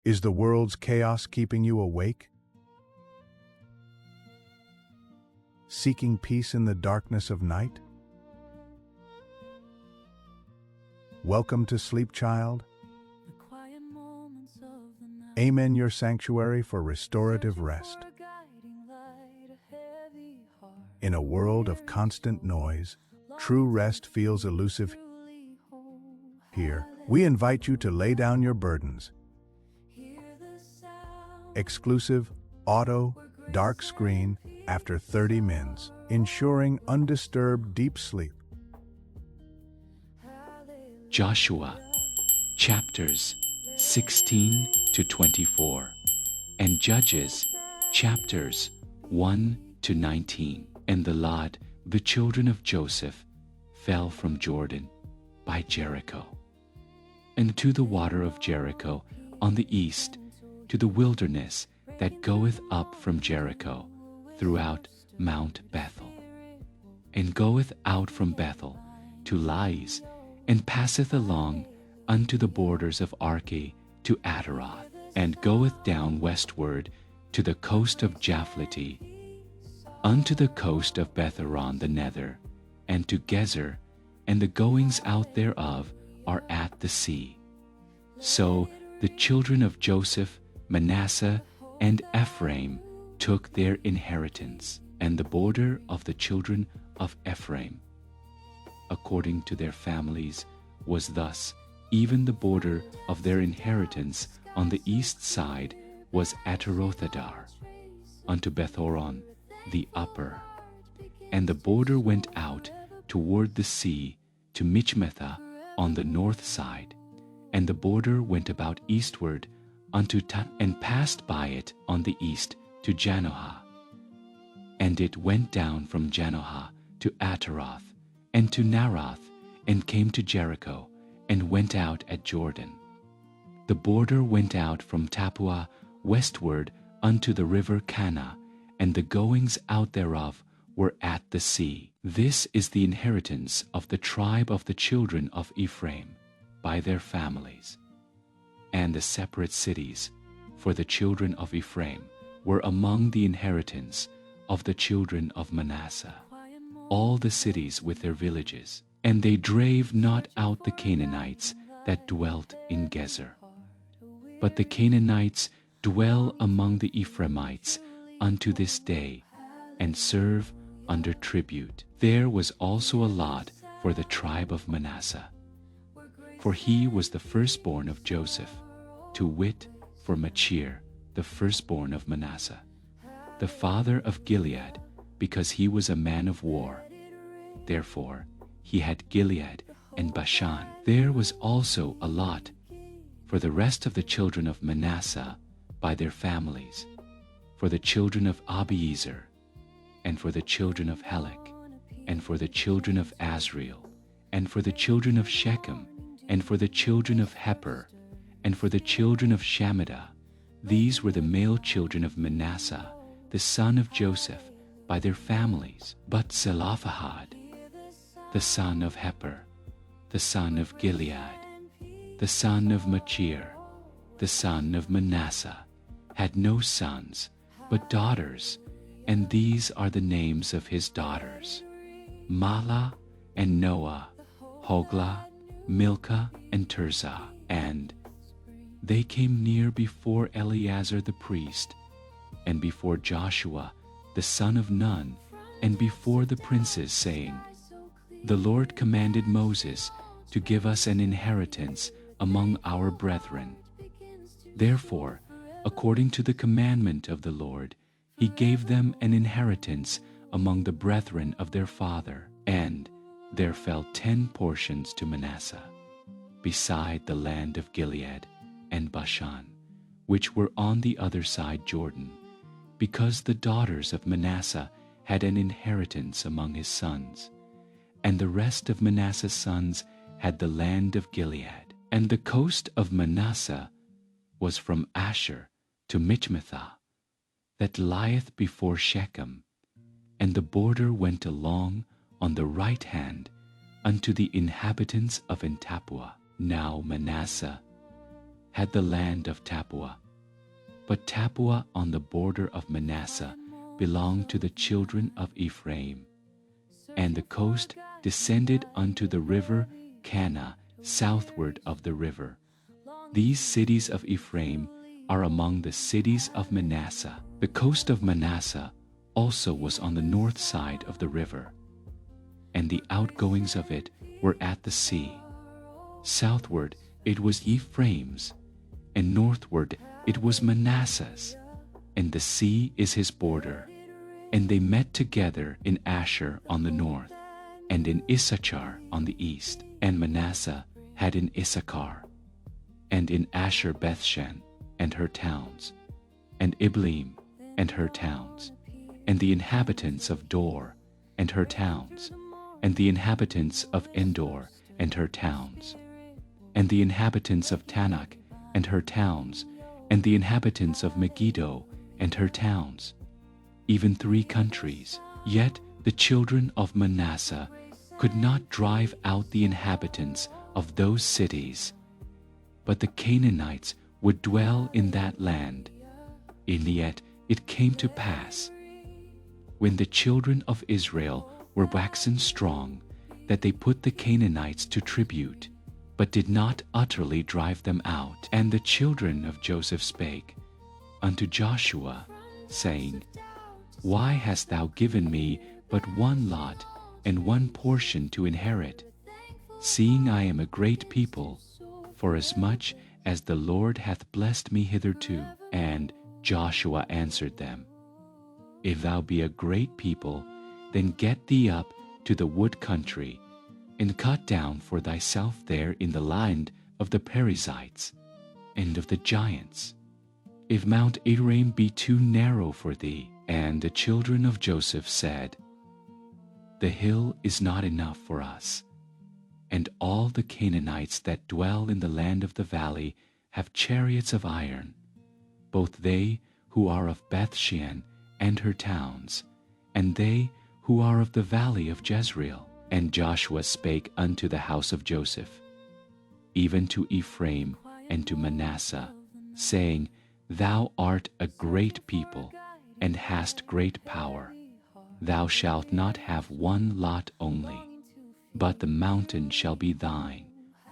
Is the world's chaos keeping you awake? Seeking peace in the darkness of night? Welcome to sleep, child. Amen, your sanctuary for restorative rest. In a world of constant noise, true rest feels elusive. Here, we invite you to lay down your burdens. Exclusive, auto, dark screen after 30 minutes, ensuring undisturbed deep sleep. Joshua, chapters 16 to 24, and Judges, chapters 1 to 19. And the lot, the children of Joseph, fell from Jordan by Jericho, and to the water of Jericho on the east, to the wilderness that goeth up from Jericho throughout Mount Bethel, and goeth out from Bethel to Lais, and passeth along unto the borders of Arche to Ataroth, and goeth down westward to the coast of Japhleti, unto the coast of Betharon the nether, and to Gezer, and the goings out thereof are at the sea. So the children of Joseph, Manasseh, and Ephraim took their inheritance, and the border of the children of Ephraim, according to their families, was thus: even the border of their inheritance on the east side was Atarothadar, unto Bethoron the upper, and the border went out toward the sea to Michmetha on the north side, and the border went about eastward unto and passed by it on the east to Janohah, and it went down from Janohah to Ataroth, and to Naroth, and came to Jericho, and went out at Jordan. The border went out from Tappuah westward unto the river Cana, and the goings out thereof were at the sea. This is the inheritance of the tribe of the children of Ephraim by their families. And the separate cities for the children of Ephraim were among the inheritance of the children of Manasseh, all the cities with their villages. And they drave not out the Canaanites that dwelt in Gezer. But the Canaanites dwell among the Ephraimites unto this day, and serve under tribute. There was also a lot for the tribe of Manasseh, for he was the firstborn of Joseph, to wit, for Machir, the firstborn of Manasseh, the father of Gilead, because he was a man of war. Therefore he had Gilead and Bashan. There was also a lot for the rest of the children of Manasseh by their families, for the children of Abiezer, and for the children of Helek, and for the children of Asriel, and for the children of Shechem, and for the children of Heper, and for the children of Shammedah. These were the male children of Manasseh, the son of Joseph, by their families. But Zelophehad, the son of Heper, the son of Gilead, the son of Machir, the son of Manasseh, had no sons, but daughters, and these are the names of his daughters: Mahlah and Noah, Hoglah, Milcah, and Tirzah. And they came near before Eleazar the priest, and before Joshua the son of Nun, and before the princes, saying, The Lord commanded Moses to give us an inheritance among our brethren. Therefore, according to the commandment of the Lord, he gave them an inheritance among the brethren of their father. And there fell 10 portions to Manasseh, beside the land of Gilead and Bashan, which were on the other side Jordan, because the daughters of Manasseh had an inheritance among his sons. And the rest of Manasseh's sons had the land of Gilead. And the coast of Manasseh was from Asher to Michmethah, that lieth before Shechem, and the border went along on the right hand unto the inhabitants of En Tappuah. Now Manasseh had the land of Tappuah. But Tappuah on the border of Manasseh belonged to the children of Ephraim. And the coast descended unto the river Cana southward of the river. These cities of Ephraim are among the cities of Manasseh. The coast of Manasseh also was on the north side of the river, and the outgoings of it were at the sea. Southward it was Ephraim's, and northward it was Manasseh's, and the sea is his border. And they met together in Asher on the north, and in Issachar on the east. And Manasseh had in Issachar, and in Asher Bethshan and her towns, and Ibleam and her towns, and the inhabitants of Dor and her towns, and the inhabitants of Endor and her towns, and the inhabitants of Tanakh and her towns, and the inhabitants of Megiddo and her towns, even 3 countries. Yet the children of Manasseh could not drive out the inhabitants of those cities, but the Canaanites would dwell in that land. And yet it came to pass, when the children of Israel were waxen strong, that they put the Canaanites to tribute, but did not utterly drive them out. And the children of Joseph spake unto Joshua, saying, Why hast thou given me but one lot and one portion to inherit, seeing I am a great people, forasmuch as the Lord hath blessed me hitherto? And Joshua answered them, If thou be a great people, then get thee up to the wood country, and cut down for thyself there in the land of the Perizzites and of the giants, if Mount Ephraim be too narrow for thee. And the children of Joseph said, The hill is not enough for us, and all the Canaanites that dwell in the land of the valley have chariots of iron, both they who are of Bethshean and her towns, and they who are of the valley of Jezreel. And Joshua spake unto the house of Joseph, even to Ephraim and to Manasseh, saying, Thou art a great people, and hast great power. Thou shalt not have one lot only, but the mountain shall be thine,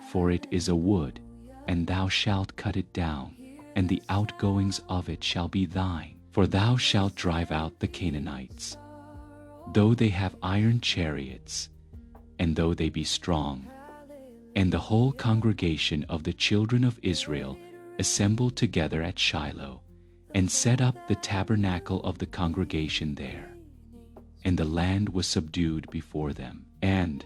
for it is a wood, and thou shalt cut it down, and the outgoings of it shall be thine. For thou shalt drive out the Canaanites, though they have iron chariots, and though they be strong. And the whole congregation of the children of Israel assembled together at Shiloh, and set up the tabernacle of the congregation there. And the land was subdued before them. And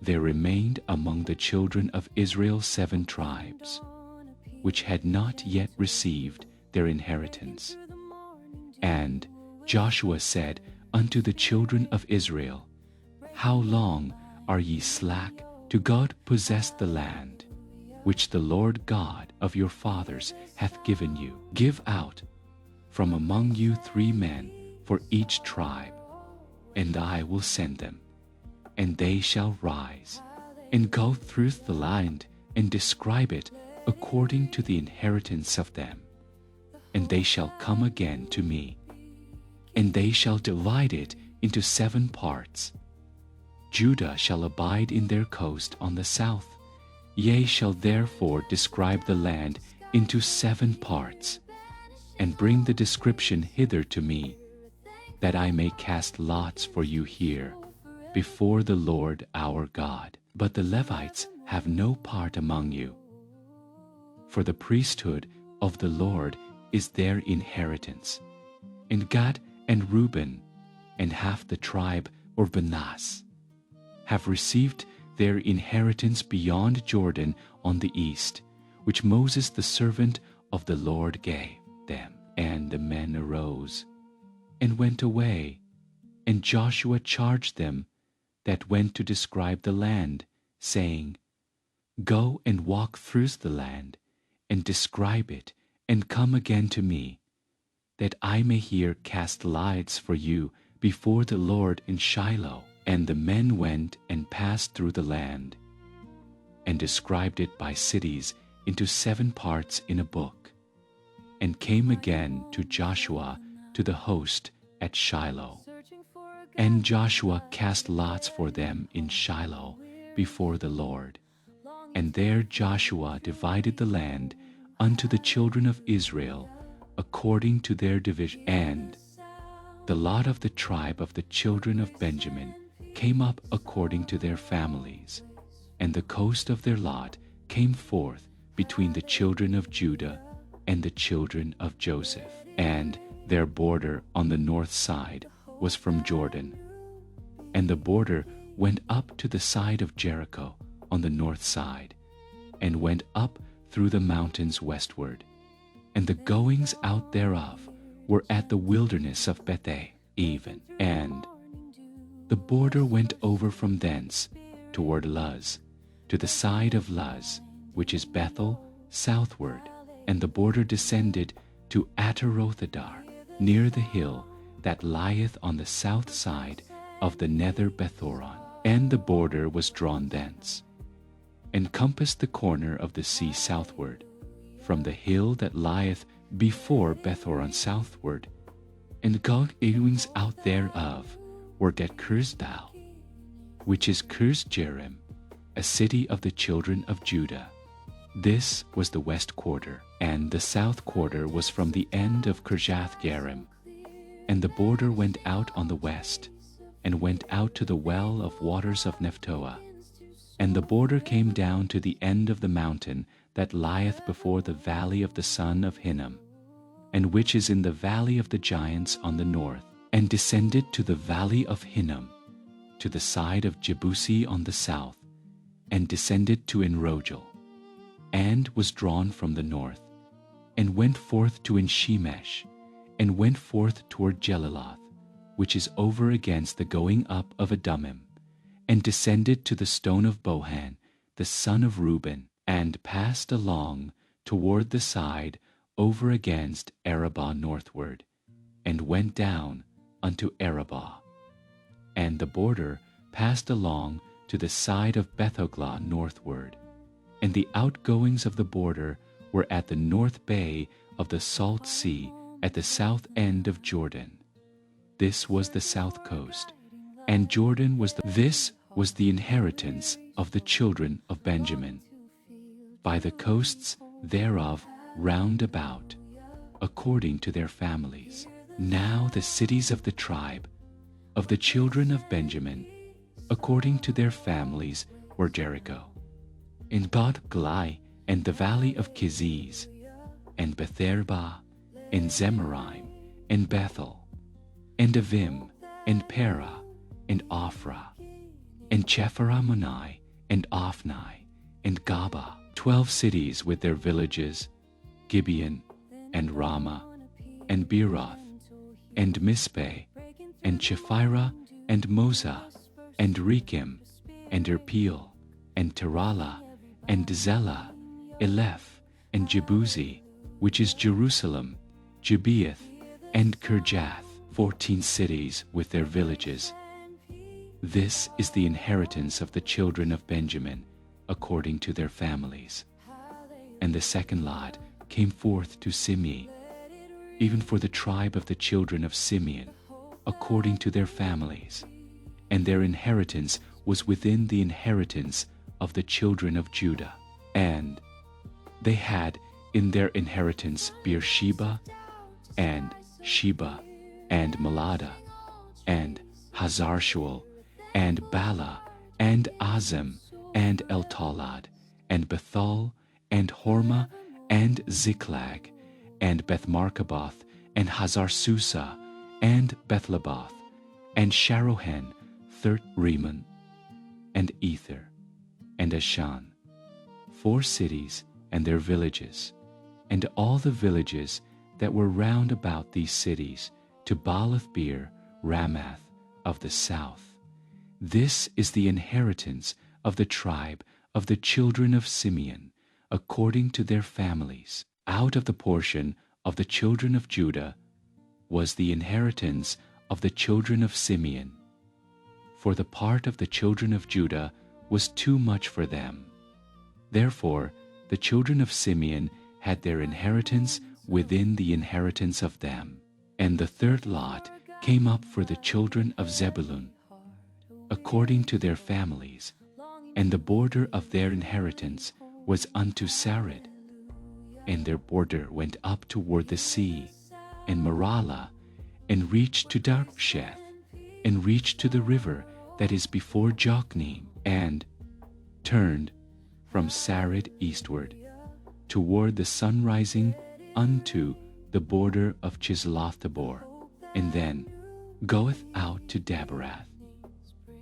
there remained among the children of Israel 7 tribes, which had not yet received their inheritance. And Joshua said unto the children of Israel, How long are ye slack to God possess the land, which the Lord God of your fathers hath given you? Give out from among you 3 men for each tribe, and I will send them, and they shall rise, and go through the land, and describe it according to the inheritance of them. And they shall come again to me, and they shall divide it into 7 parts. Judah shall abide in their coast on the south, yea, shall therefore describe the land into 7 parts, and bring the description hither to me, that I may cast lots for you here before the Lord our God. But the Levites have no part among you, for the priesthood of the Lord is their inheritance. And Gad and Reuben, and half the tribe of Manasseh, have received their inheritance beyond Jordan on the east, which Moses the servant of the Lord gave them. And the men arose and went away, and Joshua charged them that went to describe the land, saying, Go and walk through the land, and describe it, and come again to me, that I may here cast lots for you before the Lord in Shiloh. And the men went and passed through the land, and described it by cities into 7 parts in a book, and came again to Joshua to the host at Shiloh. And Joshua cast lots for them in Shiloh before the Lord. And there Joshua divided the land unto the children of Israel according to their division. And the lot of the tribe of the children of Benjamin came up according to their families, and the coast of their lot came forth between the children of Judah and the children of Joseph. And their border on the north side was from Jordan, and the border went up to the side of Jericho on the north side, and went up through the mountains westward. And the goings out thereof were at the wilderness of Beth-even. And the border went over from thence toward Luz, to the side of Luz, which is Bethel, southward. And the border descended to Atarothadar, near the hill that lieth on the south side of the nether Bethoron. And the border was drawn thence, and compassed the corner of the sea southward, from the hill that lieth before Bethoron southward. And the goings out thereof were at Kirsdal, which is Kirsjearim, a city of the children of Judah. This was the west quarter, and the south quarter was from the end of Kirjath-jearim. And the border went out on the west, and went out to the well of waters of Nephtoah. And the border came down to the end of the mountain that lieth before the valley of the son of Hinnom, and which is in the valley of the giants on the north, and descended to the valley of Hinnom, to the side of Jebusi on the south, and descended to Enrogel, and was drawn from the north, and went forth to Enshemesh, and went forth toward Jeliloth, which is over against the going up of Adummim, and descended to the stone of Bohan, the son of Reuben, and passed along toward the side over against Arabah northward, and went down unto Arabah. And the border passed along to the side of Bethoglah northward, and the outgoings of the border were at the north bay of the salt sea at the south end of Jordan. This was the south coast, and Jordan was this was the inheritance of the children of Benjamin, by the coasts thereof round about, according to their families. Now the cities of the tribe of the children of Benjamin, according to their families, were Jericho, and Beth-Glai, and the valley of Keziz, and Betherba, and Zemaraim, and Bethel, and Avim, and Perah, and Ophrah, and Chepharamonai, and Ophni, and Gaba, 12 cities with their villages, Gibeon, and Ramah, and Beeroth, and Mizpeh, and Chephirah, and Moza, and Rekem, and Irpeel, and Terala, and Zelah, Eleph, and Jebuzi, which is Jerusalem, Gibeath, and Kirjath, 14 cities with their villages. This is the inheritance of the children of Benjamin, according to their families. And the second lot came forth to Simei, even for the tribe of the children of Simeon, according to their families. And their inheritance was within the inheritance of the children of Judah. And they had in their inheritance Beersheba, and Sheba, and Melada, and Hazar-shual, and Bala, and Azem, and Eltolad, and Bethal, and Hormah, and Ziklag, and Beth-Markaboth, and Hazar-Susa, and Bethleboth, and Sharohen, Rimmon, and Ether, and Ashan, 4 cities and their villages, and all the villages that were round about these cities, to Baalath-beer, Ramath of the south. This is the inheritance of the tribe of the children of Simeon, according to their families. Out of the portion of the children of Judah was the inheritance of the children of Simeon. For the part of the children of Judah was too much for them. Therefore The children of Simeon had their inheritance within the inheritance of them. And the third lot came up for the children of Zebulun, according to their families, and the border of their inheritance was unto Sarid, and their border went up toward the sea, and Maralah, and reached to Darsheth, and reached to the river that is before Jokneam, and turned from Sarid eastward, toward the sun rising unto the border of Chisloth-tabor, and then goeth out to Daberath,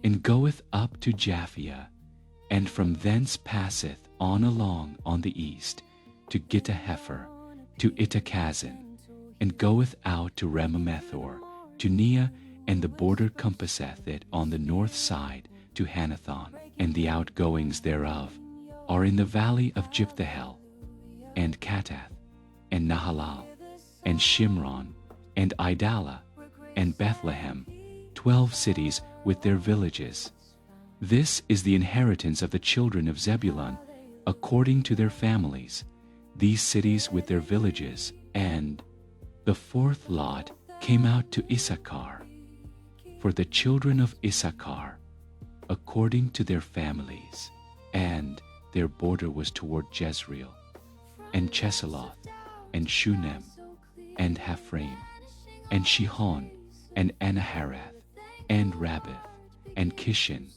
and goeth up to Japhia, and from thence passeth on along on the east to Gittahepher, to Ittachazin, and goeth out to Ramamethor, to Nea, and the border compasseth it on the north side to Hanathon, and the outgoings thereof are in the valley of Jiphthahel, and Katath, and Nahalal, and Shimron, and Idalah, and Bethlehem, 12 cities with their villages. This is the inheritance of the children of Zebulun, according to their families, these cities with their villages. And the fourth lot came out to Issachar, for the children of Issachar, according to their families, and their border was toward Jezreel, and Chesulloth, and Shunem, and Haphraim, and Shihon, and Anaharath, and Rabbith, and Kishan,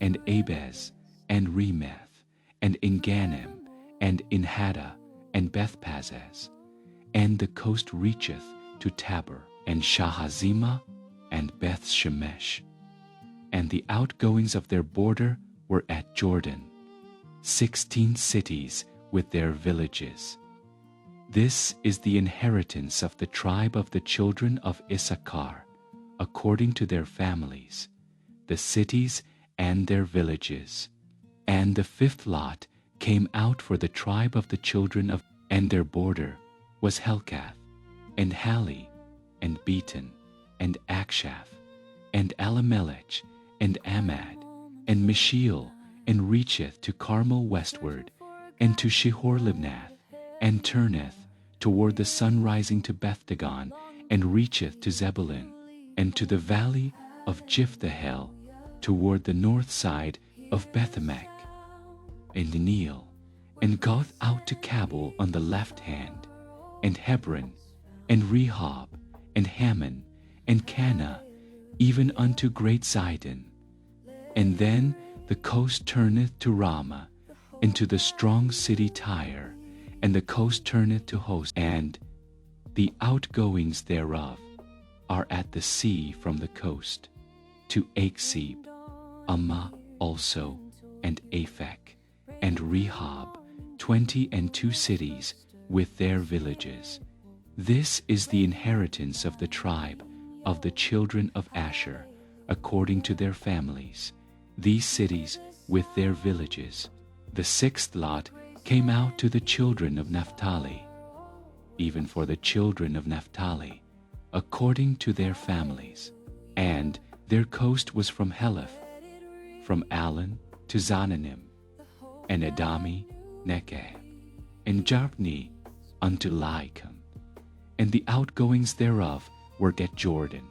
and Abez, and Remeth, and Enganim, and Inhaddah, and Bethpazez, and the coast reacheth to Tabor, and Shahazimah, and Beth Shemesh, and the outgoings of their border were at Jordan, 16 cities with their villages. This is the inheritance of the tribe of the children of Issachar, according to their families, the cities and their villages. And the fifth lot came out for the tribe of the children of, and their border was Helkath, and Hali, and Beaton, and Akshaph, and Alamelech, and Amad, and Mishiel, and reacheth to Carmel westward, and to Shihor-libnath, and turneth toward the sun rising to Beth-dagon, and reacheth to Zebulun, and to the valley of Jiphthahel, toward the north side of Bethemech, and Neiel, and goeth out to Cabul on the left hand, and Hebron, and Rehob, and Hammon, and Cana, even unto great Zidon. And then the coast turneth to Ramah, and to the strong city Tyre, and the coast turneth to Host, and the outgoings thereof are at the sea from the coast, to Achzib, Ammah also, and Aphek, and Rehob, 22 cities with their villages. This is the inheritance of the tribe of the children of Asher, according to their families, these cities with their villages. The sixth lot came out to the children of Naphtali, even for the children of Naphtali, according to their families. And their coast was from Heleph, from Allen to Zananim, and Adami, Nekeb, and Jabni unto Laicam, and the outgoings thereof were at Jordan.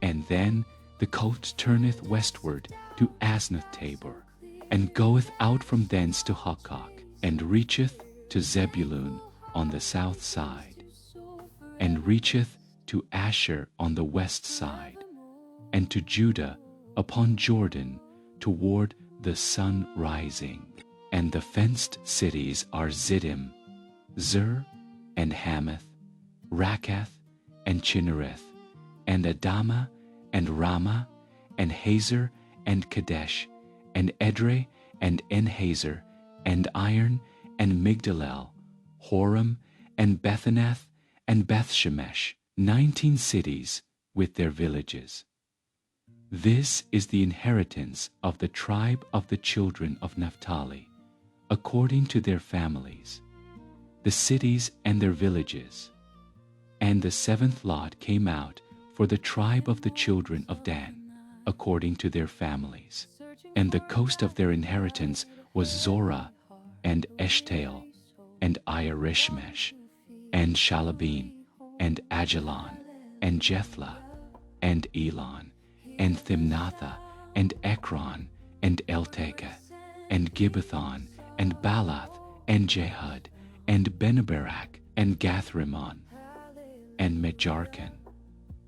And then the coast turneth westward to Asnath-tabor, and goeth out from thence to Hukkok, and reacheth to Zebulun on the south side, and reacheth to Asher on the west side, and to Judah upon Jordan toward the sun rising. And the fenced cities are Ziddim, Zur, and Hamath, Rakath, and Chinnereth, and Adamah, and Ramah, and Hazor, and Kadesh, and Edrei, and Enhazer, and Iron, and Migdalel, Horam, and Bethanath, and Bethshemesh, 19 cities with their villages. This is the inheritance of the tribe of the children of Naphtali, according to their families, the cities and their villages. And the seventh lot came out for the tribe of the children of Dan, according to their families. And the coast of their inheritance was Zorah, and Eshtaol, and Irishmesh, and Shalabin, and Ajalon, and Jethla, and Elon, and Thimnatha, and Ekron, and Eltekeh, and Gibbethon, and Balath, and Jehud, and Benabarak, and Gathrimmon, and Mejarkan,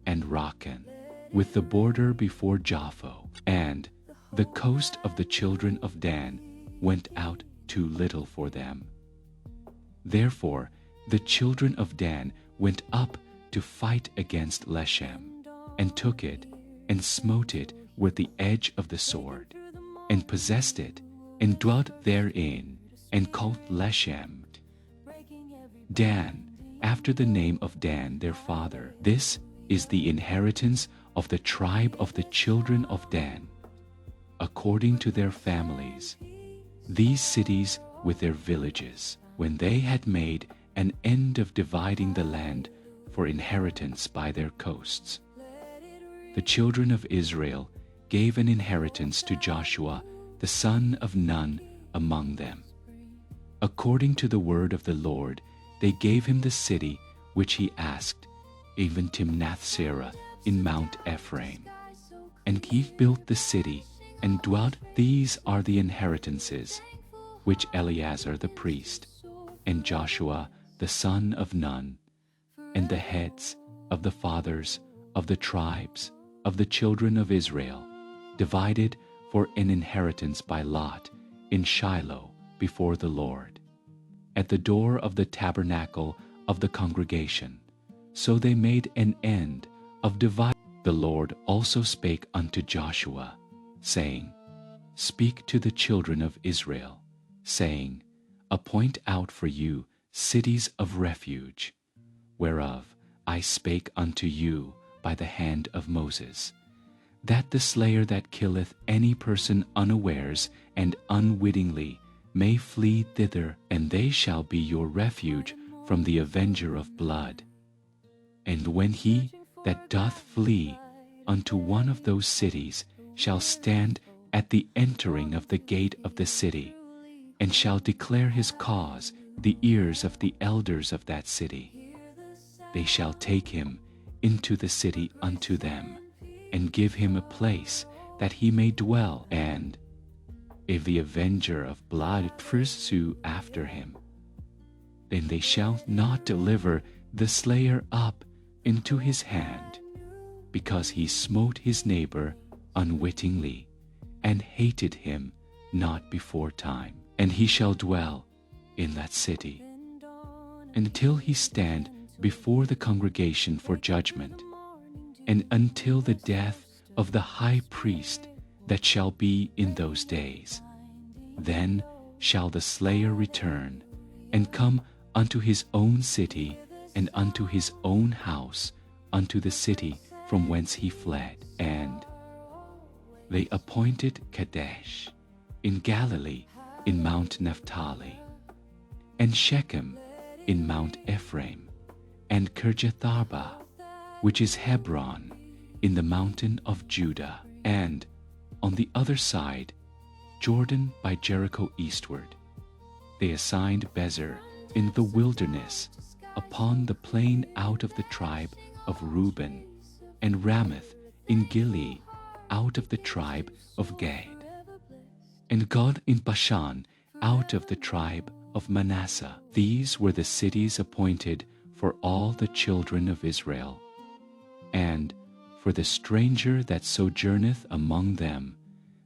and Rakan, with the border before Japho. And the coast of the children of Dan went out too little for them. Therefore the children of Dan went up to fight against Leshem, and took it, and smote it with the edge of the sword, and possessed it, and dwelt therein, and called Leshem Dan, after the name of Dan their father. This is the inheritance of the tribe of the children of Dan, according to their families, these cities with their villages. When they had made an end of dividing the land for inheritance by their coasts, the children of Israel gave an inheritance to Joshua the son of Nun among them. According to the word of the Lord, they gave him the city which he asked, even Timnath-serah in Mount Ephraim. And he built the city and dwelt. These are the inheritances which Eleazar the priest, and Joshua the son of Nun, and the heads of the fathers of the tribes of the children of Israel, divided for an inheritance by lot in Shiloh before the Lord, at the door of the tabernacle of the congregation. So they made an end of dividing. The Lord also spake unto Joshua, saying, Speak to the children of Israel, saying, Appoint out for you cities of refuge, whereof I spake unto you by the hand of Moses, that the slayer that killeth any person unawares and unwittingly may flee thither, and they shall be your refuge from the avenger of blood. And when he that doth flee unto one of those cities shall stand at the entering of the gate of the city, and shall declare his cause the ears of the elders of that city, they shall take him into the city unto them, and give him a place that he may dwell. And if the avenger of blood pursue after him, then they shall not deliver the slayer up into his hand, because he smote his neighbor unwittingly, and hated him not before time. And he shall dwell in that city until he stand before the congregation for judgment, and until the death of the high priest that shall be in those days. Then shall the slayer return, and come unto his own city, and unto his own house, unto the city from whence he fled. And they appointed Kadesh in Galilee in Mount Naphtali, and Shechem in Mount Ephraim, and Kirjatharba, which is Hebron, in the mountain of Judah, and on the other side, Jordan by Jericho eastward. They assigned Bezer in the wilderness, upon the plain out of the tribe of Reuben, and Ramoth in Gilead out of the tribe of Gad, and God in Bashan out of the tribe of Manasseh. These were the cities appointed for all the children of Israel, and for the stranger that sojourneth among them,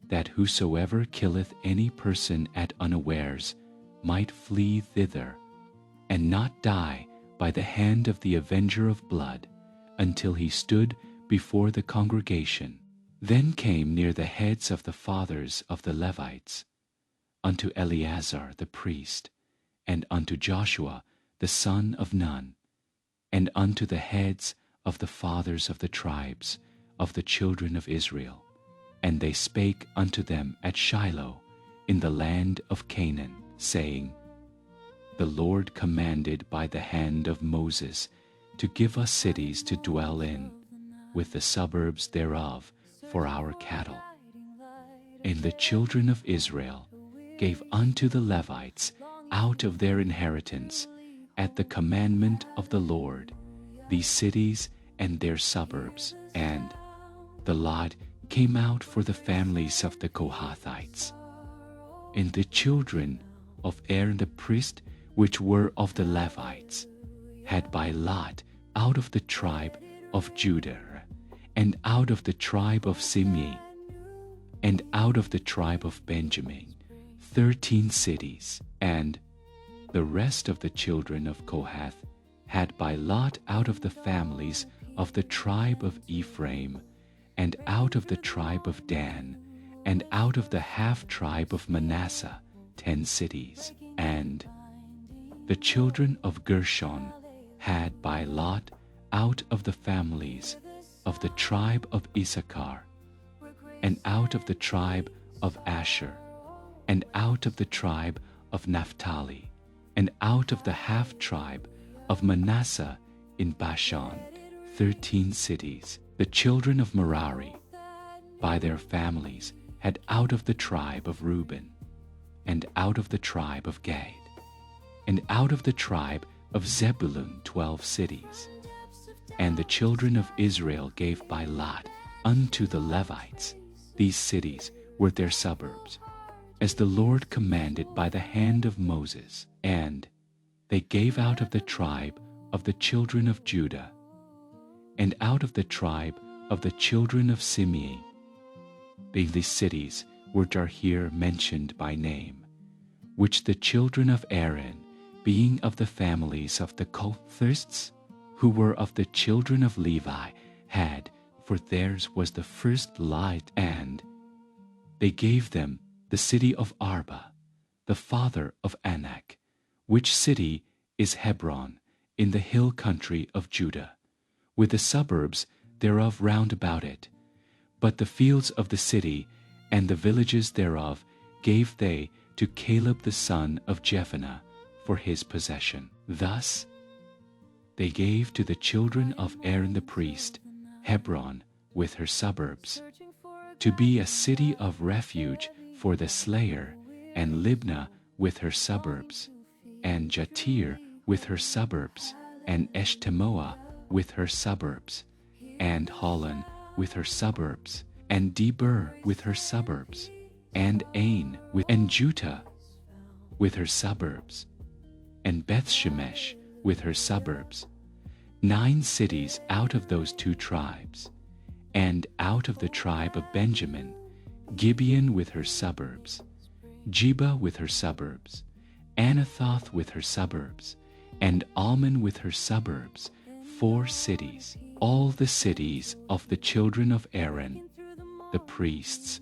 that whosoever killeth any person at unawares might flee thither, and not die by the hand of the avenger of blood, until he stood before the congregation. Then came near the heads of the fathers of the Levites, unto Eleazar the priest, and unto Joshua the son of Nun, and unto the heads of the fathers of the tribes of the children of Israel. And they spake unto them at Shiloh in the land of Canaan, saying, The Lord commanded by the hand of Moses to give us cities to dwell in, with the suburbs thereof for our cattle. And the children of Israel gave unto the Levites out of their inheritance, at the commandment of the Lord, these cities and their suburbs. And the lot came out for the families of the Kohathites. And the children of Aaron the priest, which were of the Levites, had by lot out of the tribe of Judah, and out of the tribe of Simeon, and out of the tribe of Benjamin, 13 cities. And the rest of the children of Kohath had by lot out of the families of the tribe of Ephraim, and out of the tribe of Dan, and out of the half-tribe of Manasseh, 10 cities. And the children of Gershon had by lot out of the families of the tribe of Issachar, and out of the tribe of Asher, and out of the tribe of Naphtali, and out of the half-tribe of Manasseh in Bashan, 13 cities. The children of Merari, by their families, had out of the tribe of Reuben, and out of the tribe of Gad, and out of the tribe of Zebulun, 12 cities. And the children of Israel gave by lot unto the Levites. These cities were their suburbs, as the Lord commanded by the hand of Moses. And they gave out of the tribe of the children of Judah, and out of the tribe of the children of Simeon. These cities which are here mentioned by name, which the children of Aaron, being of the families of the Kohathites, who were of the children of Levi, had, for theirs was the first light. And they gave them the city of Arba, the father of Anak, which city is Hebron, in the hill country of Judah, with the suburbs thereof round about it. But the fields of the city and the villages thereof gave they to Caleb the son of Jephunneh for his possession. Thus they gave to the children of Aaron the priest Hebron with her suburbs, to be a city of refuge for the slayer, and Libnah with her suburbs, and Jatir with her suburbs, and Eshtemoa with her suburbs, and Holon with her suburbs, and Debir with her suburbs, and Ain and Juttah with her suburbs, and Bethshemesh with her suburbs, 9 cities out of those 2 tribes. And out of the tribe of Benjamin, Gibeon with her suburbs, Jeba with her suburbs, Anathoth with her suburbs, and Almon with her suburbs, 4 cities. All the cities of the children of Aaron, the priests,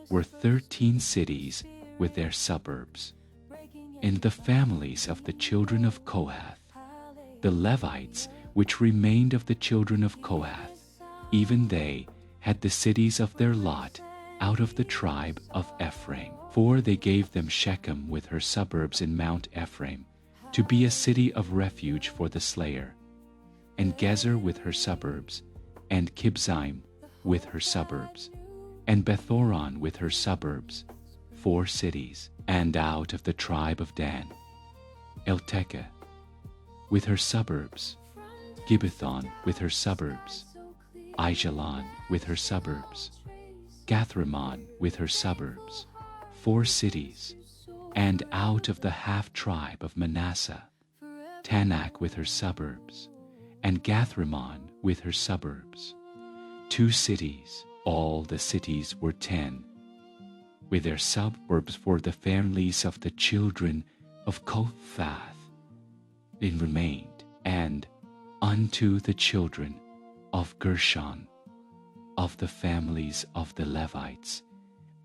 were 13 cities with their suburbs. And the families of the children of Kohath, the Levites which remained of the children of Kohath, even they had the cities of their lot out of the tribe of Ephraim. For they gave them Shechem with her suburbs in Mount Ephraim, to be a city of refuge for the slayer, and Gezer with her suburbs, and Kibzaim with her suburbs, and Bethoron with her suburbs, 4 cities. And out of the tribe of Dan, Eltekeh with her suburbs, Gibbethon with her suburbs, Aijalon with her suburbs, Gathrimmon with her suburbs, 4 cities. And out of the half-tribe of Manasseh, Tanakh with her suburbs, and Gathrimmon with her suburbs, 2 cities. All the cities were 10, with their suburbs for the families of the children of Kohath. It remained. And unto the children of Gershon, of the families of the Levites,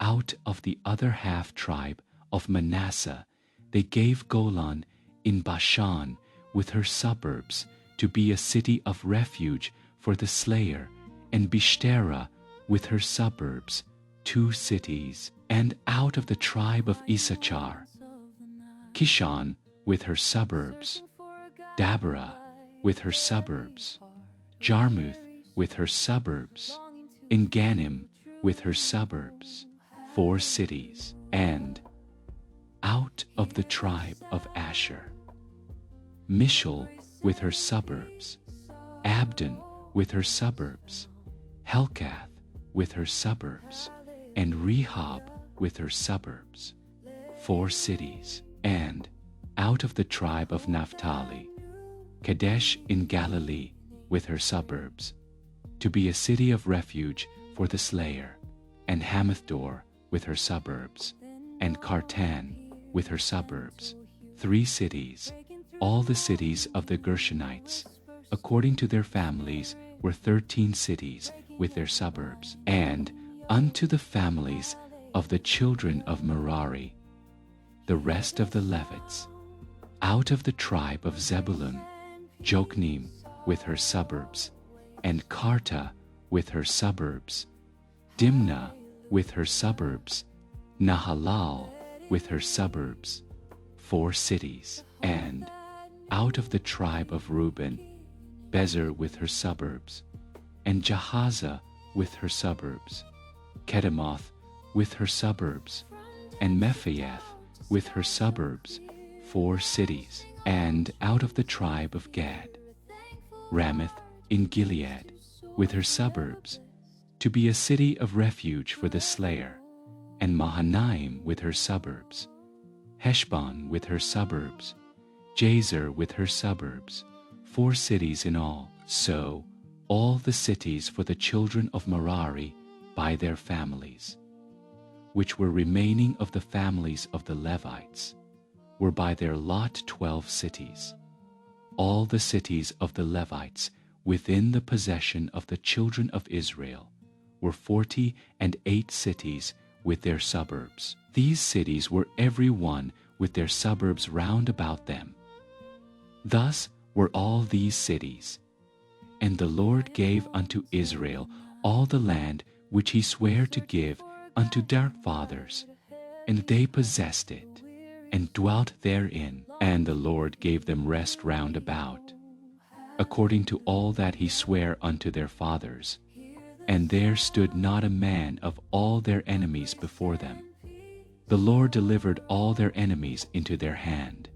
out of the other half-tribe of Manasseh, they gave Golan in Bashan with her suburbs, to be a city of refuge for the slayer, and Bishtera with her suburbs, 2 cities. And out of the tribe of Issachar, Kishon with her suburbs, Dabarah with her suburbs, Jarmuth with her suburbs, Engannim with her suburbs, 4 cities. And out of the tribe of Asher, Mishal with her suburbs, Abdon with her suburbs, Helkath with her suburbs, and Rehob with her suburbs, 4 cities. And out of the tribe of Naphtali, Kadesh in Galilee with her suburbs, to be a city of refuge for the slayer, and Hamathor with her suburbs, and Kartan with her suburbs, 3 cities. All the cities of the Gershonites, according to their families, were 13 cities with their suburbs. And unto the families of the children of Merari, the rest of the Levites, out of the tribe of Zebulun, Jokneam with her suburbs, and Karta with her suburbs, Dimnah with her suburbs, Nahalal with her suburbs, 4 cities. And out of the tribe of Reuben, Bezer with her suburbs, and Jahaza with her suburbs, Kedemoth with her suburbs, and Mephaath with her suburbs, 4 cities. And out of the tribe of Gad, Ramoth in Gilead with her suburbs, to be a city of refuge for the slayer, and Mahanaim with her suburbs, Heshbon with her suburbs, Jazer with her suburbs, 4 cities in all. So all the cities for the children of Merari by their families, which were remaining of the families of the Levites, were by their lot 12 cities. All the cities of the Levites within the possession of the children of Israel were 48 cities with their suburbs. These cities were every one with their suburbs round about them. Thus were all these cities. And the Lord gave unto Israel all the land which he sware to give unto their fathers, and they possessed it, and dwelt therein. And the Lord gave them rest round about, according to all that he sware unto their fathers. And there stood not a man of all their enemies before them. The Lord delivered all their enemies into their hand.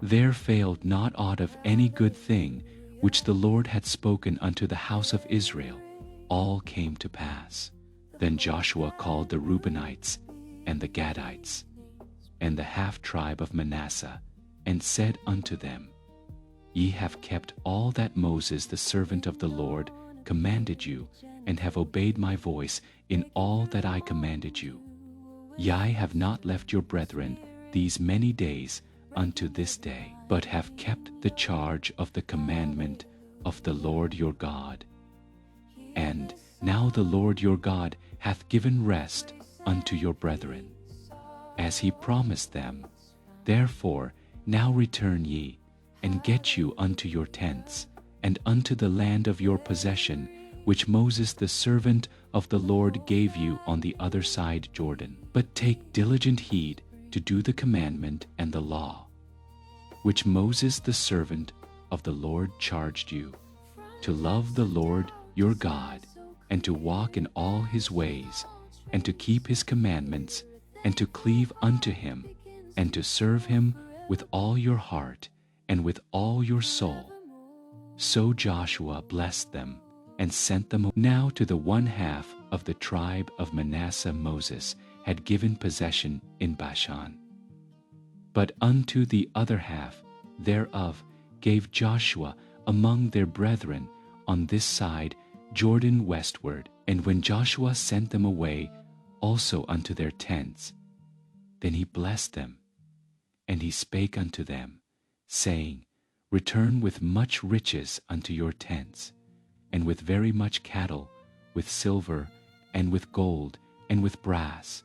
There failed not aught of any good thing which the Lord had spoken unto the house of Israel. All came to pass. Then Joshua called the Reubenites, and the Gadites, and the half-tribe of Manasseh, and said unto them, Ye have kept all that Moses the servant of the Lord commanded you, and have obeyed my voice in all that I commanded you. Ye have not left your brethren these many days unto this day, but have kept the charge of the commandment of the Lord your God. And now the Lord your God hath given rest unto your brethren, as he promised them. Therefore now return ye, and get you unto your tents, and unto the land of your possession, which Moses the servant of the Lord gave you on the other side Jordan. But take diligent heed to do the commandment and the law, which Moses the servant of the Lord charged you, to love the Lord your God, and to walk in all his ways, and to keep his commandments, and to cleave unto him, and to serve him with all your heart and with all your soul. So Joshua blessed them, and sent them. Now to the one half of the tribe of Manasseh Moses had given possession in Bashan. But unto the other half thereof gave Joshua among their brethren on this side Jordan westward. And when Joshua sent them away also unto their tents, then he blessed them, and he spake unto them, saying, Return with much riches unto your tents, and with very much cattle, with silver, and with gold, and with brass,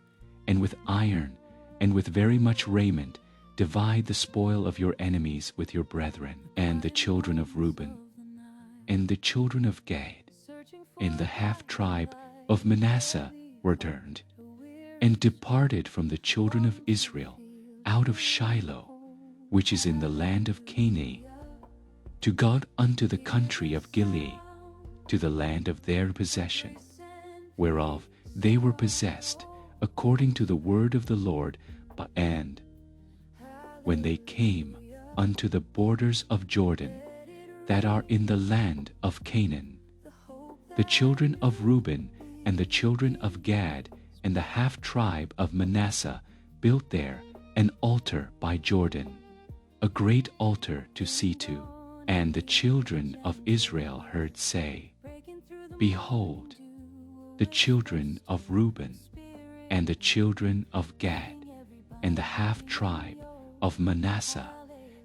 and with iron, and with very much raiment. Divide the spoil of your enemies with your brethren. And the children of Reuben, and the children of Gad, and the half-tribe of Manasseh were turned, and departed from the children of Israel out of Shiloh, which is in the land of Canaan, to go unto the country of Gilead, to the land of their possession, whereof they were possessed, according to the word of the Lord. And when they came unto the borders of Jordan, that are in the land of Canaan. The children of Reuben and the children of Gad and the half-tribe of Manasseh built there an altar by Jordan, a great altar to see to. And the children of Israel heard say, Behold, the children of Reuben and the children of Gad and the half-tribe of Manasseh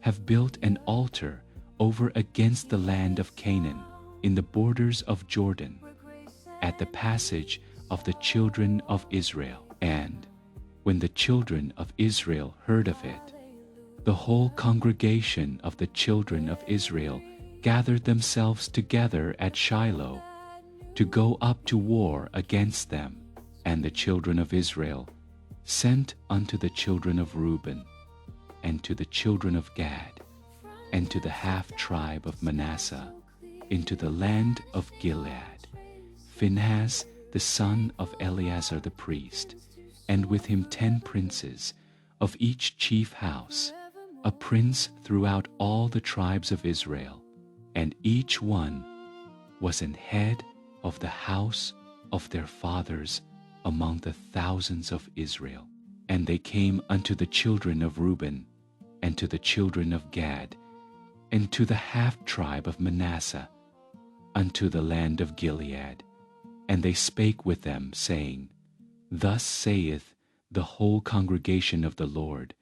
have built an altar over against the land of Canaan in the borders of Jordan, at the passage of the children of Israel. And when the children of Israel heard of it, the whole congregation of the children of Israel gathered themselves together at Shiloh to go up to war against them. And the children of Israel sent unto the children of Reuben, and to the children of Gad, and to the half-tribe of Manasseh, into the land of Gilead, Phinehas the son of Eleazar the priest, and with him 10 princes, of each chief house, a prince throughout all the tribes of Israel, and each one was an head of the house of their fathers among the thousands of Israel. And they came unto the children of Reuben, and to the children of Gad, and to the half-tribe of Manasseh, unto the land of Gilead. And they spake with them, saying, Thus saith the whole congregation of the Lord,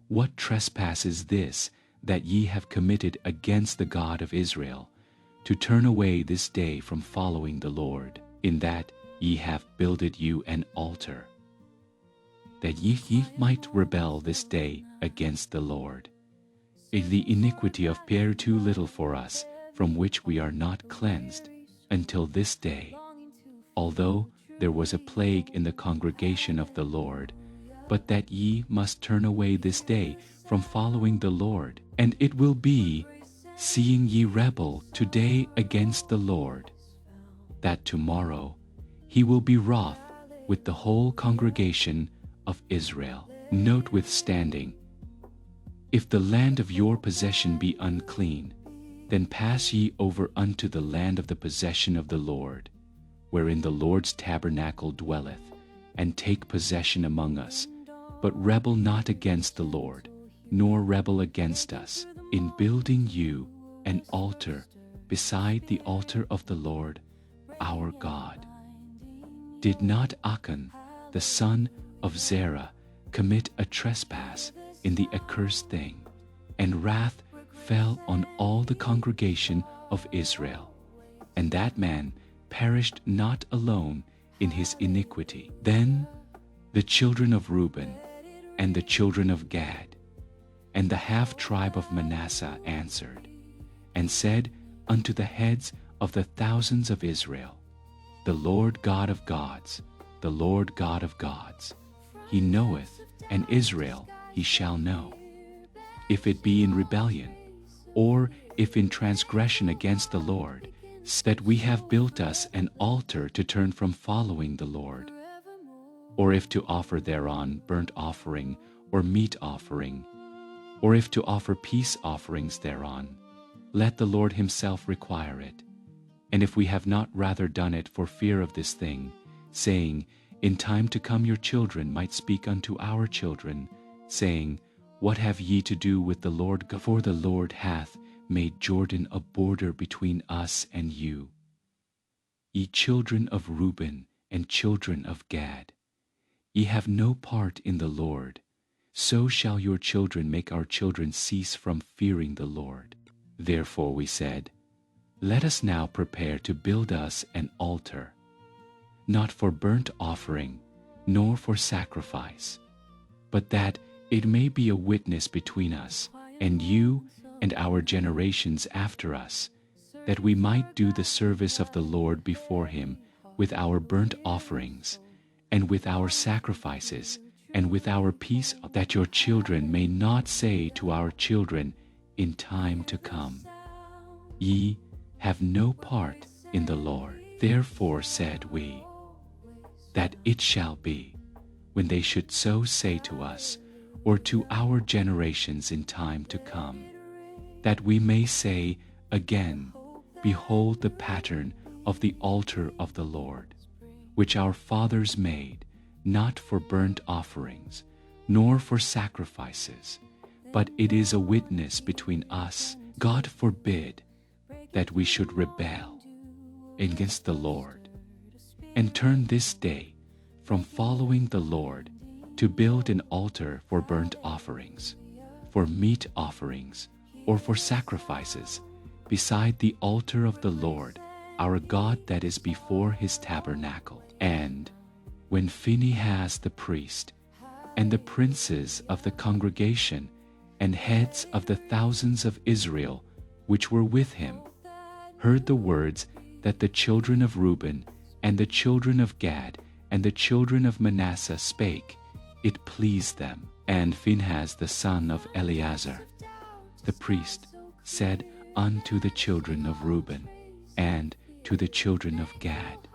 What trespass is this that ye have committed against the God of Israel, to turn away this day from following the Lord, in that ye have builded you an altar, that ye might rebel this day against the Lord? Is the iniquity of Pierre too little for us, from which we are not cleansed until this day? Although there was a plague in the congregation of the Lord, but that ye must turn away this day from following the Lord. And it will be, seeing ye rebel today against the Lord, that tomorrow he will be wroth with the whole congregation of Israel. Notwithstanding, if the land of your possession be unclean, then pass ye over unto the land of the possession of the Lord, wherein the Lord's tabernacle dwelleth, and take possession among us. But rebel not against the Lord, nor rebel against us, in building you an altar beside the altar of the Lord our God. Did not Achan, the son of Zerah, commit a trespass in the accursed thing, and wrath fell on all the congregation of Israel, and that man perished not alone in his iniquity? Then the children of Reuben and the children of Gad and the half-tribe of Manasseh answered, and said unto the heads of the thousands of Israel, The Lord God of gods, the Lord God of gods, he knoweth, and Israel he shall know. If it be in rebellion, or if in transgression against the Lord, that we have built us an altar to turn from following the Lord, or if to offer thereon burnt offering or meat offering, or if to offer peace offerings thereon, let the Lord himself require it. And if we have not rather done it for fear of this thing, saying, In time to come your children might speak unto our children, saying, What have ye to do with the Lord? For the Lord hath made Jordan a border between us and you. Ye children of Reuben and children of Gad, ye have no part in the Lord, so shall your children make our children cease from fearing the Lord. Therefore we said, Let us now prepare to build us an altar, not for burnt offering, nor for sacrifice, but that it may be a witness between us and you and our generations after us, that we might do the service of the Lord before him with our burnt offerings, and with our sacrifices, and with our peace, that your children may not say to our children in time to come, Ye have no part in the Lord. Therefore said we, that it shall be, when they should so say to us, or to our generations in time to come, that we may say again, behold the pattern of the altar of the Lord, which our fathers made, not for burnt offerings, nor for sacrifices, but it is a witness between us. God forbid that we should rebel against the Lord, and turn this day from following the Lord to build an altar for burnt offerings, for meat offerings, or for sacrifices, beside the altar of the Lord, our God that is before his tabernacle. And when Phinehas the priest, and the princes of the congregation, and heads of the thousands of Israel, which were with him, heard the words that the children of Reuben, and the children of Gad, and the children of Manasseh spake, it pleased them. And Phinehas the son of Eleazar, the priest, said unto the children of Reuben, and to the children of Gad,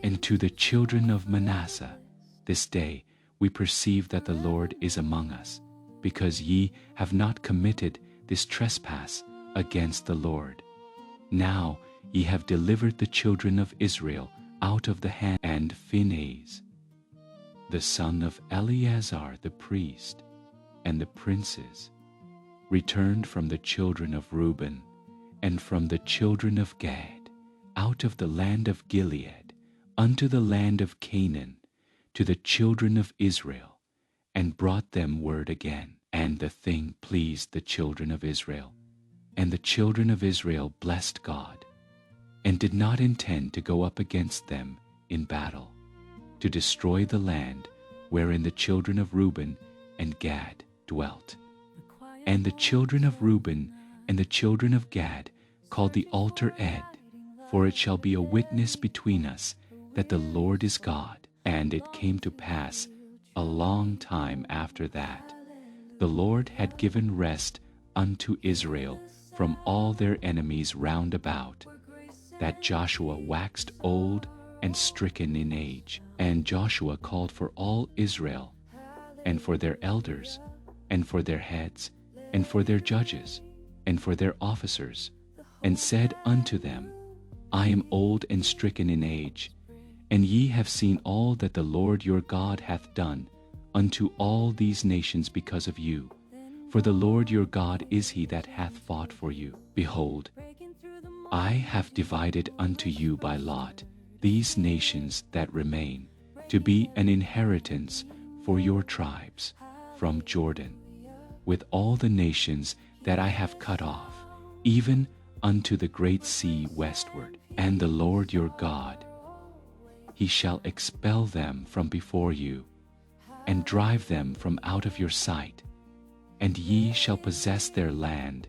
and to the children of Manasseh, this day we perceive that the Lord is among us, because ye have not committed this trespass against the Lord. Now ye have delivered the children of Israel out of the hand. And Phinehas, the son of Eleazar the priest, and the princes, returned from the children of Reuben, and from the children of Gad, out of the land of Gilead, unto the land of Canaan, to the children of Israel, and brought them word again. And the thing pleased the children of Israel. And the children of Israel blessed God, and did not intend to go up against them in battle, to destroy the land wherein the children of Reuben and Gad dwelt. And the children of Reuben and the children of Gad called the altar Ed, for it shall be a witness between us that the Lord is God. And it came to pass a long time after that, the Lord had given rest unto Israel from all their enemies round about, that Joshua waxed old and stricken in age. And Joshua called for all Israel, and for their elders, and for their heads, and for their judges, and for their officers, and said unto them, I am old and stricken in age, and ye have seen all that the Lord your God hath done unto all these nations because of you. For the Lord your God is he that hath fought for you. Behold, I have divided unto you by lot these nations that remain, to be an inheritance for your tribes from Jordan, with all the nations that I have cut off, even unto the great sea westward. And the Lord your God, he shall expel them from before you, and drive them from out of your sight, and ye shall possess their land,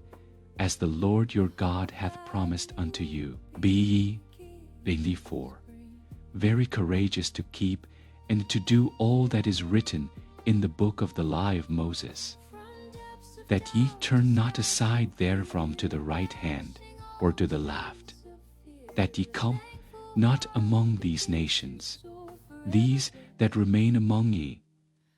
as the Lord your God hath promised unto you. Be ye, therefore, very courageous to keep and to do all that is written in the book of the law of Moses, that ye turn not aside therefrom to the right hand or to the left, that ye come not among these nations, these that remain among ye,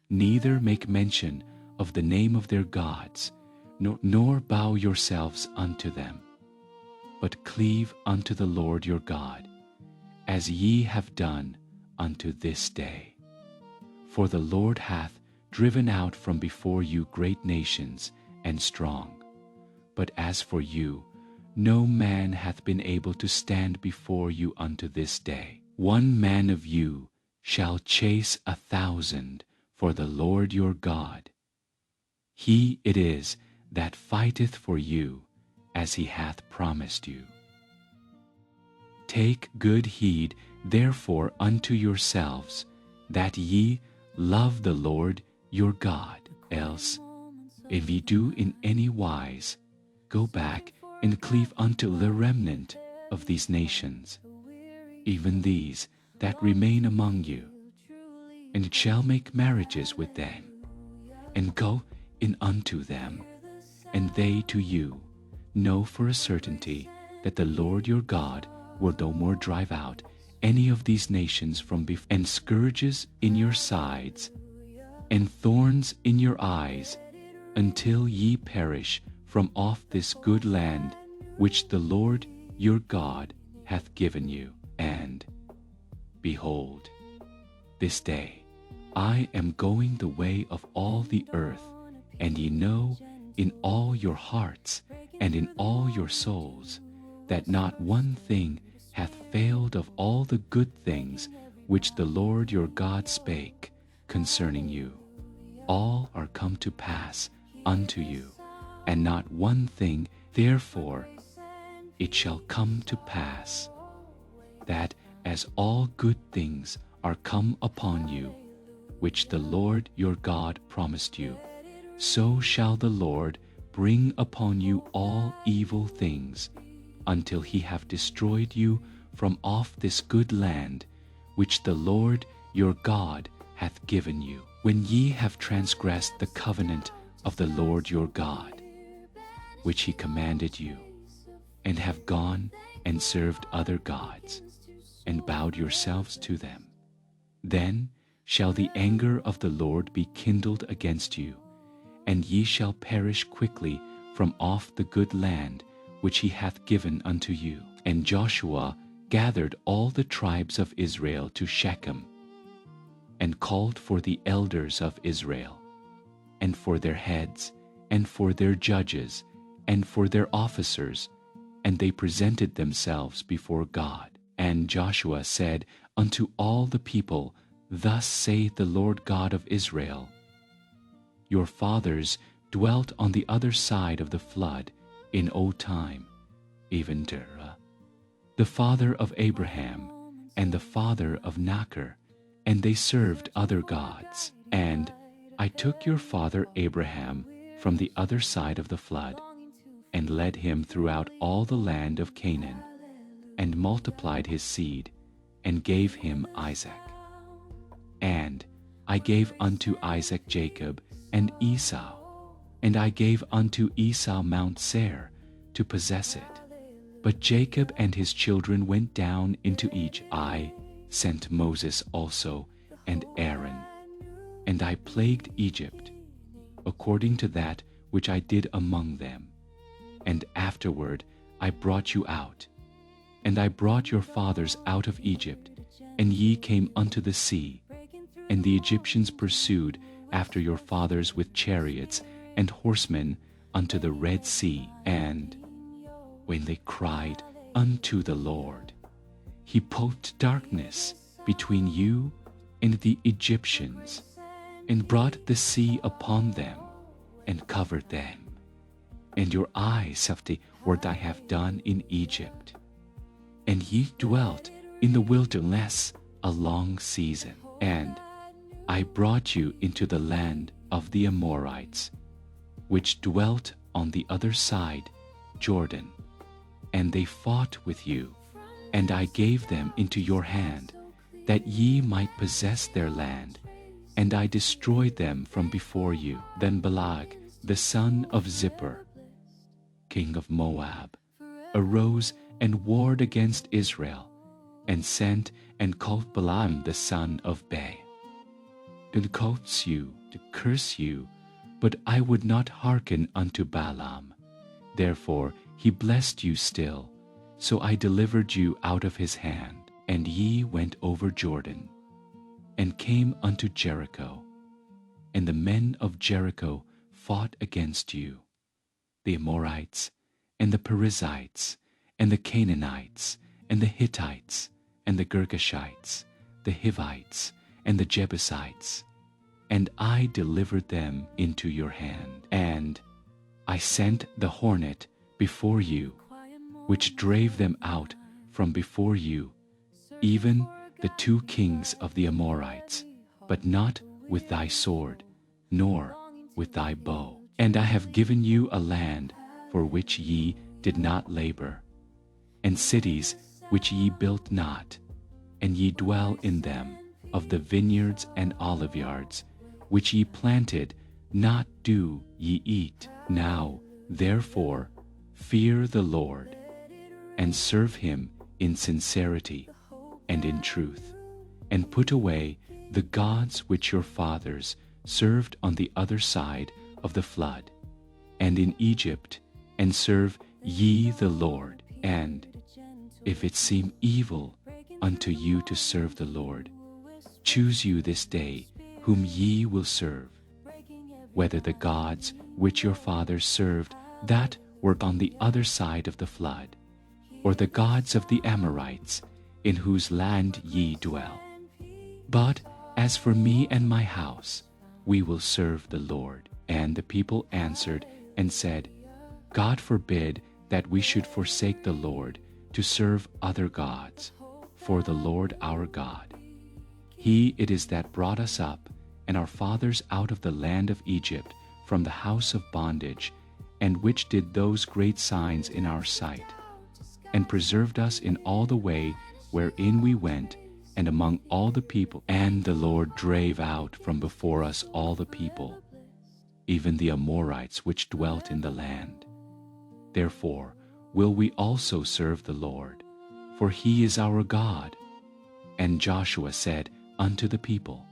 neither make mention of the name of their gods, nor bow yourselves unto them, but cleave unto the Lord your God, as ye have done unto this day. For the Lord hath driven out from before you great nations and strong. But as for you, no man hath been able to stand before you unto this day. One man of you shall chase 1,000 for the Lord your God. He it is that fighteth for you, as he hath promised you. Take good heed therefore unto yourselves, that ye love the Lord your God. Else, if ye do in any wise go back and cleave unto the remnant of these nations, even these that remain among you, and shall make marriages with them, and go in unto them, and they to you, know for a certainty that the Lord your God will no more drive out any of these nations from before, and scourges in your sides and thorns in your eyes, until ye perish from off this good land which the Lord your God hath given you. And, behold, this day I am going the way of all the earth, and ye know in all your hearts and in all your souls that not one thing hath failed of all the good things which the Lord your God spake concerning you. All are come to pass unto you, and not one thing. Therefore it shall come to pass, that as all good things are come upon you, which the Lord your God promised you, so shall the Lord bring upon you all evil things, until he have destroyed you from off this good land, which the Lord your God hath given you, when ye have transgressed the covenant of the Lord your God, which he commanded you, and have gone and served other gods, and bowed yourselves to them. Then shall the anger of the Lord be kindled against you, and ye shall perish quickly from off the good land which he hath given unto you. And Joshua gathered all the tribes of Israel to Shechem, and called for the elders of Israel, and for their heads, and for their judges, and for their officers, and they presented themselves before God. And Joshua said unto all the people, Thus saith the Lord God of Israel, Your fathers dwelt on the other side of the flood in old time, even Terah, the father of Abraham, and the father of Nachor, and they served other gods. And I took your father Abraham from the other side of the flood, and led him throughout all the land of Canaan, and multiplied his seed, and gave him Isaac. And I gave unto Isaac Jacob and Esau, and I gave unto Esau Mount Seir to possess it. But Jacob and his children went down into Egypt. I sent Moses also and Aaron, and I plagued Egypt, according to that which I did among them. And afterward I brought you out, and I brought your fathers out of Egypt, and ye came unto the sea, and the Egyptians pursued after your fathers with chariots and horsemen unto the Red Sea. And when they cried unto the Lord, he put darkness between you and the Egyptians, and brought the sea upon them, and covered them. And your eyes have the what I have done in Egypt. And ye dwelt in the wilderness a long season. And I brought you into the land of the Amorites, which dwelt on the other side Jordan. And they fought with you, and I gave them into your hand, that ye might possess their land, and I destroyed them from before you. Then Balak, the son of Zippor, king of Moab, arose and warred against Israel, and sent and called Balaam the son of Beor, to curse you, but I would not hearken unto Balaam. Therefore he blessed you still, so I delivered you out of his hand. And ye went over Jordan, and came unto Jericho, and the men of Jericho fought against you, the Amorites, and the Perizzites, and the Canaanites, and the Hittites, and the Girgashites, the Hivites, and the Jebusites, and I delivered them into your hand. And I sent the hornet before you, which drave them out from before you, even the 2 kings of the Amorites, but not with thy sword, nor with thy bow. And I have given you a land for which ye did not labor, and cities which ye built not, and ye dwell in them, of the vineyards and oliveyards, which ye planted, not do ye eat. Now, therefore, fear the Lord, and serve him in sincerity and in truth, and put away the gods which your fathers served on the other side of the flood, and in Egypt, and serve ye the Lord. And if it seem evil unto you to serve the Lord, choose you this day whom ye will serve, whether the gods which your fathers served that were on the other side of the flood, or the gods of the Amorites, in whose land ye dwell. But as for me and my house, we will serve the Lord. And the people answered and said, God forbid that we should forsake the Lord to serve other gods, for the Lord our God, He it is that brought us up and our fathers out of the land of Egypt from the house of bondage, and which did those great signs in our sight, and preserved us in all the way wherein we went, and among all the people. And the Lord drave out from before us all the people, even the Amorites which dwelt in the land. Therefore will we also serve the Lord, for He is our God. And Joshua said unto the people,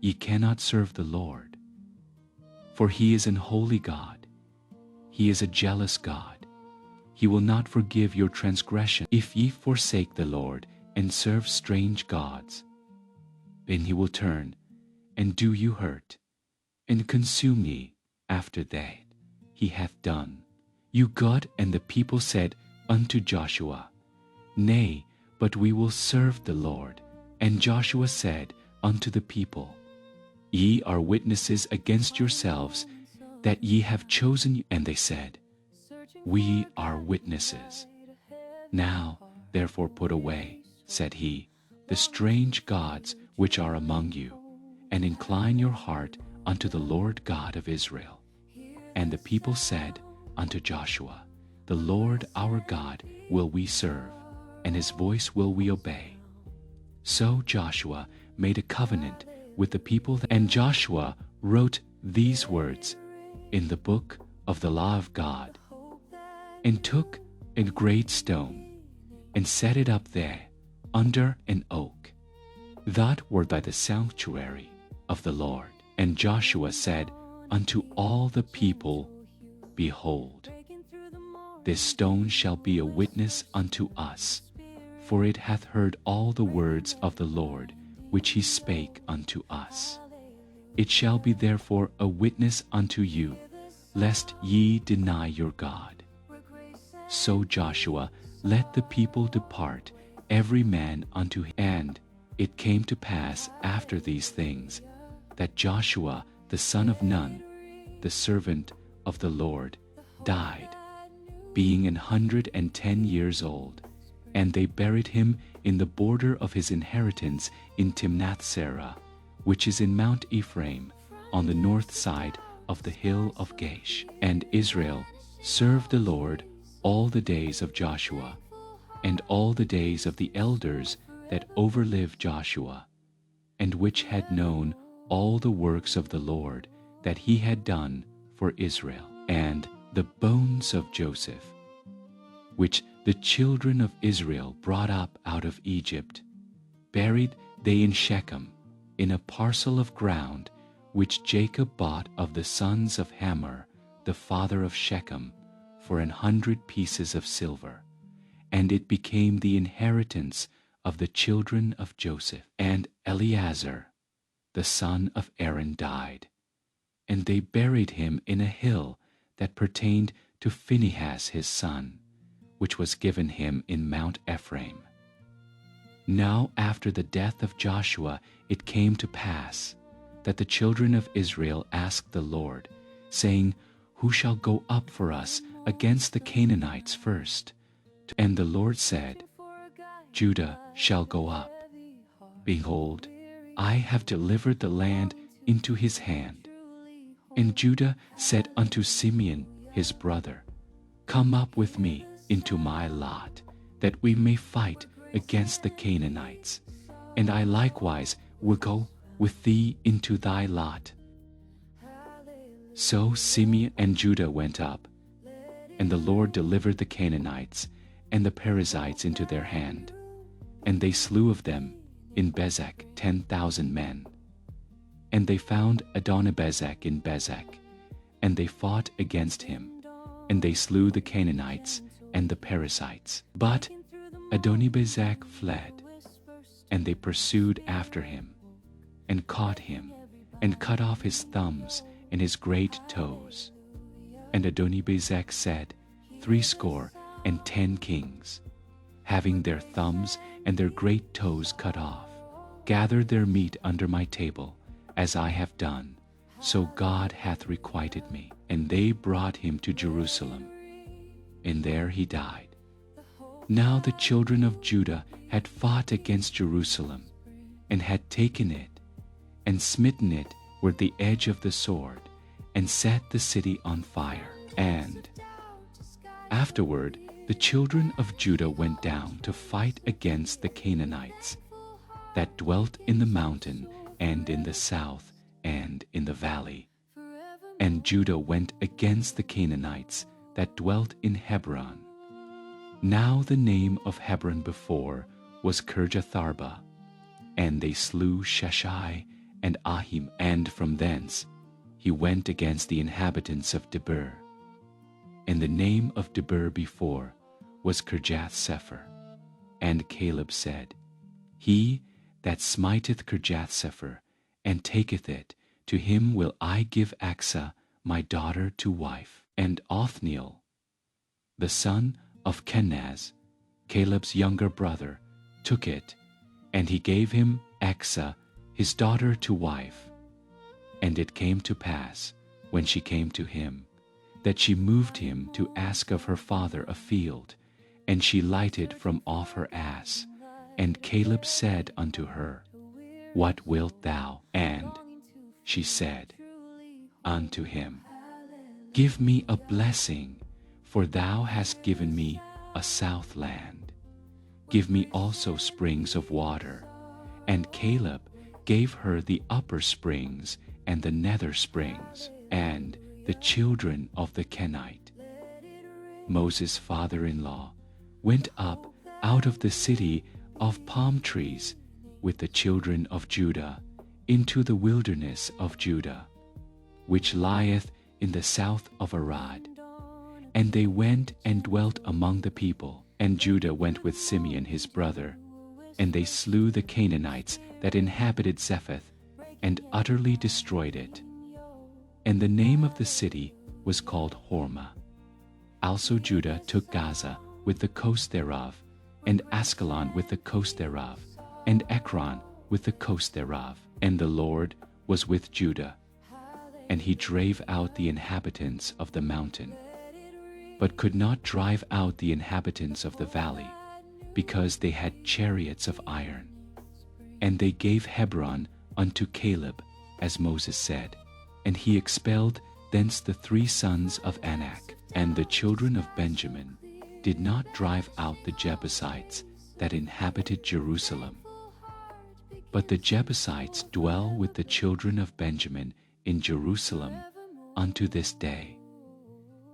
Ye cannot serve the Lord, for He is an holy God. He is a jealous God. He will not forgive your transgression if ye forsake the Lord and serve strange gods. Then He will turn and do you hurt, and consume ye after that He hath done you good. And the people said unto Joshua, Nay, but we will serve the Lord. And Joshua said unto the people, Ye are witnesses against yourselves that ye have chosen. And they said, We are witnesses. Now therefore put away, said he, the strange gods which are among you, and incline your heart unto the Lord God of Israel. And the people said unto Joshua, The Lord our God will we serve, and His voice will we obey. So Joshua made a covenant with the people, and Joshua wrote these words in the book of the law of God, and took a great stone, and set it up there under an oak, that were by the sanctuary of the Lord. And Joshua said unto all the people, Behold, this stone shall be a witness unto us, for it hath heard all the words of the Lord which He spake unto us. It shall be therefore a witness unto you, lest ye deny your God. So Joshua let the people depart, every man unto him. And it came to pass after these things, that Joshua the son of Nun, the servant of the Lord, died, being 110 years old. And they buried him in the border of his inheritance in Timnath-serah, which is in Mount Ephraim, on the north side of the hill of Gaash. And Israel served the Lord all the days of Joshua, and all the days of the elders that overlived Joshua, and which had known all the works of the Lord that He had done for Israel. And the bones of Joseph, which the children of Israel brought up out of Egypt, buried they in Shechem, in a parcel of ground which Jacob bought of the sons of Hamor, the father of Shechem, for 100 pieces of silver. And it became the inheritance of the children of Joseph. And Eleazar, the son of Aaron, died, and they buried him in a hill that pertained to Phinehas his son, which was given him in Mount Ephraim. Now after the death of Joshua it came to pass that the children of Israel asked the Lord, saying, Who shall go up for us against the Canaanites first? And the Lord said, Judah shall go up. Behold, I have delivered the land into his hand. And Judah said unto Simeon his brother, Come up with me into my lot, that we may fight against the Canaanites, and I likewise will go with thee into thy lot. So Simeon and Judah went up, and the Lord delivered the Canaanites and the Perizzites into their hand, and they slew of them in Bezek 10,000 men. And they found Adonibezek in Bezek, and they fought against him, and they slew the Canaanites and the Perizzites. But Adonibezek fled, and they pursued after him, and caught him, and cut off his thumbs and his great toes. And Adonibezek said, 70 kings, having their thumbs and their great toes cut off, gathered their meat under my table, as I have done, so God hath requited me. And they brought him to Jerusalem, and there he died. Now the children of Judah had fought against Jerusalem, and had taken it, and smitten it with the edge of the sword, and set the city on fire. And afterward the children of Judah went down to fight against the Canaanites that dwelt in the mountain and in the south and in the valley. And Judah went against the Canaanites that dwelt in Hebron. Now the name of Hebron before was Kirjatharba, and they slew Sheshai and Ahim, and from thence he went against the inhabitants of Debir. And the name of Debir before was Kirjath-sepher. And Caleb said, He that smiteth Kirjath-sepher, and taketh it, to him will I give Achsah my daughter to wife. And Othniel, the son of Kenaz, Caleb's younger brother, took it, and he gave him Achsah his daughter to wife. And it came to pass, when she came to him, that she moved him to ask of her father a field, and she lighted from off her ass. And Caleb said unto her, What wilt thou? And she said unto him, Give me a blessing, for thou hast given me a south land. Give me also springs of water. And Caleb gave her the upper springs and the nether springs, and the children of the Kenite. Moses' father-in-law went up out of the city of palm trees with the children of Judah into the wilderness of Judah, which lieth in the south of Arad. And they went and dwelt among the people. And Judah went with Simeon his brother, and they slew the Canaanites that inhabited Zephath, and utterly destroyed it. And the name of the city was called Hormah. Also Judah took Gaza with the coast thereof, and Askelon with the coast thereof, and Ekron with the coast thereof. And the Lord was with Judah, and he drave out the inhabitants of the mountain, but could not drive out the inhabitants of the valley, because they had chariots of iron. And they gave Hebron unto Caleb, as Moses said, and he expelled thence the 3 sons of Anak. And the children of Benjamin did not drive out the Jebusites that inhabited Jerusalem, but the Jebusites dwell with the children of Benjamin in Jerusalem unto this day.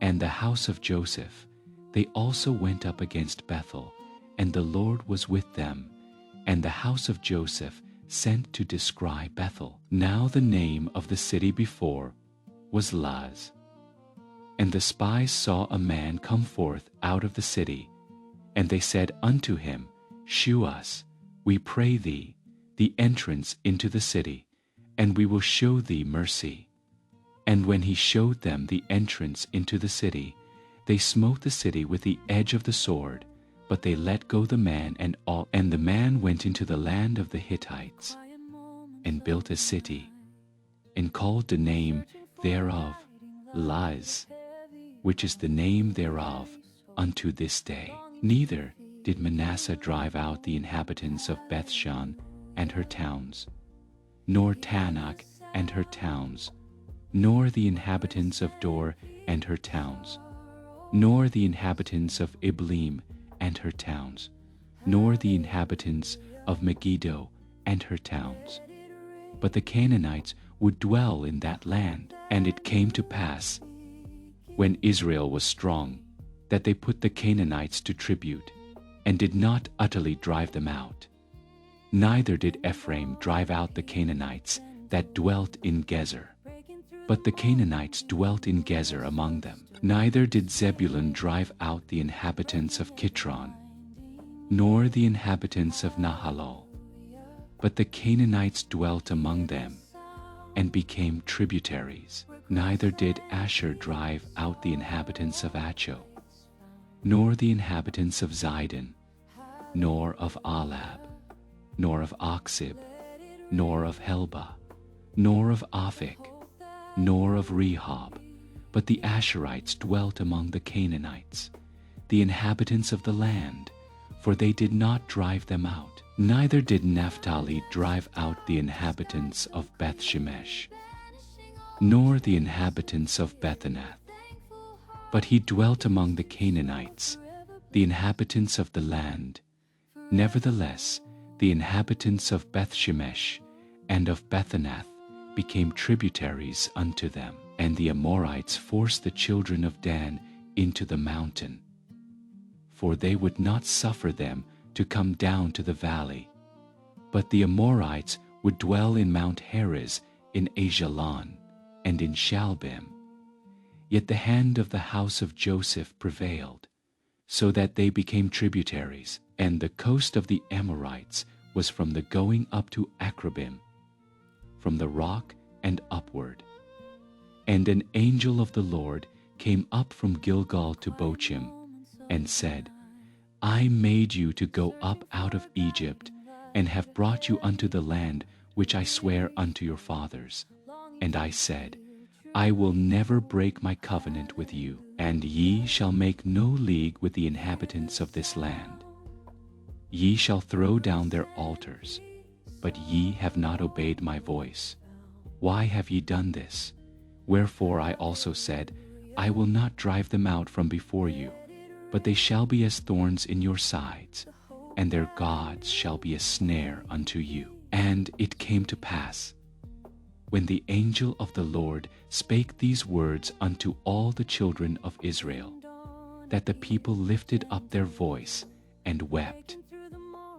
And the house of Joseph, they also went up against Bethel, and the Lord was with them, and the house of Joseph sent to descry Bethel. Now the name of the city before was Luz. And the spies saw a man come forth out of the city, and they said unto him, Shew us, we pray thee, the entrance into the city, and we will show thee mercy. And when he showed them the entrance into the city, they smote the city with the edge of the sword, but they let go the man and all. And the man went into the land of the Hittites, and built a city, and called the name thereof Luz, which is the name thereof unto this day. Neither did Manasseh drive out the inhabitants of Bethshan and her towns, nor Tanakh and her towns, nor the inhabitants of Dor and her towns, nor the inhabitants of Ibleam and her towns, nor the inhabitants of Megiddo and her towns. But the Canaanites would dwell in that land. And it came to pass, when Israel was strong, that they put the Canaanites to tribute, and did not utterly drive them out. Neither did Ephraim drive out the Canaanites that dwelt in Gezer. But the Canaanites dwelt in Gezer among them. Neither did Zebulun drive out the inhabitants of Kitron, nor the inhabitants of Nahalol. But the Canaanites dwelt among them, and became tributaries. Neither did Asher drive out the inhabitants of Acho, nor the inhabitants of Zidon, nor of Alab, nor of Oxib, nor of Helba, nor of Aphik, nor of Rehob. But the Asherites dwelt among the Canaanites, the inhabitants of the land, for they did not drive them out. Neither did Naphtali drive out the inhabitants of Bethshemesh, nor the inhabitants of Bethanath. But he dwelt among the Canaanites, the inhabitants of the land. Nevertheless, the inhabitants of Bethshemesh and of Bethanath became tributaries unto them. And the Amorites forced the children of Dan into the mountain, for they would not suffer them to come down to the valley. But the Amorites would dwell in Mount Heres, in Ajalon, and in Shalbim. Yet the hand of the house of Joseph prevailed, so that they became tributaries. And the coast of the Amorites was from the going up to Akrabim, from the rock and upward. And an angel of the Lord came up from Gilgal to Bochim, and said, I made you to go up out of Egypt, and have brought you unto the land which I swear unto your fathers. And I said, I will never break my covenant with you, and ye shall make no league with the inhabitants of this land. Ye shall throw down their altars, but ye have not obeyed my voice. Why have ye done this? Wherefore I also said, I will not drive them out from before you, but they shall be as thorns in your sides, and their gods shall be a snare unto you. And it came to pass, when the angel of the Lord spake these words unto all the children of Israel, that the people lifted up their voice and wept.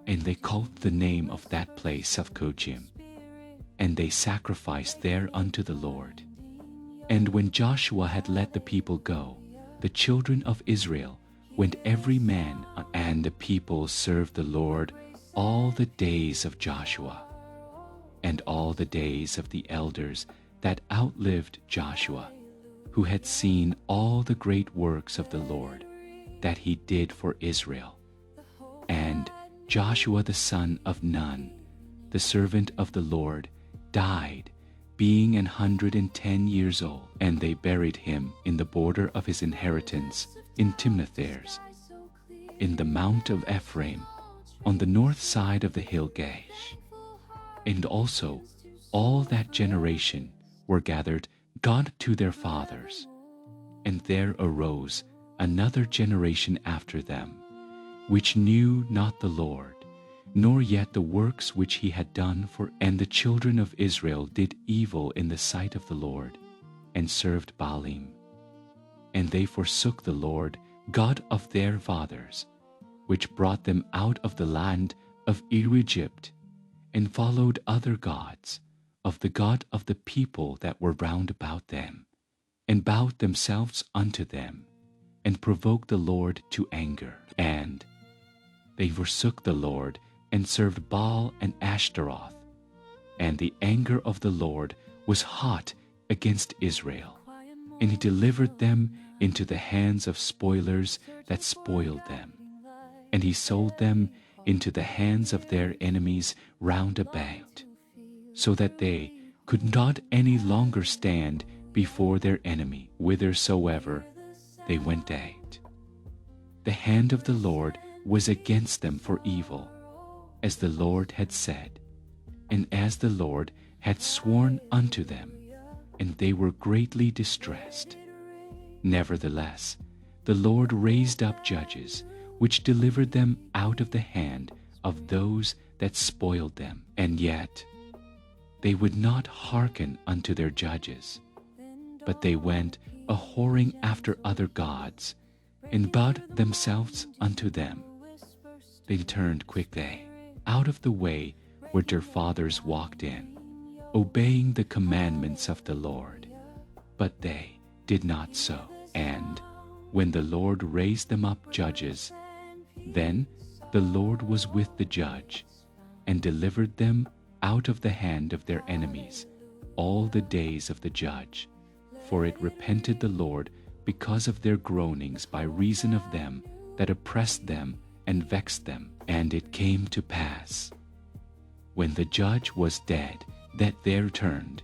And they called the name of that place of Kojim, and they sacrificed there unto the Lord. And when Joshua had let the people go, the children of Israel went every man, and the people served the Lord all the days of Joshua, and all the days of the elders that outlived Joshua, who had seen all the great works of the Lord that he did for Israel. And Joshua the son of Nun, the servant of the Lord, died, being 110 years old, and they buried him in the border of his inheritance in Timnathers, in the mount of Ephraim, on the north side of the hill Gaash. And also all that generation were gathered God to their fathers. And there arose another generation after them, which knew not the Lord, nor yet the works which he had done for. And the children of Israel did evil in the sight of the Lord, and served Baalim. And they forsook the Lord, God of their fathers, which brought them out of the land of Egypt, and followed other gods, of the God of the people that were round about them, and bowed themselves unto them, and provoked the Lord to anger. And they forsook the Lord, and served Baal and Ashtaroth. And the anger of the Lord was hot against Israel, and he delivered them into the hands of spoilers that spoiled them. And he sold them into the hands of their enemies round about, so that they could not any longer stand before their enemy, whithersoever they went out. The hand of the Lord was against them for evil, as the Lord had said, and as the Lord had sworn unto them, and they were greatly distressed. Nevertheless, the Lord raised up judges, which delivered them out of the hand of those that spoiled them. And yet they would not hearken unto their judges, but they went a-whoring after other gods, and bowed themselves unto them. They turned quickly out of the way which their fathers walked in, obeying the commandments of the Lord. But they did not so. And when the Lord raised them up judges, then the Lord was with the judge, and delivered them out of the hand of their enemies all the days of the judge. For it repented the Lord because of their groanings by reason of them that oppressed them and vexed them. And it came to pass, when the judge was dead, that they returned,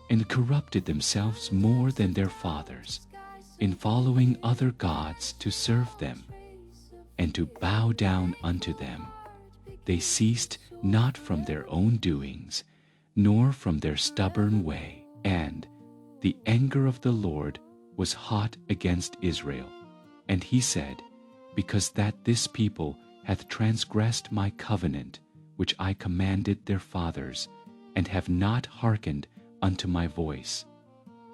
and corrupted themselves more than their fathers, in following other gods to serve them, and to bow down unto them. They ceased not from their own doings, nor from their stubborn way. And the anger of the Lord was hot against Israel. And he said, Because that this people hath transgressed my covenant, which I commanded their fathers, and have not hearkened unto my voice,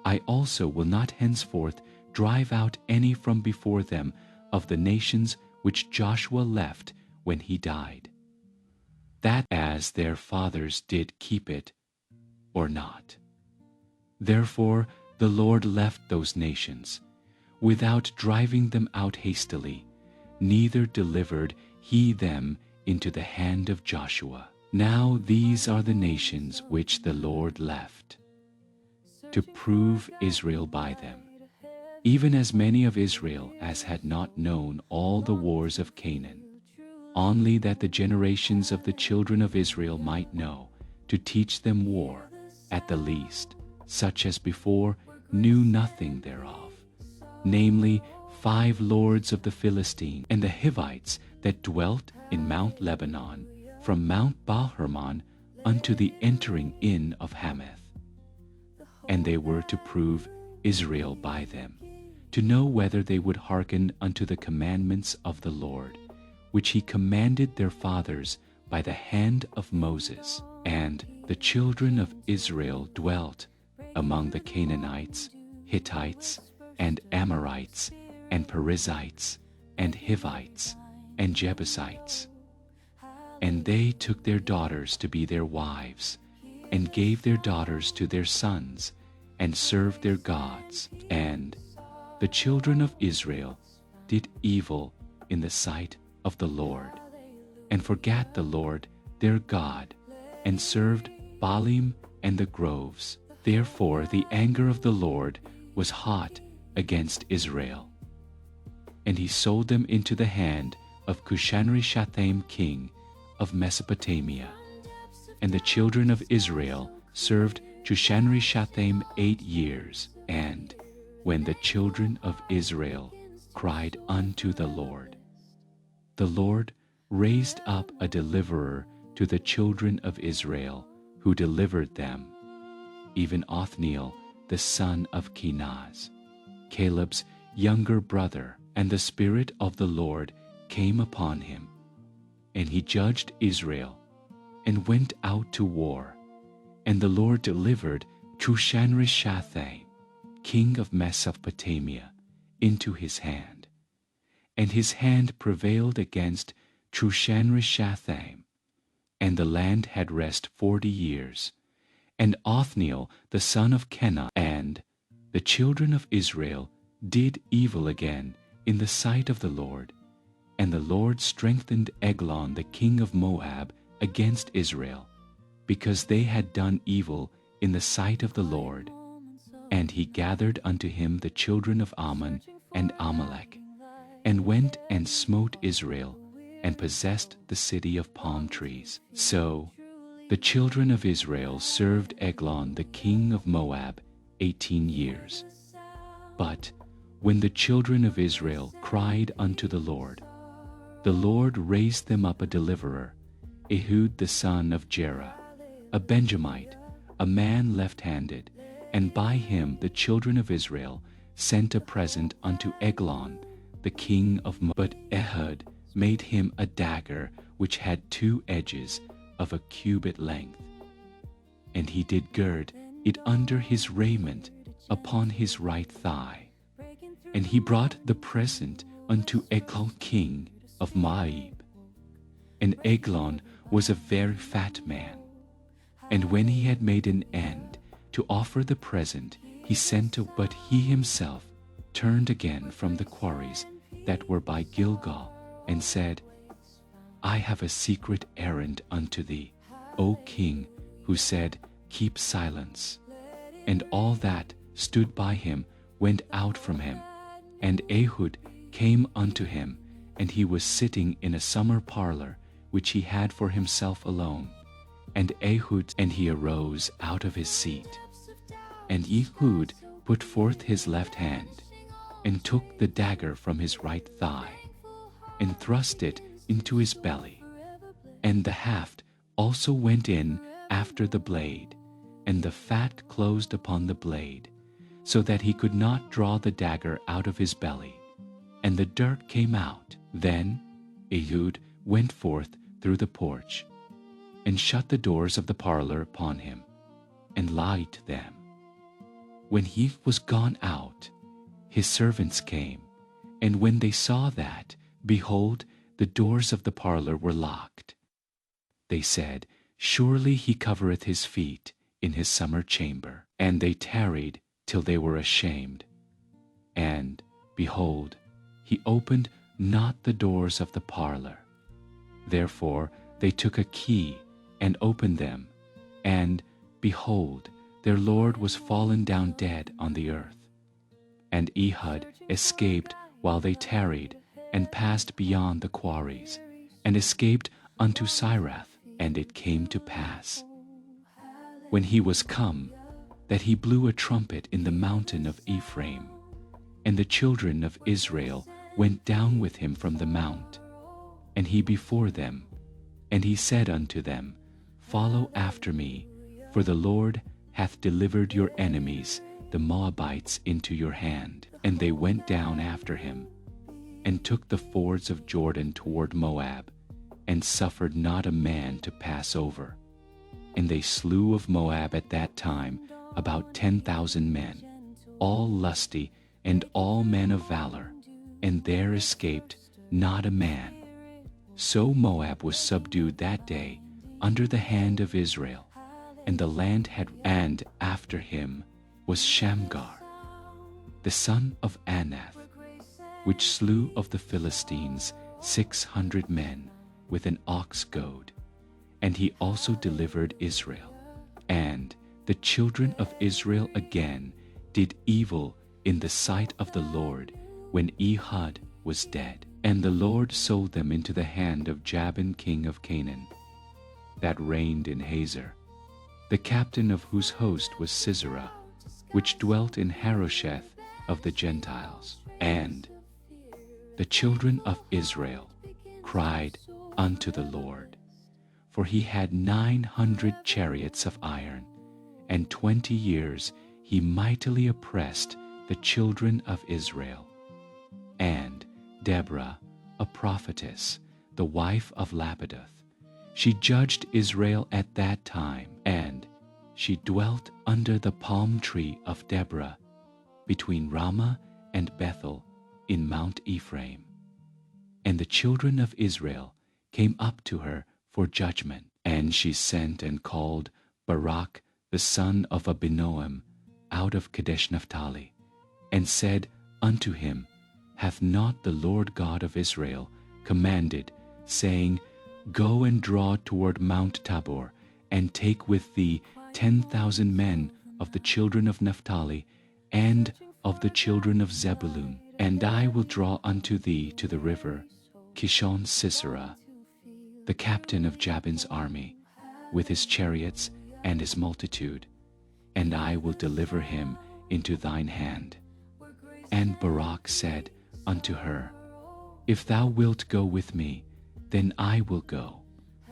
I also will not henceforth drive out any from before them of the nations which Joshua left when he died, that as their fathers did keep it, or not. Therefore the Lord left those nations, without driving them out hastily, neither delivered he them into the hand of Joshua. Now these are the nations which the Lord left, to prove Israel by them, even as many of Israel as had not known all the wars of Canaan, only that the generations of the children of Israel might know, to teach them war, at the least, such as before knew nothing thereof, namely 5 lords of the Philistine, and the Hivites that dwelt in Mount Lebanon, from Mount Baal-Hermon unto the entering in of Hamath. And they were to prove Israel by them, to know whether they would hearken unto the commandments of the Lord, which he commanded their fathers by the hand of Moses. And the children of Israel dwelt among the Canaanites, Hittites, and Amorites, and Perizzites, and Hivites, and Jebusites. And they took their daughters to be their wives, and gave their daughters to their sons, and served their gods. And the children of Israel did evil in the sight of the Lord, and forgat the Lord their God, and served Baalim and the groves. Therefore the anger of the Lord was hot against Israel. And he sold them into the hand of Cushan-Rishathaim king of Mesopotamia. And the children of Israel served Cushan-Rishathaim 8 years. And when the children of Israel cried unto the Lord raised up a deliverer to the children of Israel, who delivered them, even Othniel the son of Kenaz, Caleb's younger brother. And the Spirit of the Lord came upon him, and he judged Israel, and went out to war. And the Lord delivered Cushan-Rishathaim, king of Mesopotamia, into his hand. And his hand prevailed against Cushan-Rishathaim, and the land had rest 40 years. And Othniel the son of Kenaz and the children of Israel did evil again in the sight of the Lord. And the Lord strengthened Eglon the king of Moab against Israel, because they had done evil in the sight of the Lord. And he gathered unto him the children of Ammon and Amalek, and went and smote Israel, and possessed the city of palm trees. So the children of Israel served Eglon the king of Moab 18 years. But when the children of Israel cried unto the Lord raised them up a deliverer, Ehud the son of Jerah, a Benjamite, a man left-handed, and by him the children of Israel sent a present unto Eglon the king of Moab. But Ehud made him a dagger which had 2 edges of a cubit length, and he did gird it under his raiment upon his right thigh. And he brought the present unto Eglon king of Moab. And Eglon was a very fat man, And when he had made an end to offer the present, he sent to, but he himself turned again from the quarries that were by Gilgal, and said, I have a secret errand unto thee, O king, who said, Keep silence. And all that stood by him went out from him. And Ehud came unto him, and he was sitting in a summer parlor, which he had for himself alone. And he arose out of his seat. And Ehud put forth his left hand, and took the dagger from his right thigh, and thrust it into his belly. And the haft also went in after the blade, and the fat closed upon the blade, so that he could not draw the dagger out of his belly. And the dirt came out. Then Ehud went forth through the porch, and shut the doors of the parlor upon him, and lied them. When he was gone out, his servants came, and when they saw that, behold, the doors of the parlor were locked. They said, Surely he covereth his feet in his summer chamber. And they tarried till they were ashamed. And, behold, he opened not the doors of the parlor. Therefore they took a key, and opened them, and, behold, their lord was fallen down dead on the earth. And Ehud escaped while they tarried, and passed beyond the quarries, and escaped unto Sirath. And it came to pass, when he was come, that he blew a trumpet in the mountain of Ephraim, and the children of Israel went down with him from the mount, and he before them. And he said unto them, Follow after me, for the Lord hath delivered your enemies, the Moabites, into your hand. And they went down after him, and took the fords of Jordan toward Moab, and suffered not a man to pass over. And they slew of Moab at that time about 10,000 men, all lusty and all men of valor, and there escaped not a man. So Moab was subdued that day under the hand of Israel, and the land and after him was Shamgar, the son of Anath, which slew of the Philistines 600 men with an ox goad, and he also delivered Israel. And the children of Israel again did evil in the sight of the Lord when Ehud was dead. And the Lord sold them into the hand of Jabin king of Canaan, that reigned in Hazor, the captain of whose host was Sisera, which dwelt in Harosheth of the Gentiles. And the children of Israel cried unto the Lord, for he had 900 chariots of iron, and 20 years he mightily oppressed the children of Israel. And Deborah, a prophetess, the wife of Lapidoth, she judged Israel at that time, and she dwelt under the palm tree of Deborah, between Ramah and Bethel in Mount Ephraim. And the children of Israel came up to her for judgment, and she sent and called Barak the son of Abinoam out of Kadesh Naphtali, and said unto him, Hath not the Lord God of Israel commanded, saying, Go and draw toward Mount Tabor, and take with thee 10,000 men of the children of Naphtali, and of the children of Zebulun, and I will draw unto thee to the river Kishon Sisera, the captain of Jabin's army, with his chariots and his multitude, and I will deliver him into thine hand. And Barak said unto her, If thou wilt go with me, then I will go.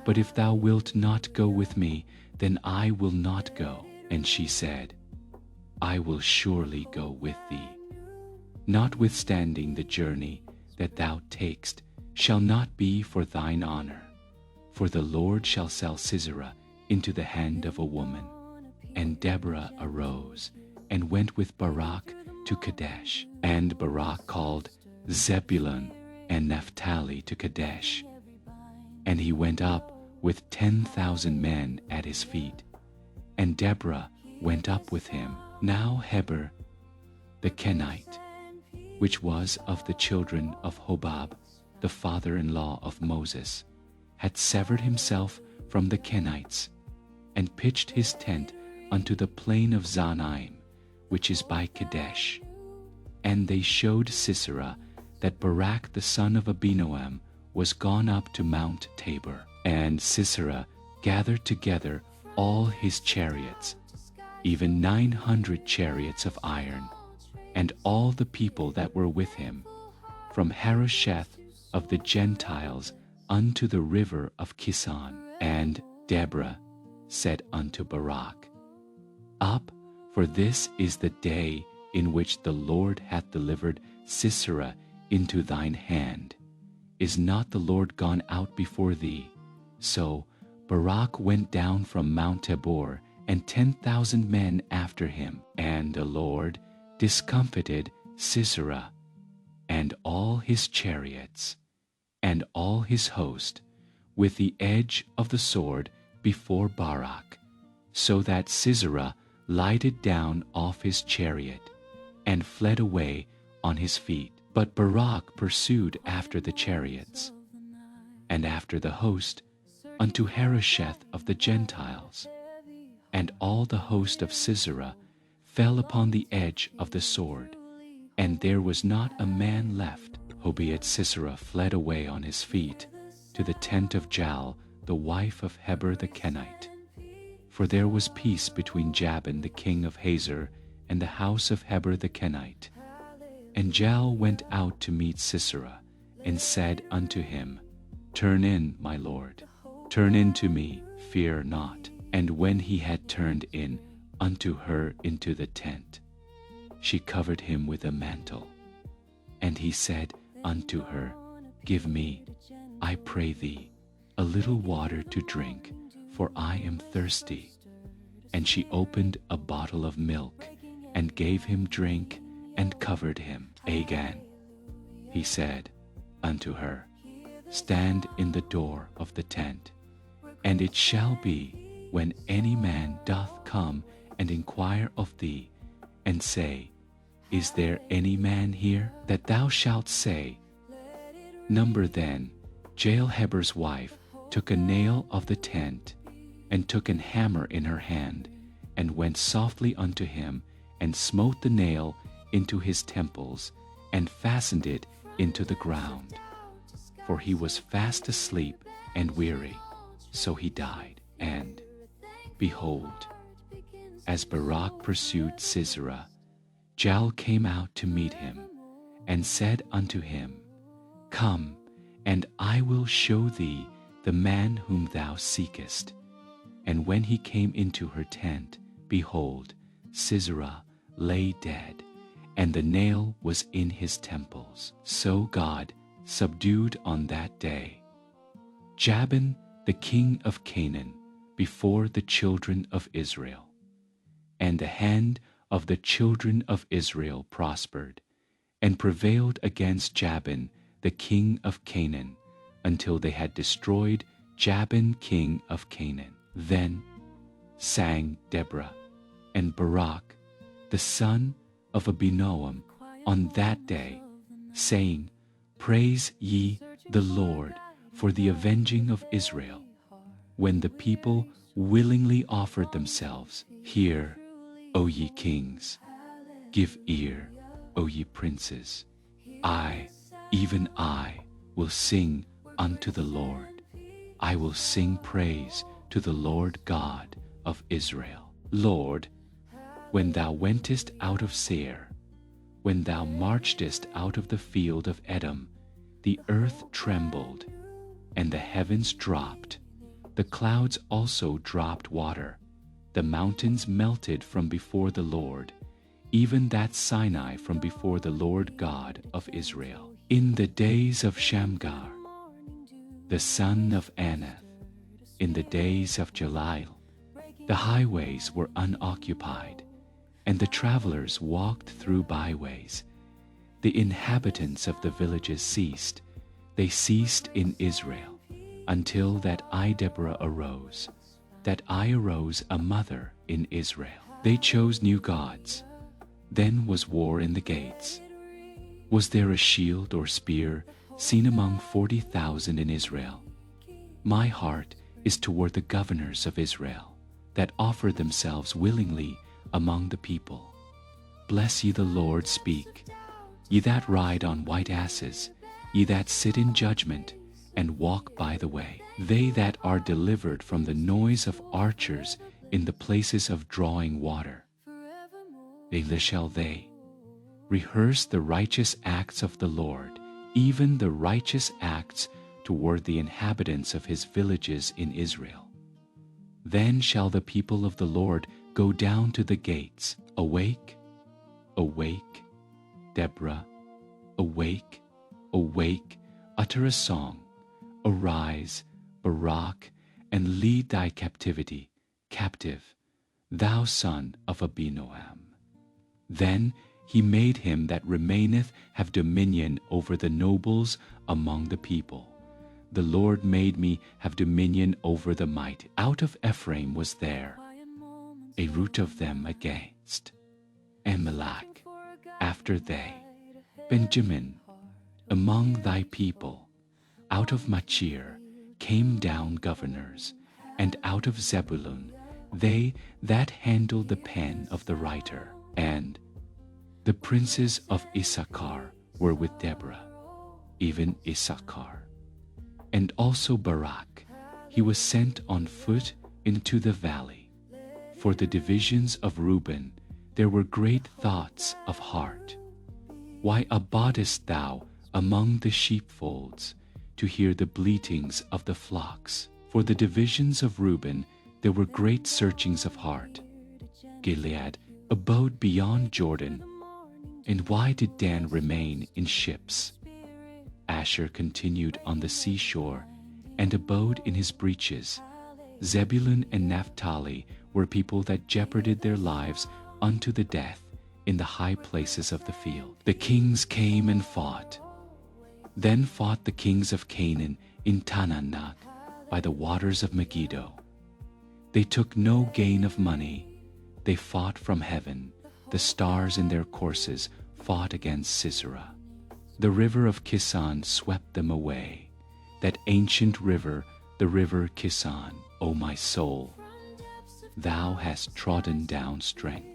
But if thou wilt not go with me, then I will not go. And she said, I will surely go with thee. Notwithstanding the journey that thou takest shall not be for thine honor, for the Lord shall sell Sisera into the hand of a woman. And Deborah arose and went with Barak to Kadesh. And Barak called Zebulun and Naphtali to Kadesh. And he went up with 10,000 men at his feet, and Deborah went up with him. Now Heber the Kenite, which was of the children of Hobab, the father-in-law of Moses, had severed himself from the Kenites, and pitched his tent unto the plain of Zanaim, which is by Kadesh. And they showed Sisera that Barak the son of Abinoam was gone up to Mount Tabor. And Sisera gathered together all his chariots, even 900 chariots of iron, and all the people that were with him, from Harosheth of the Gentiles unto the river of Kison. And Deborah said unto Barak, Up, for this is the day in which the Lord hath delivered Sisera into thine hand. Is not the Lord gone out before thee? So Barak went down from Mount Tabor, and 10,000 men after him. And the Lord discomfited Sisera, and all his chariots, and all his host, with the edge of the sword before Barak, so that Sisera lighted down off his chariot, and fled away on his feet. But Barak pursued after the chariots, and after the host, unto Harosheth of the Gentiles. And all the host of Sisera fell upon the edge of the sword, and there was not a man left. Howbeit Sisera fled away on his feet to the tent of Jael, the wife of Heber the Kenite. For there was peace between Jabin the king of Hazor and the house of Heber the Kenite. And Jael went out to meet Sisera, and said unto him, Turn in, my lord, turn in to me, fear not. And when he had turned in unto her into the tent, she covered him with a mantle. And he said unto her, Give me, I pray thee, a little water to drink, for I am thirsty. And she opened a bottle of milk, and gave him drink, and covered him. Again he said unto her, Stand in the door of the tent. And it shall be, when any man doth come and inquire of thee, and say, Is there any man here? That thou shalt say, Number then, Jael Heber's wife took a nail of the tent, and took an hammer in her hand, and went softly unto him, and smote the nail into his temples, and fastened it into the ground. For he was fast asleep and weary, so he died. And, behold, as Barak pursued Sisera, Jael came out to meet him, and said unto him, Come, and I will show thee the man whom thou seekest. And when he came into her tent, behold, Sisera lay dead, and the nail was in his temples. So God subdued on that day Jabin the king of Canaan before the children of Israel. And the hand of the children of Israel prospered, and prevailed against Jabin the king of Canaan, until they had destroyed Jabin king of Canaan. Then sang Deborah and Barak the son of Abinoam on that day, saying, Praise ye the Lord for the avenging of Israel, when the people willingly offered themselves. Hear, O ye kings, give ear, O ye princes. I, even I, will sing unto the Lord. I will sing praise to the Lord God of Israel. Lord, when thou wentest out of Seir, when thou marchedest out of the field of Edom, the earth trembled, and the heavens dropped. The clouds also dropped water. The mountains melted from before the Lord, even that Sinai from before the Lord God of Israel. In the days of Shamgar, the son of Anath, in the days of Jalil, the highways were unoccupied, and the travelers walked through byways. The inhabitants of the villages ceased. They ceased in Israel, until that I, Deborah, arose. that I arose a mother in Israel. They chose new gods. Then was war in the gates. Was there a shield or spear seen among 40,000 in Israel? My heart is toward the governors of Israel, that offer themselves willingly among the people. Bless ye the Lord, speak, ye that ride on white asses, ye that sit in judgment, and walk by the way. They that are delivered from the noise of archers in the places of drawing water. Shall they rehearse the righteous acts of the Lord, even the righteous acts toward the inhabitants of his villages in Israel. Then shall the people of the Lord go down to the gates. Awake, awake, Deborah, awake, awake, utter a song. Arise, Barak, and lead thy captivity, captive, thou son of Abinoam. Then he made him that remaineth have dominion over the nobles among the people. The Lord made me have dominion over the mighty. Out of Ephraim was there a root of them against Amalek. After they, Benjamin, among thy people, out of Machir came down governors, and out of Zebulun they that handled the pen of the writer. And the princes of Issachar were with Deborah, even Issachar. And also Barak, he was sent on foot into the valley. For the divisions of Reuben there were great thoughts of heart. Why abodest thou among the sheepfolds, to hear the bleatings of the flocks? For the divisions of Reuben there were great searchings of heart. Gilead abode beyond Jordan. And why did Dan remain in ships? Asher continued on the seashore, and abode in his breaches. Zebulun and Naphtali were people that jeoparded their lives unto the death in the high places of the field. The kings came and fought. Then fought the kings of Canaan in Tananach by the waters of Megiddo. They took no gain of money. They fought from heaven. The stars in their courses fought against Sisera. The river of Kison swept them away. That ancient river, the river Kison, O my soul, thou hast trodden down strength.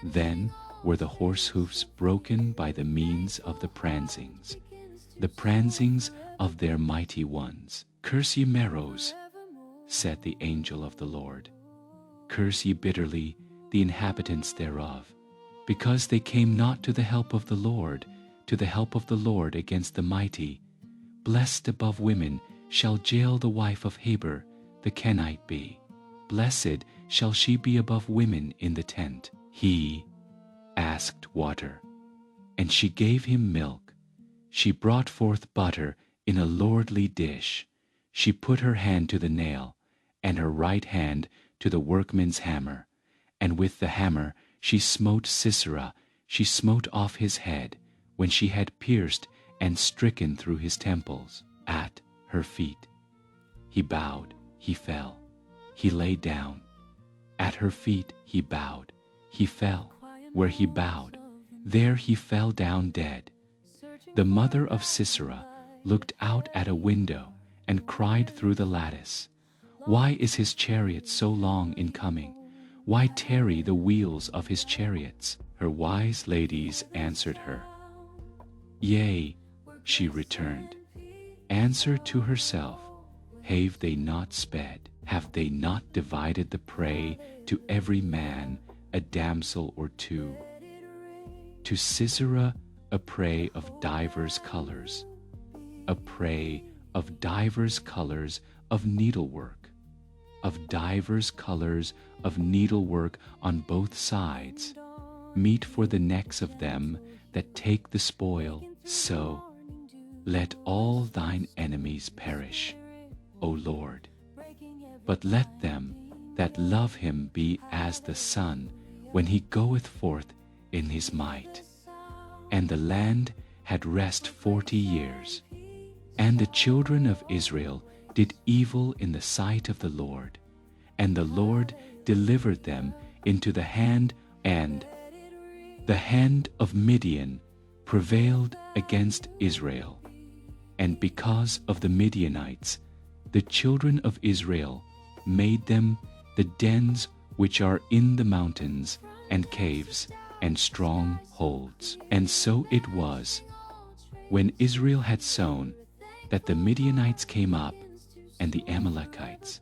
Then were the horse hoofs broken by the means of the pransings of their mighty ones. Curse ye Meroz, said the angel of the Lord. Curse ye bitterly the inhabitants thereof, because they came not to the help of the Lord, against the mighty. Blessed above women shall Jael the wife of Heber the Kenite be. Blessed shall she be above women in the tent. He asked water, and she gave him milk. She brought forth butter in a lordly dish. She put her hand to the nail, and her right hand to the workman's hammer. And with the hammer she smote Sisera, she smote off his head, when she had pierced and stricken through his temples. At her feet he bowed, he fell, he lay down. At her feet he bowed, he fell. Where he bowed, there he fell down dead. The mother of Sisera looked out at a window and cried through the lattice, Why is his chariot so long in coming? Why tarry the wheels of his chariots? Her wise ladies answered her. Yea, she returned. Answer to herself, Have they not sped? Have they not divided the prey to every man, a damsel or two? To Sisera a prey of divers colors, a prey of divers colors of needlework, on both sides, meet for the necks of them that take the spoil. So let all thine enemies perish, O Lord. But let them that love him be as the sun when he goeth forth in his might. And the land had rest 40 years. And the children of Israel did evil in the sight of the Lord, And the Lord delivered them into the hand, and the hand of Midian prevailed against Israel. And because of the Midianites, the children of Israel made them the dens which are in the mountains, and caves, and strongholds. And so it was, when Israel had sown, that the Midianites came up, and the Amalekites,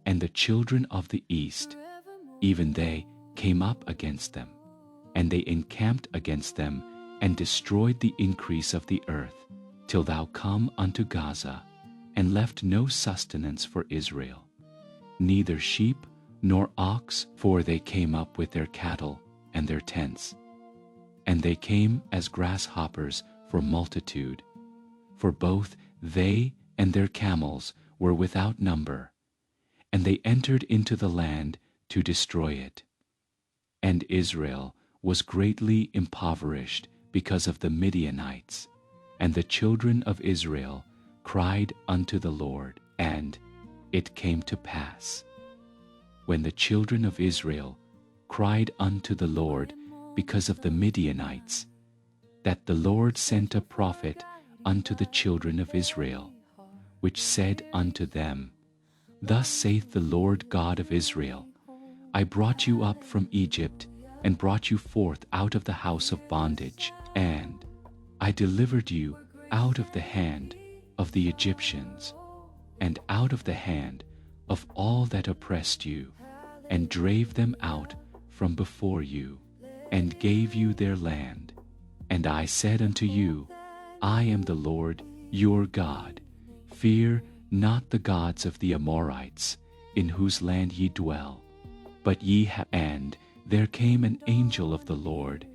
and the children of the east, even they came up against them. And they encamped against them, and destroyed the increase of the earth, till thou come unto Gaza, and left no sustenance for Israel, neither sheep nor ox, for they came up with their cattle and their tents. And they came as grasshoppers for multitude, for both they and their camels were without number. And they entered into the land to destroy it. And Israel was greatly impoverished because of the Midianites. And the children of Israel cried unto the Lord. And it came to pass, when the children of Israel cried unto the Lord because of the Midianites, that the Lord sent a prophet unto the children of Israel, which said unto them, Thus saith the Lord God of Israel, I brought you up from Egypt, and brought you forth out of the house of bondage, and I delivered you out of the hand of the Egyptians, and out of the hand of all that oppressed you, and drave them out from before you, and gave you their land. And I said unto you, I am the Lord your God. Fear not the gods of the Amorites, in whose land ye dwell. But and there came an angel of the Lord,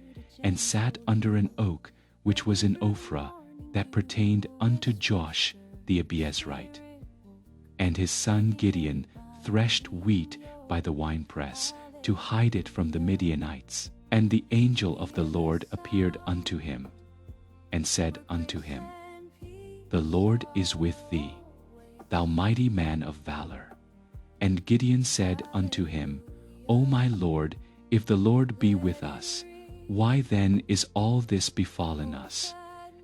and sat under an oak which was in Ophrah, that pertained unto Josh the Abiezrite. And his son Gideon threshed wheat by the winepress, to hide it from the Midianites. And the angel of the Lord appeared unto him, and said unto him, The Lord is with thee, thou mighty man of valor. And Gideon said unto him, O my Lord, if the Lord be with us, why then is all this befallen us?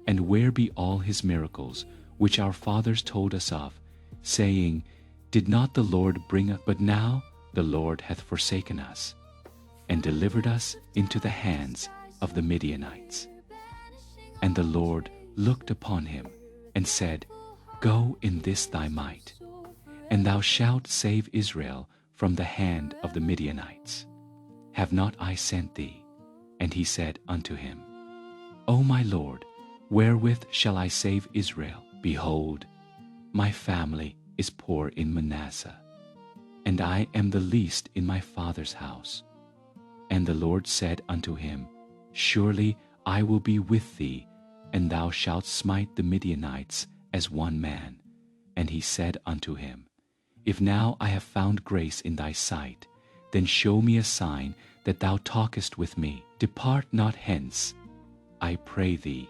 And where be all his miracles, which our fathers told us of, saying, Did not the Lord bring us? But now the Lord hath forsaken us, and delivered us into the hands of the Midianites. And the Lord looked upon him, and said, Go in this thy might, and thou shalt save Israel from the hand of the Midianites. Have not I sent thee? And he said unto him, O my Lord, wherewith shall I save Israel? Behold, my family is poor in Manasseh, and I am the least in my father's house. And the Lord said unto him, Surely I will be with thee, and thou shalt smite the Midianites as one man. And he said unto him, If now I have found grace in thy sight, then show me a sign that thou talkest with me. Depart not hence, I pray thee,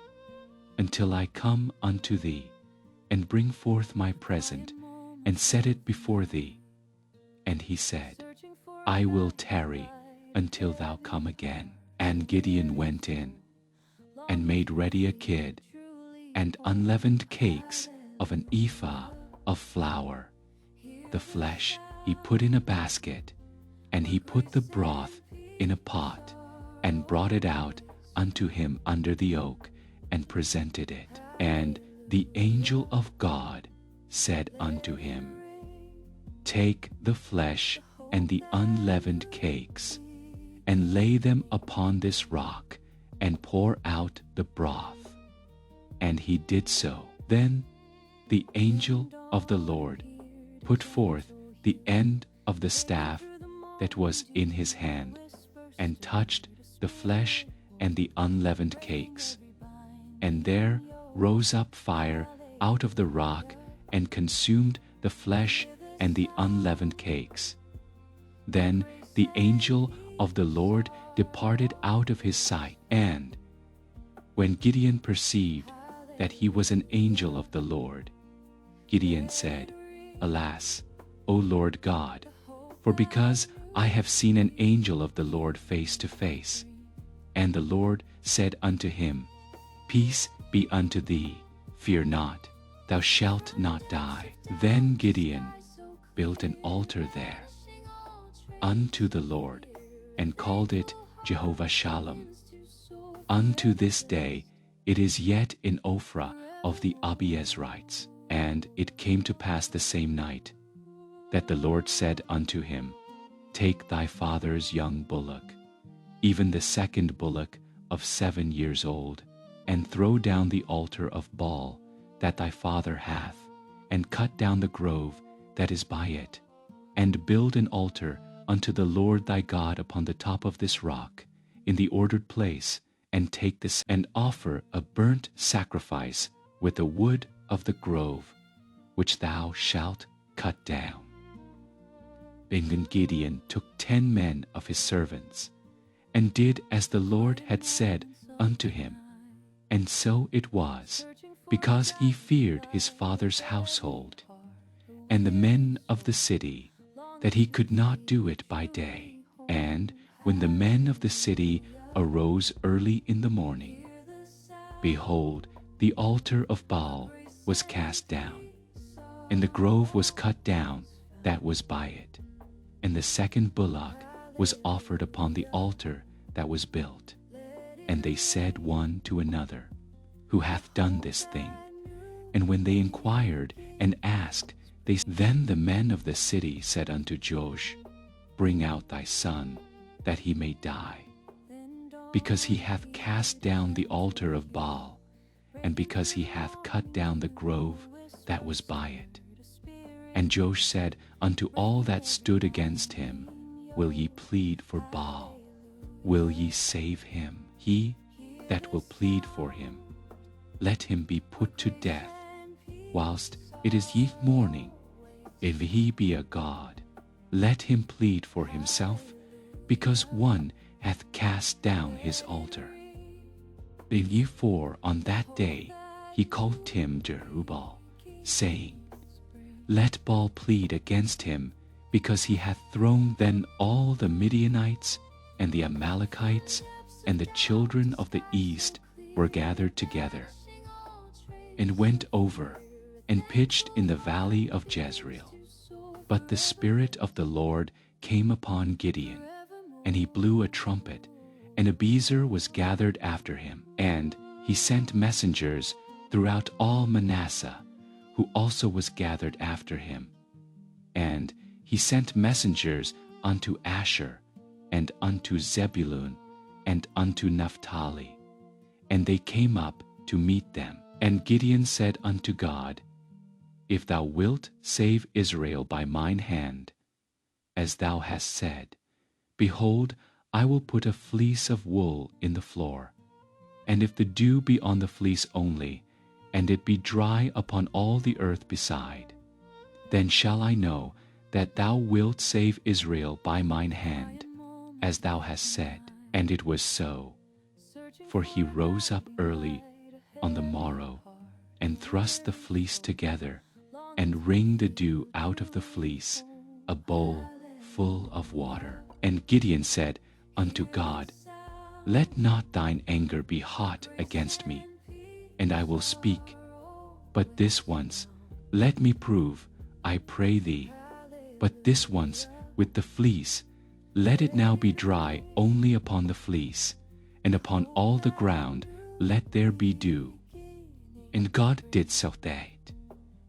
until I come unto thee, and bring forth my present, and set it before thee. And he said, I will tarry until thou come again. And Gideon went in, and made ready a kid, and unleavened cakes of an ephah of flour. The flesh he put in a basket, and he put the broth in a pot, and brought it out unto him under the oak, and presented it. And the angel of God said unto him, Take the flesh and the unleavened cakes, and lay them upon this rock, and pour out the broth. And he did so. Then the angel of the Lord put forth the end of the staff that was in his hand, and touched the flesh and the unleavened cakes. And there rose up fire out of the rock, and consumed the flesh and the unleavened cakes. Then the angel of the Lord departed out of his sight. And when Gideon perceived that he was an angel of the Lord, Gideon said, Alas, O Lord God, For because I have seen an angel of the Lord face to face. And the Lord said unto him, Peace be unto thee, fear not, thou shalt not die. Then Gideon built an altar there unto the Lord, and called it Jehovah Shalom. Unto this day it is yet in Ophrah of the Abiezrites. And it came to pass the same night, that the Lord said unto him, Take thy father's young bullock, even the second bullock of 7 years old, and throw down the altar of Baal that thy father hath, and cut down the grove that is by it, and build an altar unto the Lord thy God upon the top of this rock, in the ordered place, and take this, and offer a burnt sacrifice with the wood of the grove, which thou shalt cut down. Then Gideon took 10 men of his servants, and did as the Lord had said unto him. And so it was, because he feared his father's household, and the men of the city, that he could not do it by day. And when the men of the city arose early in the morning, behold, the altar of Baal was cast down, and the grove was cut down that was by it, and the second bullock was offered upon the altar that was built. And they said one to another, Who hath done this thing? And when they inquired and asked, then the men of the city said unto Joash, Bring out thy son, that he may die, because he hath cast down the altar of Baal, and because he hath cut down the grove that was by it. And Joash said unto all that stood against him, Will ye plead for Baal? Will ye save him? He that will plead for him, let him be put to death, whilst it is yet morning. If he be a god, let him plead for himself, because one hath cast down his altar. Therefore on that day he called him Jerubbaal, saying, Let Baal plead against him, because he hath thrown. Then all the Midianites and the Amalekites and the children of the east were gathered together, and went over and pitched in the valley of Jezreel. But the Spirit of the Lord came upon Gideon, and he blew a trumpet, and Abiezer was gathered after him. And he sent messengers throughout all Manasseh, who also was gathered after him. And he sent messengers unto Asher, and unto Zebulun, and unto Naphtali. And they came up to meet them. And Gideon said unto God, If thou wilt save Israel by mine hand, as thou hast said, behold, I will put a fleece of wool in the floor, and if the dew be on the fleece only, and it be dry upon all the earth beside, then shall I know that thou wilt save Israel by mine hand, as thou hast said. And it was so. For he rose up early on the morrow, and thrust the fleece together, and wringed the dew out of the fleece, a bowl full of water. And Gideon said unto God, Let not thine anger be hot against me, and I will speak. But this once let me prove, I pray thee. But this once with the fleece, let it now be dry only upon the fleece, and upon all the ground let there be dew. And God did so that,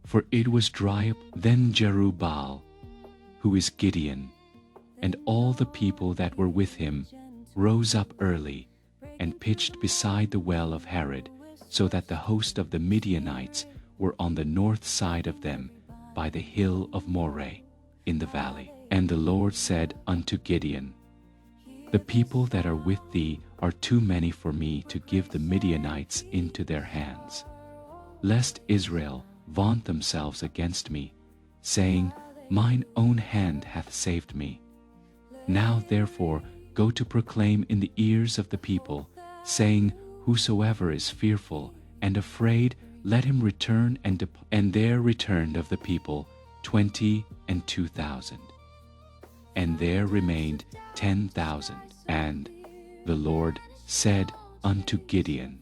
for it was dry up. Then Jerubbaal, who is Gideon, and all the people that were with him, rose up early, and pitched beside the well of Harod, so that the host of the Midianites were on the north side of them, by the hill of Moreh, in the valley. And the Lord said unto Gideon, The people that are with thee are too many for me to give the Midianites into their hands, lest Israel vaunt themselves against me, saying, Mine own hand hath saved me. Now therefore go to proclaim in the ears of the people, saying, Whosoever is fearful and afraid, let him return. And there returned of the people 22,000. and there remained 10,000. And the Lord said unto Gideon,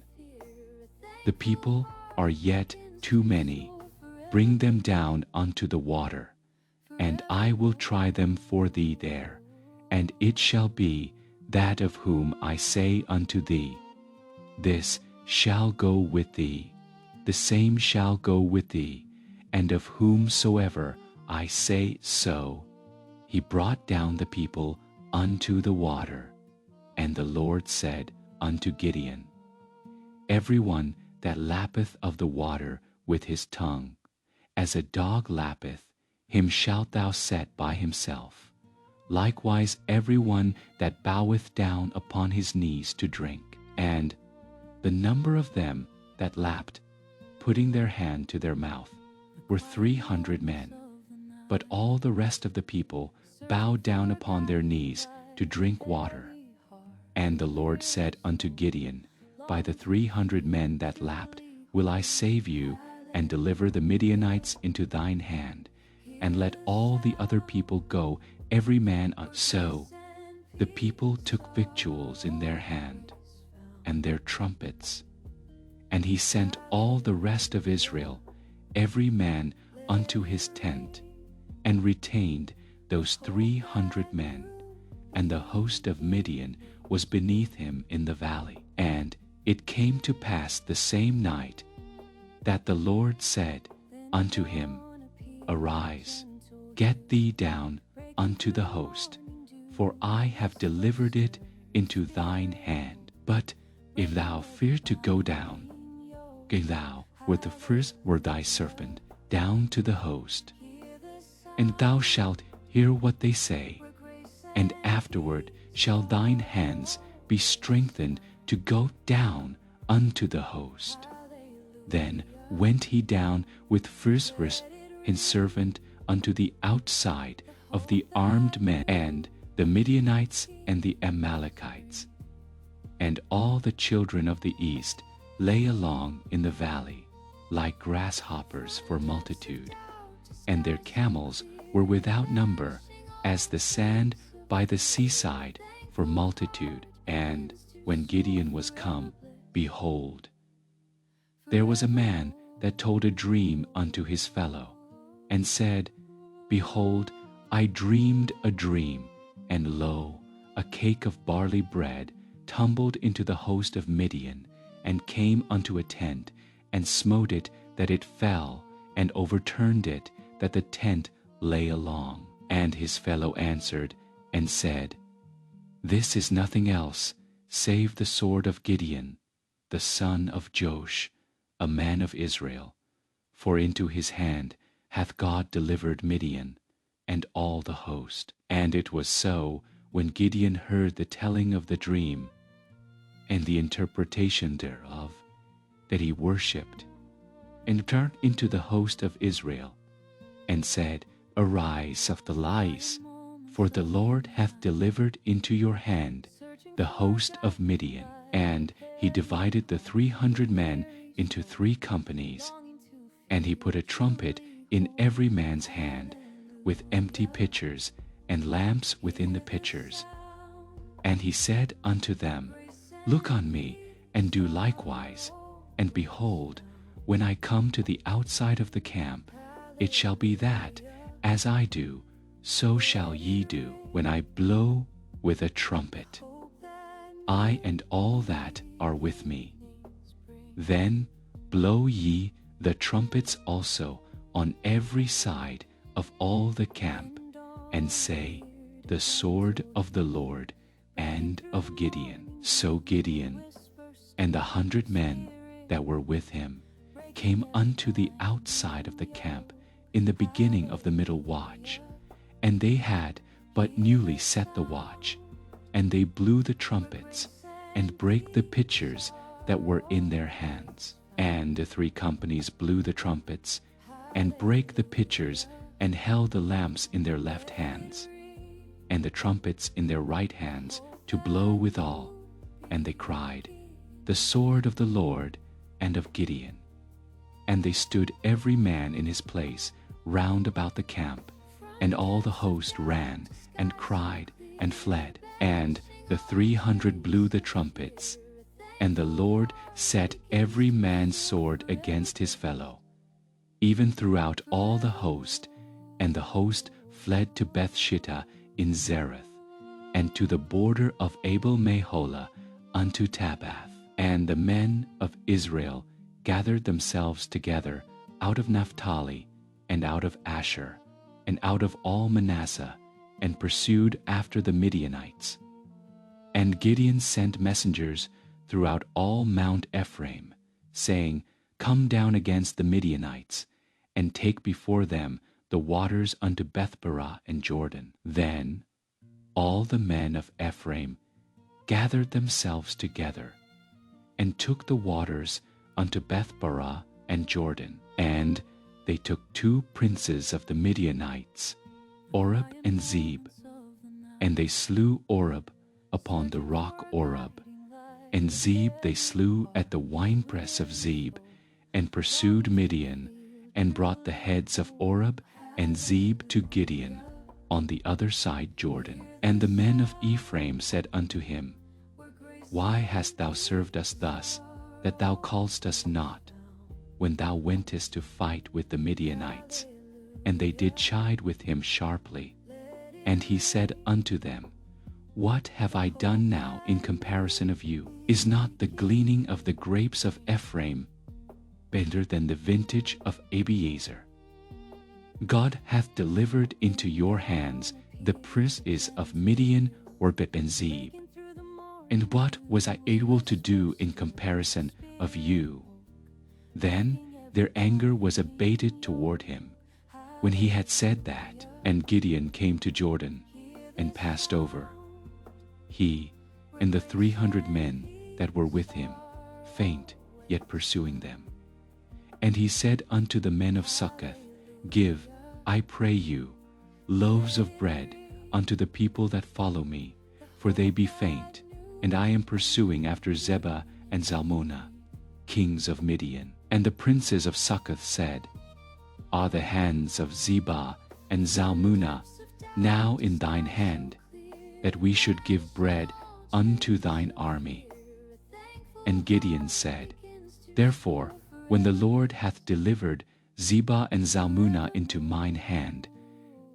The people are yet too many. Bring them down unto the water, and I will try them for thee there. And it shall be that of whom I say unto thee, This shall go with thee, the same shall go with thee, and of whomsoever I say so. He brought down the people unto the water. And the Lord said unto Gideon, Every one that lappeth of the water with his tongue, as a dog lappeth, him shalt thou set by himself. Likewise every one that boweth down upon his knees to drink. And the number of them that lapped, putting their hand to their mouth, were 300 men. But all the rest of the people bowed down upon their knees to drink water. And the Lord said unto Gideon, By the 300 men that lapped will I save you, and deliver the Midianites into thine hand, and let all the other people go, every man. So the people took victuals in their hand, and their trumpets. And he sent all the rest of Israel, every man unto his tent, and retained those 300 men. And the host of Midian was beneath him in the valley. And it came to pass the same night that the Lord said unto him, Arise, get thee down unto the host, for I have delivered it into thine hand. But if thou fear to go down, go thou with the first were thy servant down to the host, and thou shalt hear what they say, and afterward shall thine hands be strengthened to go down unto the host. Then went he down with first his servant unto the outside of the armed men, and the Midianites and the Amalekites. And all the children of the east lay along in the valley, like grasshoppers for multitude, and their camels were without number, as the sand by the seaside for multitude. And when Gideon was come, behold, there was a man that told a dream unto his fellow, and said, Behold, I dreamed a dream, and lo, a cake of barley bread tumbled into the host of Midian, and came unto a tent, and smote it that it fell, and overturned it that the tent lay along. And his fellow answered and said, This is nothing else save the sword of Gideon, the son of Joash, a man of Israel. For into his hand hath God delivered Midian, and all the host. And it was so, when Gideon heard the telling of the dream, and the interpretation thereof, that he worshipped, and turned into the host of Israel, and said, Arise of the lies, for the Lord hath delivered into your hand the host of Midian. And he divided the 300 men into 3 companies, and he put a trumpet in every man's hand, with empty pitchers and lamps within the pitchers. And he said unto them, Look on me, and do likewise. And behold, when I come to the outside of the camp, it shall be that, as I do, so shall ye do, when I blow with a trumpet, I and all that are with me. Then blow ye the trumpets also on every side of all the camp, and say, The sword of the Lord and of Gideon. So Gideon and the 100 men that were with him came unto the outside of the camp in the beginning of the middle watch, and they had but newly set the watch, and they blew the trumpets, and brake the pitchers that were in their hands. And the 3 companies blew the trumpets, and brake the pitchers, and held the lamps in their left hands, and the trumpets in their right hands, to blow withal. And they cried, The sword of the Lord and of Gideon. And they stood every man in his place round about the camp, And all the host ran and cried and fled. And the 300 blew the trumpets. And the Lord set every man's sword against his fellow, even throughout all the host. And the host fled to Bethshittah in Zereth, and to the border of Abel-Meholah unto Tabath. And the men of Israel gathered themselves together out of Naphtali, and out of Asher, and out of all Manasseh, and pursued after the Midianites. And Gideon sent messengers throughout all Mount Ephraim, saying, Come down against the Midianites, and take before them the waters unto Bethbarah and Jordan. Then all the men of Ephraim gathered themselves together, and took the waters unto Bethbarah and Jordan. And they took 2 princes of the Midianites, Oreb and Zeb, and they slew Oreb upon the rock Oreb, and Zeb they slew at the winepress of Zeb, and pursued Midian, and brought the heads of Oreb and Zeb to Gideon on the other side Jordan. And the men of Ephraim said unto him, Why hast thou served us thus, that thou calledst us not, when thou wentest to fight with the Midianites? And they did chide with him sharply. And he said unto them, What have I done now in comparison of you? Is not the gleaning of the grapes of Ephraim better than the vintage of Abiezer? God hath delivered into your hands the princes of Midian or Zeb. And what was I able to do in comparison of you? Then their anger was abated toward him, when he had said that. And Gideon came to Jordan, and passed over, he and the 300 men that were with him, faint, yet pursuing them. And he said unto the men of Succoth, Give, I pray you, loaves of bread unto the people that follow me, for they be faint, and I am pursuing after Zebah and Zalmunna, kings of Midian. And the princes of Succoth said, Are the hands of Zebah and Zalmunna now in thine hand, that we should give bread unto thine army? And Gideon said, Therefore, when the Lord hath delivered Zebah and Zalmunna into mine hand,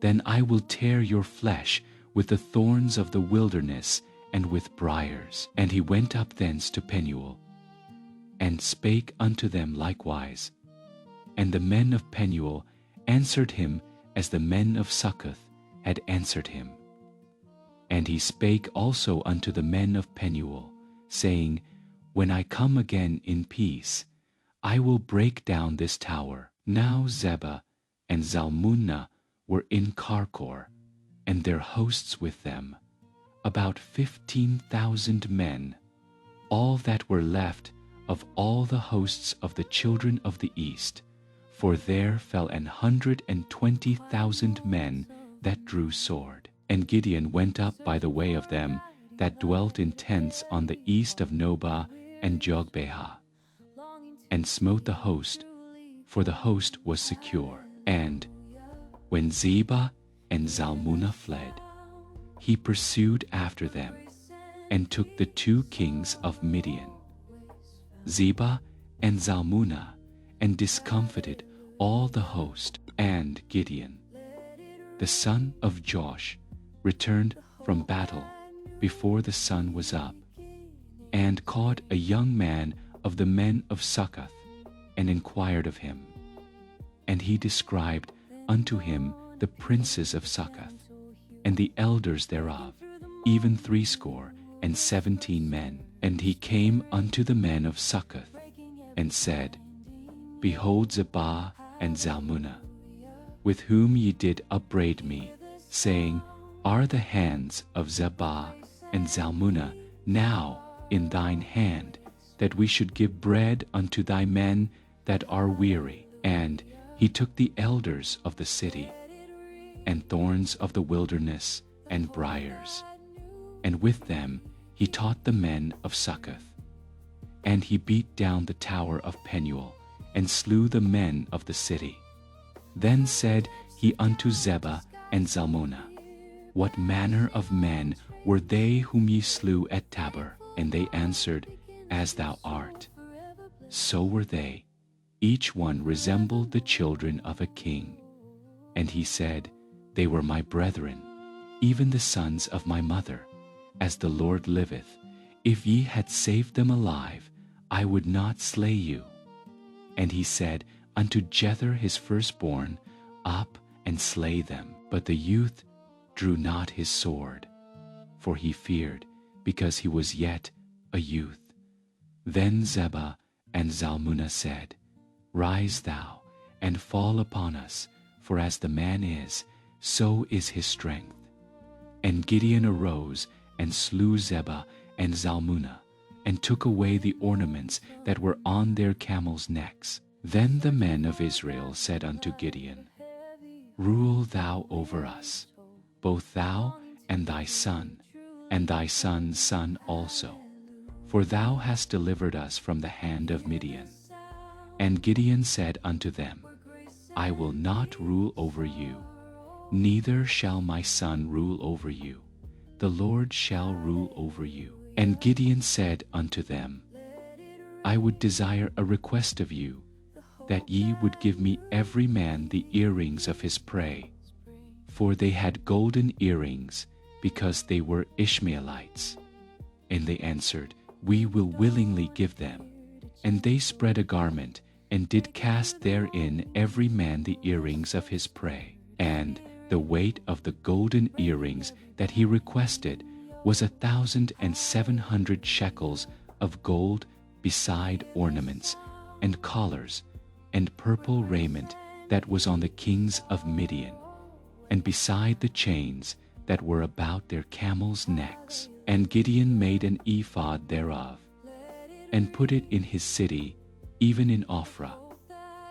then I will tear your flesh with the thorns of the wilderness and with briars. And he went up thence to Penuel, and spake unto them likewise. And the men of Penuel answered him as the men of Succoth had answered him. And he spake also unto the men of Penuel, saying, When I come again in peace, I will break down this tower. Now Zebah and Zalmunna were in Karkor, and their hosts with them, about 15,000 men, all that were left of all the hosts of the children of the east, for there fell 120,000 men that drew sword. And Gideon went up by the way of them that dwelt in tents on the east of Nobah and Jogbehah, and smote the host, for the host was secure. And when Zebah and Zalmunna fled, he pursued after them, and took the 2 kings of Midian, Zebah and Zalmunna, and discomfited all the host. And Gideon, the son of Josh, returned from battle before the sun was up, and caught a young man of the men of Succoth, and inquired of him. And he described unto him the princes of Succoth, and the elders thereof, even 70 men. And he came unto the men of Succoth, and said, Behold Zebah and Zalmunna, with whom ye did upbraid me, saying, Are the hands of Zebah and Zalmunna now in thine hand, that we should give bread unto thy men that are weary? And he took the elders of the city, and thorns of the wilderness, and briars, and with them he taught the men of Succoth. And he beat down the tower of Penuel, and slew the men of the city. Then said he unto Zebah and Zalmunna. What manner of men were they whom ye slew at Tabor? And they answered, As thou art. So were they. Each one resembled the children of a king. And he said, They were my brethren, even the sons of my mother. As the Lord liveth, if ye had saved them alive, I would not slay you. And he said unto Jether his firstborn, Up and slay them. But the youth drew not his sword, for he feared, because he was yet a youth. Then Zebah and Zalmunna said, Rise thou, and fall upon us, for as the man is, so is his strength. And Gideon arose, and slew Zebah and Zalmunna, and took away the ornaments that were on their camels' necks. Then the men of Israel said unto Gideon, Rule thou over us, both thou and thy son, and thy son's son also, for thou hast delivered us from the hand of Midian. And Gideon said unto them, I will not rule over you, neither shall my son rule over you. The Lord shall rule over you. And Gideon said unto them, I would desire a request of you, that ye would give me every man the earrings of his prey. For they had golden earrings, because they were Ishmaelites. And they answered, We will willingly give them. And they spread a garment, and did cast therein every man the earrings of his prey. And the weight of the golden earrings that he requested was 1,700 shekels of gold, beside ornaments, and collars, and purple raiment that was on the kings of Midian, and beside the chains that were about their camels' necks. And Gideon made an ephod thereof, and put it in his city, even in Ophrah.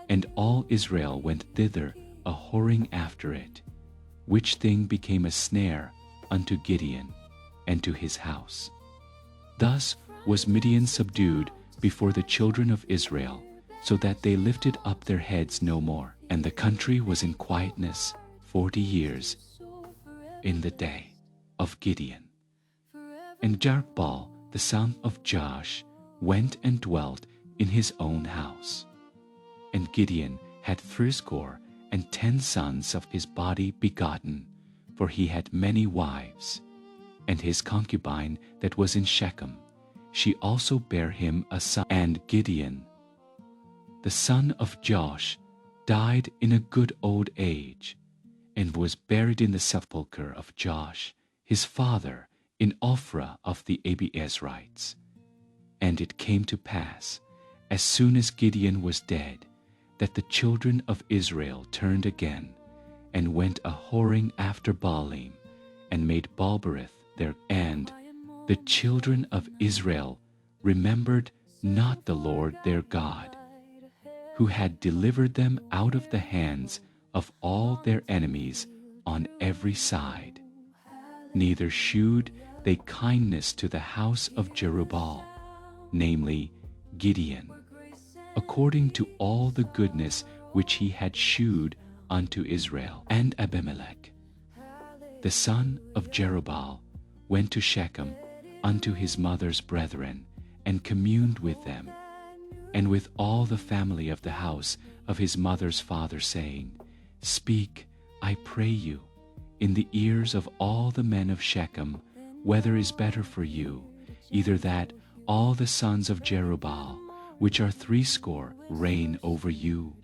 And all Israel went thither a whoring after it, which thing became a snare unto Gideon and to his house. Thus was Midian subdued before the children of Israel, so that they lifted up their heads no more. And the country was in quietness 40 years in the day of Gideon. And Jerubbaal the son of Joash went and dwelt in his own house. And Gideon had 70 sons of his body begotten, for he had many wives. And his concubine that was in Shechem, she also bare him a son. And Gideon, the son of Joash, died in a good old age, and was buried in the sepulchre of Joash his father in Ophrah of the Abiezrites. And it came to pass, as soon as Gideon was dead, that the children of Israel turned again, and went a whoring after Baalim, and made Baalberith their. And the children of Israel remembered not the Lord their God, who had delivered them out of the hands of all their enemies on every side. Neither shewed they kindness to the house of Jerubbaal, namely Gideon, according to all the goodness which he had shewed unto Israel. And Abimelech, the son of Jerubbaal, went to Shechem unto his mother's brethren, and communed with them, and with all the family of the house of his mother's father, saying, Speak, I pray you, in the ears of all the men of Shechem, whether is better for you, either that all the sons of Jerubbaal, which are 70, reign over you,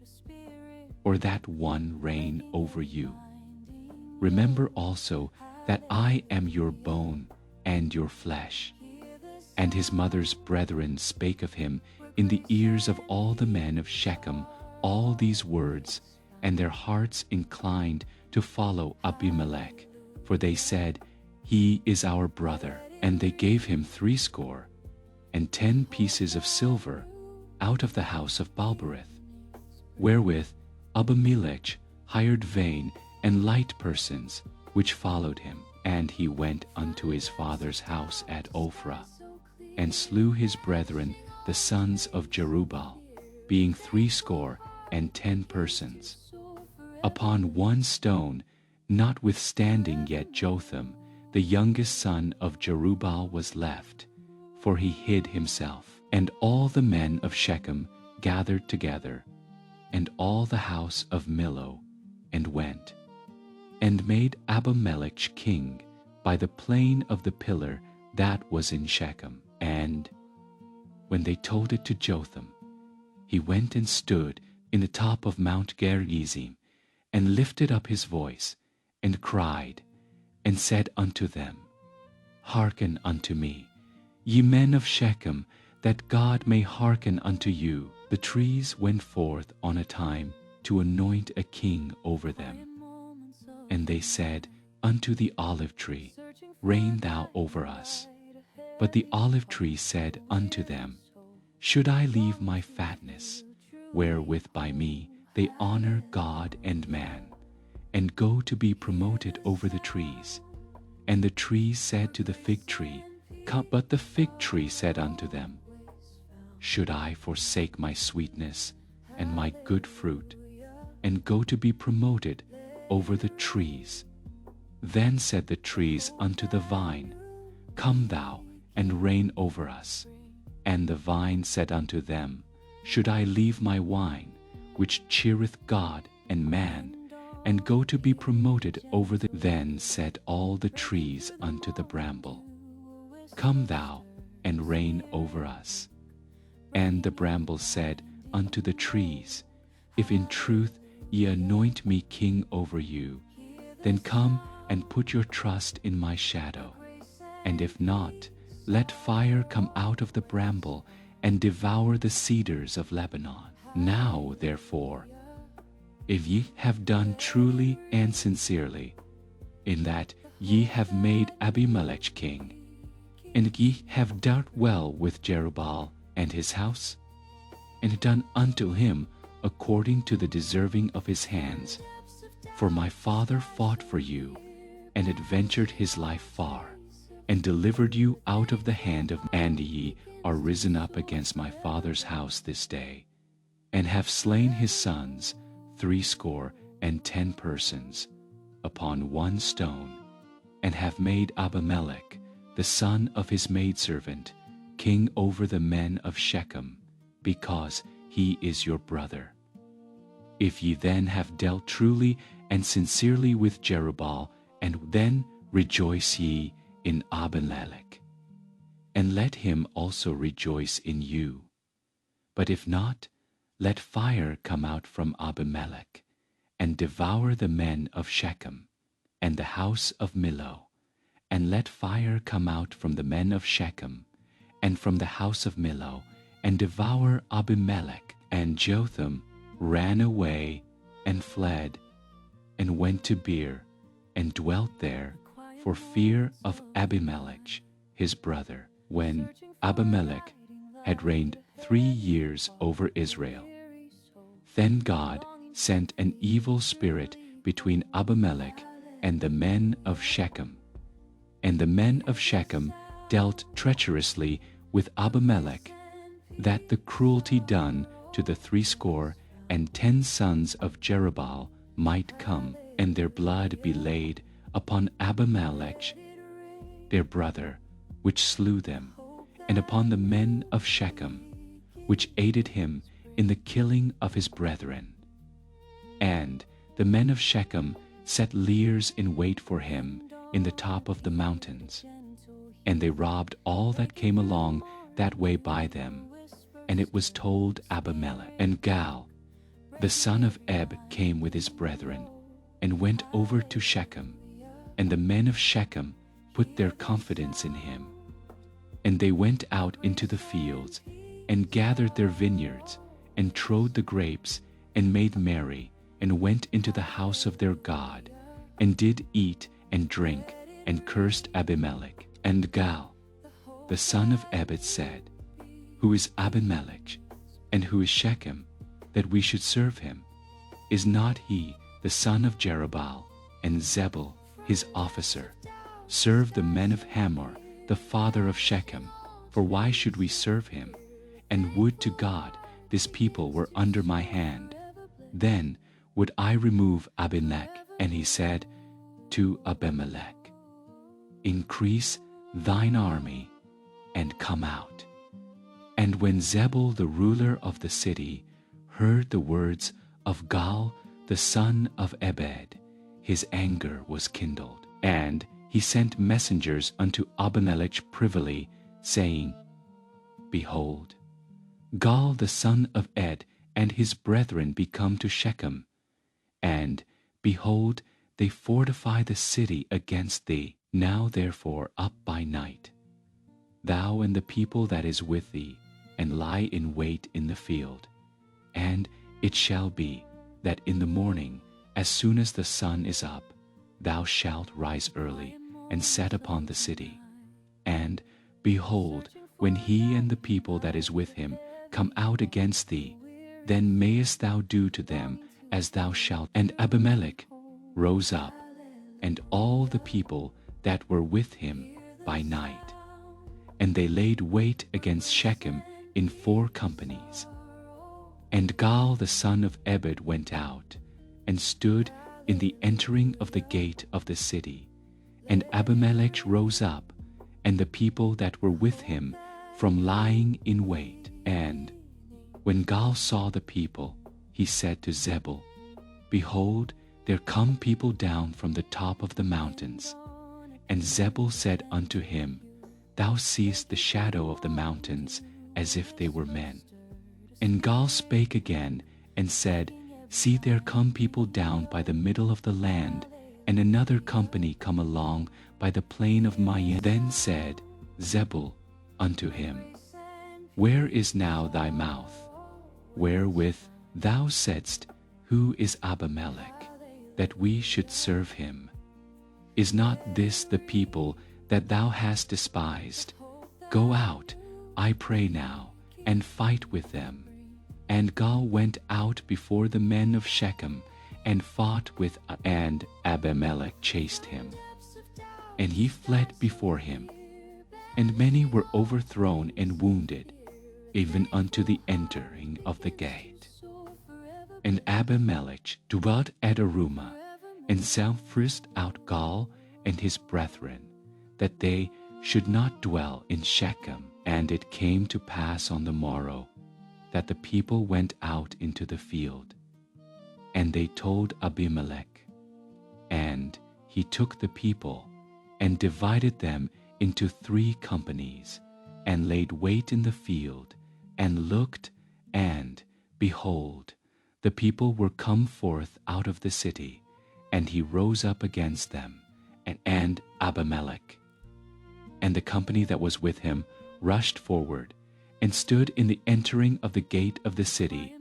or that one reign over you. Remember also that I am your bone and your flesh. And his mother's brethren spake of him in the ears of all the men of Shechem all these words, and their hearts inclined to follow Abimelech, for they said, He is our brother. And they gave him 70 pieces of silver out of the house of Baalberith, wherewith Abimelech hired vain and light persons, which followed him. And he went unto his father's house at Ophrah, and slew his brethren the sons of Jerubbaal, being 70 persons, upon one stone, Notwithstanding yet Jotham, the youngest son of Jerubbaal, was left, for he hid himself. And all the men of Shechem gathered together, and all the house of Millo, and went, and made Abimelech king by the plain of the pillar that was in Shechem. And when they told it to Jotham, he went and stood in the top of Mount Gerizim, and lifted up his voice, and cried, and said unto them, Hearken unto me, ye men of Shechem, that God may hearken unto you. The trees went forth on a time to anoint a king over them. And they said unto the olive tree, Reign thou over us. But the olive tree said unto them, Should I leave my fatness, wherewith by me they honor God and man, and go to be promoted over the trees? And the trees said to the fig tree, Come. But the fig tree said unto them, Should I forsake my sweetness and my good fruit, and go to be promoted over the trees? Then said the trees unto the vine, Come thou and reign over us. And the vine said unto them, Should I leave my wine, which cheereth God and man, and go to be promoted over the... Then said all the trees unto the bramble, Come thou and reign over us. And the bramble said unto the trees, If in truth ye anoint me king over you, then come and put your trust in my shadow. And if not, let fire come out of the bramble and devour the cedars of Lebanon. Now, therefore, if ye have done truly and sincerely, in that ye have made Abimelech king, and ye have dealt well with Jerubbaal and his house, and done unto him according to the deserving of his hands, for my father fought for you, and adventured his life far, and delivered you out of the hand of... And ye are risen up against my father's house this day, and have slain his sons 70 persons upon one stone, and have made Abimelech, the son of his maidservant, king over the men of Shechem, because he is your brother. If ye then have dealt truly and sincerely with Jerubbaal, and then rejoice ye in Abimelech, and let him also rejoice in you. But if not, let fire come out from Abimelech, and devour the men of Shechem, and the house of Millo, and let fire come out from the men of Shechem, and from the house of Millo, and devour Abimelech. And Jotham ran away and fled, and went to Beer, and dwelt there, for fear of Abimelech his brother, when Abimelech had reigned 3 years over Israel. Then God sent an evil spirit between Abimelech and the men of Shechem, and the men of Shechem dealt treacherously with Abimelech, that the cruelty done to the 70 sons of Jerubbaal might come, and their blood be laid upon Abimelech their brother, which slew them, and upon the men of Shechem, which aided him in the killing of his brethren. And the men of Shechem set liers in wait for him in the top of the mountains, and they robbed all that came along that way by them. And it was told Abimelech. And Gal, the son of Eb, came with his brethren, and went over to Shechem, and the men of Shechem put their confidence in him. And they went out into the fields, and gathered their vineyards, and trode the grapes, and made merry, and went into the house of their God, and did eat and drink, and cursed Abimelech. And Gal, the son of Ebed, said, Who is Abimelech, and who is Shechem, that we should serve him? Is not he the son of Jerubbaal, and Zebul, his officer, serve the men of Hamor, the father of Shechem? For why should we serve him? And would to God this people were under my hand, then would I remove Abimelech. And he said, to Abimelech, "Increase thine army and come out." And when Zebul the ruler of the city heard the words of Gaal the son of Ebed, his anger was kindled, and he sent messengers unto Abimelech privily, saying, "Behold, Gaal the son of Ed and his brethren be come to Shechem, and, behold, they fortify the city against thee. Now therefore up by night, thou and the people that is with thee, and lie in wait in the field. And it shall be that in the morning, as soon as the sun is up, thou shalt rise early and set upon the city. And, behold, when he and the people that is with him come out against thee, then mayest thou do to them as thou shalt." And Abimelech rose up, and all the people that were with him by night, and they laid wait against Shechem in 4 companies. And Gaal the son of Ebed went out, and stood in the entering of the gate of the city. And Abimelech rose up, and the people that were with him, from lying in wait. And when Gaal saw the people, he said to Zebul, "Behold, there come people down from the top of the mountains." And Zebul said unto him, "Thou seest the shadow of the mountains, as if they were men." And Gaal spake again, and said, "See, there come people down by the middle of the land, and another company come along by the plain of Maim." Then said Zebul unto him, "Where is now thy mouth, wherewith thou saidst, Who is Abimelech, that we should serve him? Is not this the people that thou hast despised? Go out, I pray now, and fight with them." And Gaal went out before the men of Shechem, and fought with, and Abimelech chased him. And he fled before him, and many were overthrown and wounded, even unto the entering of the gate. And Abimelech dwelt at Arumah, and soundfirst out Gaal and his brethren, that they should not dwell in Shechem. And it came to pass on the morrow, that the people went out into the field, and they told Abimelech. And he took the people, and divided them into 3 companies, and laid wait in the field, and looked, and, behold, the people were come forth out of the city, and he rose up against them, and Abimelech. And the company that was with him rushed forward, and stood in the entering of the gate of the city.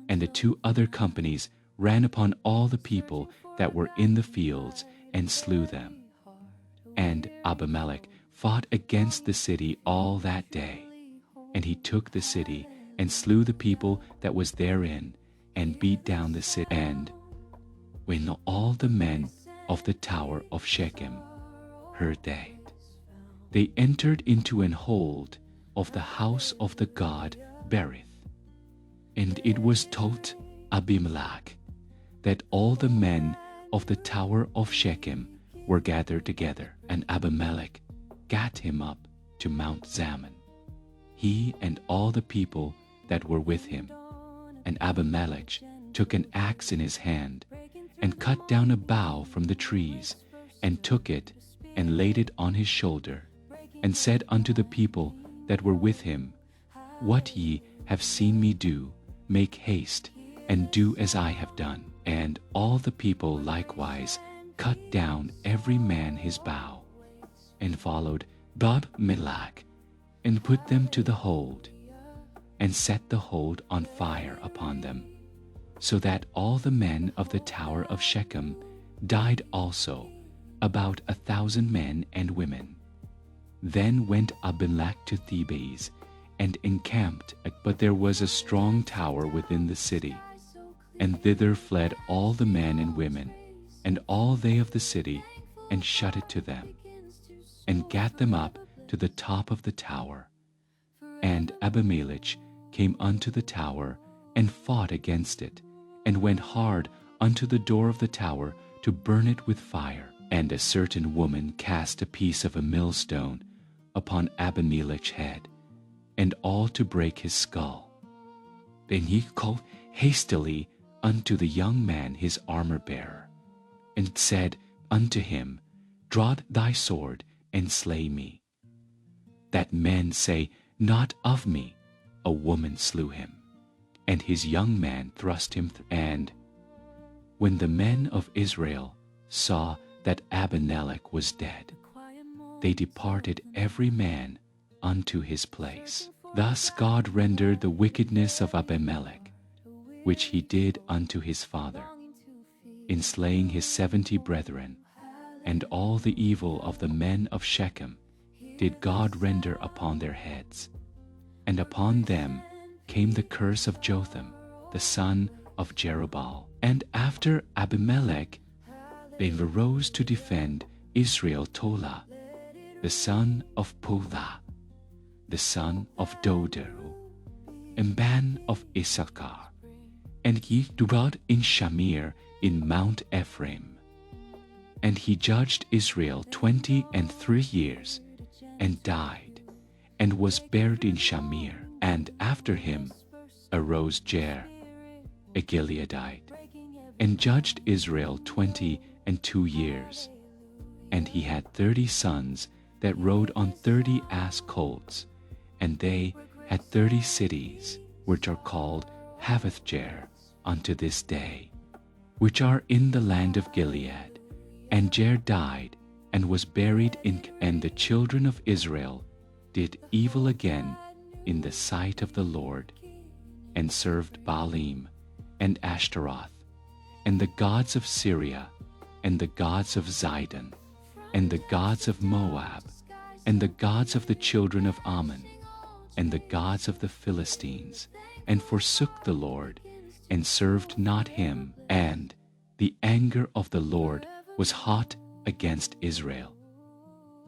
And the 2 other companies ran upon all the people that were in the fields, and slew them. And Abimelech fought against the city all that day. And he took the city, and slew the people that was therein, and beat down the city. And when all the men of the tower of Shechem heard that, they entered into an hold of the house of the god Berith. And it was told Abimelech that all the men of the tower of Shechem were gathered together. And Abimelech gat him up to Mount Zaman, he and all the people that were with him. And Abimelech took an axe in his hand, and cut down a bough from the trees, and took it, and laid it on his shoulder, and said unto the people that were with him, What ye have seen me do, make haste, and do as I have done. And all the people likewise cut down every man his bough, and followed Abimelech, and put them to the hold, and set the hold on fire upon them, so that all the men of the tower of Shechem died also, about 1,000 men and women. Then went Abimelech to Thebes, and encamped, but there was a strong tower within the city, and thither fled all the men and women, and all they of the city, and shut it to them, and gat them up to the top of the tower. And Abimelech came unto the tower, and fought against it, and went hard unto the door of the tower to burn it with fire. And a certain woman cast a piece of a millstone upon Abimelech's head, and all to break his skull. Then he called hastily unto the young man his armor-bearer, and said unto him, Draw thy sword, and slay me, that men say not of me, a woman slew him. And his young man thrust him, and when the men of Israel saw that Abimelech was dead, they departed every man unto his place. Thus God rendered the wickedness of Abimelech, which he did unto his father, in slaying his 70 brethren, and all the evil of the men of Shechem did God render upon their heads. And upon them came the curse of Jotham, the son of Jerubbaal. And after Abimelech, they arose to defend Israel Tola, the son of Puah, the son of Dodo, and Ban of Issachar. And he dwelt in Shamir in Mount Ephraim. And he judged Israel 23 years, and died, and was buried in Shamir. And after him arose Jair, a Gileadite, and judged Israel 22 years. And he had 30 sons that rode on 30 ass colts, and they had 30 cities, which are called Havothjair unto this day, which are in the land of Gilead. And Jair died, and was buried in. And the children of Israel did evil again in the sight of the Lord, and served Baalim and Ashtaroth, and the gods of Syria, and the gods of Zidon, and the gods of Moab, and the gods of the children of Ammon, and the gods of the Philistines, and forsook the Lord, and served not him. And the anger of the Lord was hot against Israel,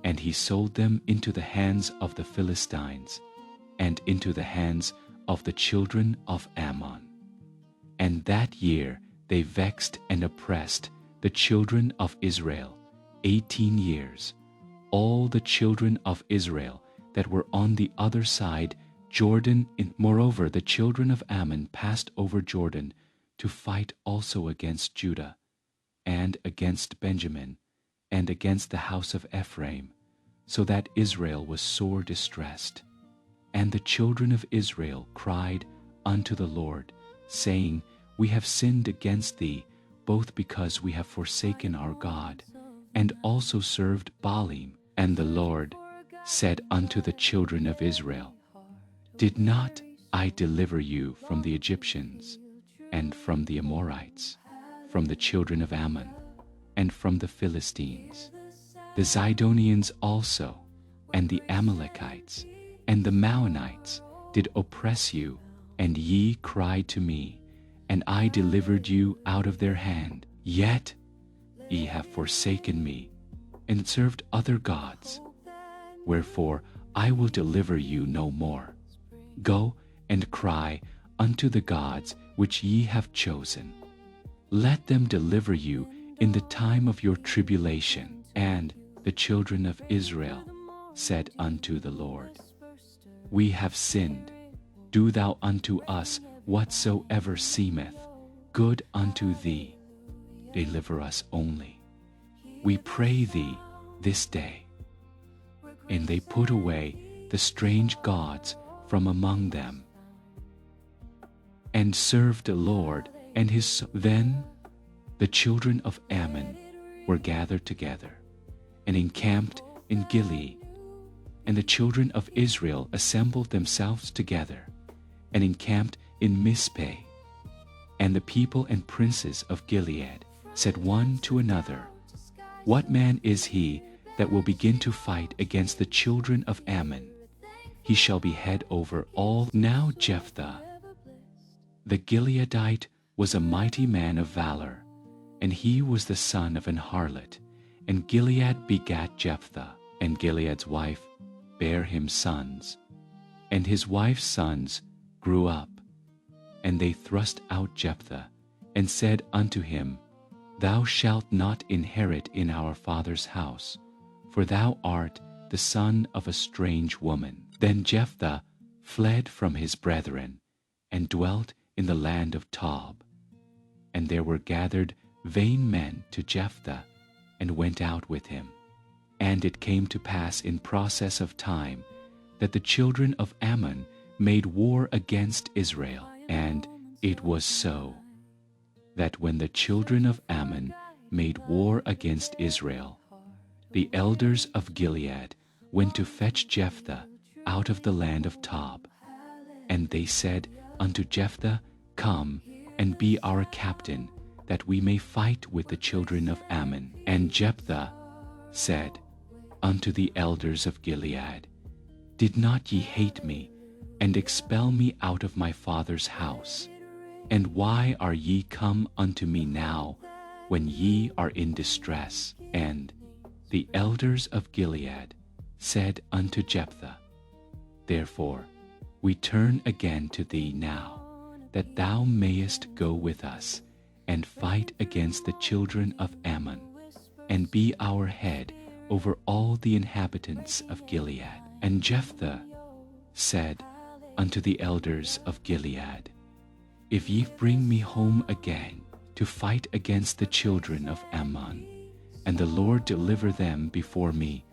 and he sold them into the hands of the Philistines, and into the hands of the children of Ammon. And that year they vexed and oppressed the children of Israel 18 years, all the children of Israel that were on the other side Jordan. Moreover, the children of Ammon passed over Jordan to fight also against Judah, and against Benjamin, and against the house of Ephraim, so that Israel was sore distressed. And the children of Israel cried unto the Lord, saying, We have sinned against thee, both because we have forsaken our God, and also served Baalim. And the Lord said unto the children of Israel, Did not I deliver you from the Egyptians, and from the Amorites, from the children of Ammon, and from the Philistines, the Zidonians also, and the Amalekites, and the Maonites did oppress you, and ye cried to me, and I delivered you out of their hand. Yet ye have forsaken me, and served other gods. Wherefore I will deliver you no more. Go and cry unto the gods which ye have chosen. Let them deliver you in the time of your tribulation. And the children of Israel said unto the Lord, We have sinned. Do thou unto us whatsoever seemeth good unto thee. Deliver us only, we pray thee, this day. And they put away the strange gods from among them, and served the Lord and his. Then the children of Ammon were gathered together, and encamped in Gilead. And the children of Israel assembled themselves together, and encamped in Mizpeh. And the people and princes of Gilead said one to another, What man is he that will begin to fight against the children of Ammon? He shall be head over all. Now Jephthah, the Gileadite, was a mighty man of valor, and he was the son of an harlot. And Gilead begat Jephthah, and Gilead's wife bare him sons. And his wife's sons grew up, and they thrust out Jephthah, and said unto him, Thou shalt not inherit in our father's house, for thou art the son of a strange woman. Then Jephthah fled from his brethren, and dwelt in the land of Tob. And there were gathered vain men to Jephthah, and went out with him. And it came to pass in process of time, that the children of Ammon made war against Israel. And it was so, that when the children of Ammon made war against Israel, the elders of Gilead went to fetch Jephthah out of the land of Tob. And they said unto Jephthah, Come and be our captain, that we may fight with the children of Ammon. And Jephthah said unto the elders of Gilead, Did not ye hate me, and expel me out of my father's house? And why are ye come unto me now, when ye are in distress? And the elders of Gilead said unto Jephthah, Therefore we turn again to thee now, that thou mayest go with us, and fight against the children of Ammon, and be our head over all the inhabitants of Gilead. And Jephthah said unto the elders of Gilead, If ye bring me home again to fight against the children of Ammon, and the Lord deliver them before me,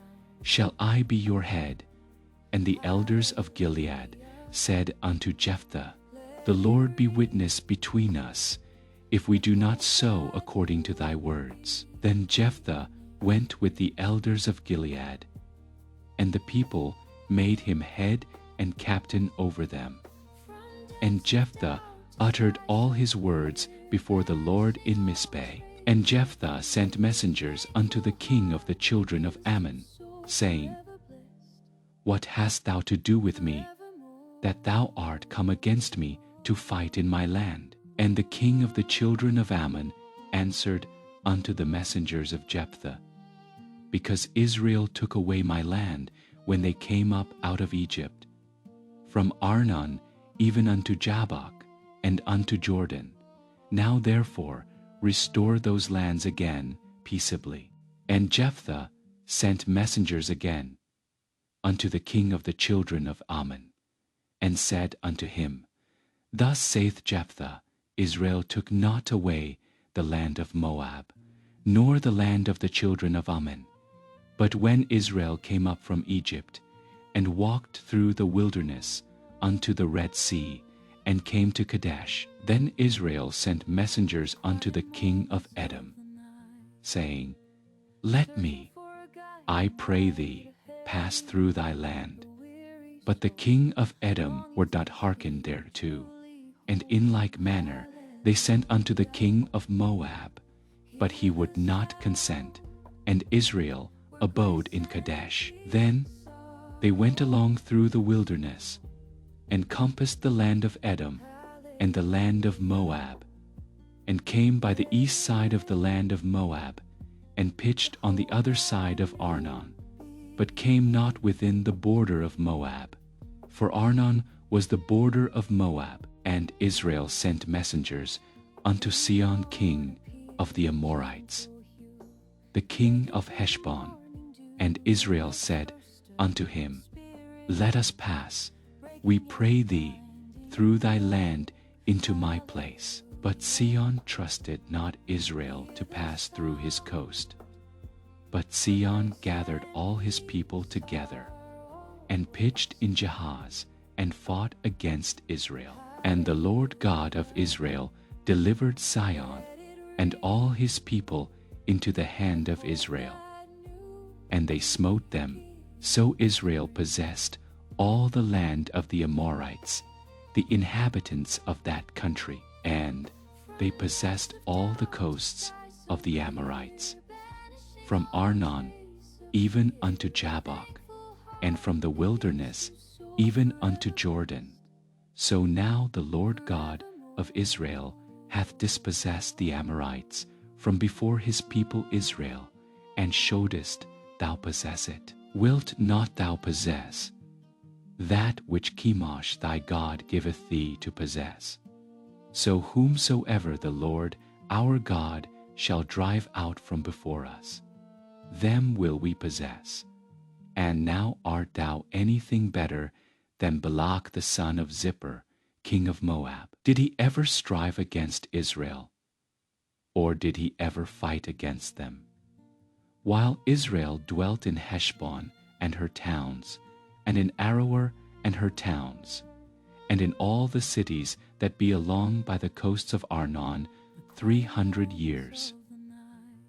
shall I be your head? And the elders of Gilead said unto Jephthah, The Lord be witness between us, if we do not so according to thy words. Then Jephthah went with the elders of Gilead, and the people made him head and captain over them. And Jephthah uttered all his words before the Lord in Mizpeh. And Jephthah sent messengers unto the king of the children of Ammon, saying, What hast thou to do with me, that thou art come against me to fight in my land? And the king of the children of Ammon answered unto the messengers of Jephthah, Because Israel took away my land when they came up out of Egypt, from Arnon even unto Jabbok, and unto Jordan. Now therefore restore those lands again peaceably. And Jephthah sent messengers again unto the king of the children of Ammon, and said unto him, Thus saith Jephthah, Israel took not away the land of Moab, nor the land of the children of Ammon. But when Israel came up from Egypt, and walked through the wilderness unto the Red Sea, and came to Kadesh, then Israel sent messengers unto the king of Edom, saying, Let me, I pray thee, pass through thy land. But the king of Edom would not hearken thereto. And in like manner they sent unto the king of Moab, but he would not consent, and Israel abode in Kadesh. Then they went along through the wilderness, and compassed the land of Edom and the land of Moab, and came by the east side of the land of Moab, and pitched on the other side of Arnon, but came not within the border of Moab, for Arnon was the border of Moab. And Israel sent messengers unto Sihon king of the Amorites, the king of Heshbon. And Israel said unto him, Let us pass, we pray thee, through thy land into my place. But Sihon trusted not Israel to pass through his coast. But Sihon gathered all his people together, and pitched in Jahaz, and fought against Israel. And the Lord God of Israel delivered Sihon and all his people into the hand of Israel. And they smote them, so Israel possessed all the land of the Amorites, the inhabitants of that country, and they possessed all the coasts of the Amorites, from Arnon even unto Jabbok, and from the wilderness even unto Jordan. So now the Lord God of Israel hath dispossessed the Amorites from before his people Israel, and shouldest thou possess it? Wilt not thou possess that which Chemosh thy God giveth thee to possess? So whomsoever the Lord our God shall drive out from before us. Them will we possess. And now art thou anything better than Balak the son of Zippor, king of Moab? Did he ever strive against Israel? Or did he ever fight against them? While Israel dwelt in Heshbon and her towns, and in Aroer and her towns, and in all the cities that be along by the coasts of Arnon 300 years.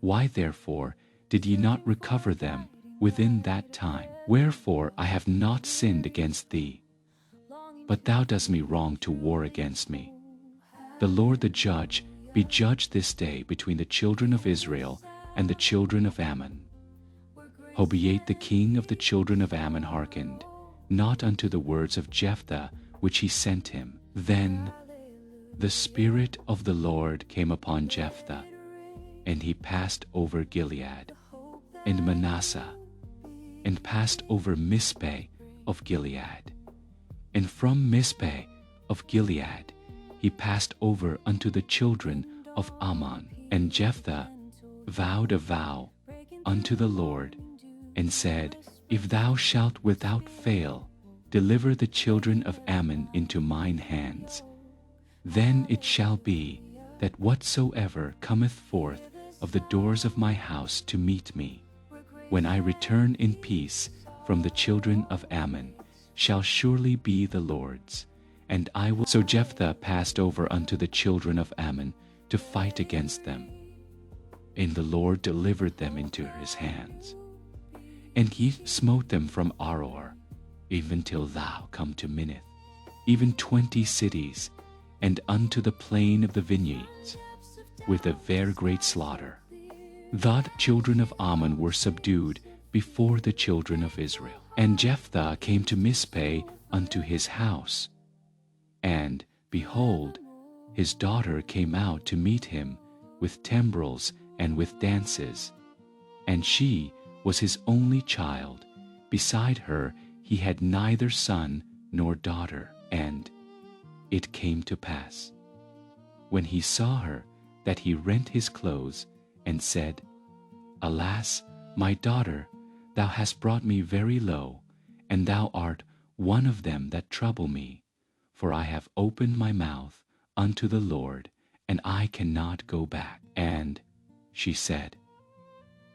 Why therefore did ye not recover them within that time? Wherefore I have not sinned against thee, but thou dost me wrong to war against me. The Lord the judge be judged this day between the children of Israel and the children of Ammon. Howbeit the king of the children of Ammon hearkened not unto the words of Jephthah which he sent him. Then the Spirit of the Lord came upon Jephthah, and he passed over Gilead and Manasseh, and passed over Mizpeh of Gilead. And from Mizpeh of Gilead he passed over unto the children of Ammon. And Jephthah vowed a vow unto the Lord, and said, If thou shalt without fail deliver the children of Ammon into mine hands, then it shall be that whatsoever cometh forth of the doors of my house to meet me, when I return in peace from the children of Ammon, shall surely be the Lord's, and I will. So Jephthah passed over unto the children of Ammon to fight against them, and the Lord delivered them into his hands. And he smote them from Aroer, even till thou come to Minnith, even 20 cities, and unto the plain of the vineyards, with a very great slaughter. The children of Ammon were subdued before the children of Israel. And Jephthah came to Mizpeh unto his house, and, behold, his daughter came out to meet him with timbrels and with dances, and she was his only child. Beside her he had neither son nor daughter. And it came to pass, when he saw her, that he rent his clothes, and said, Alas, my daughter, thou hast brought me very low, and thou art one of them that trouble me. For I have opened my mouth unto the Lord, and I cannot go back. And she said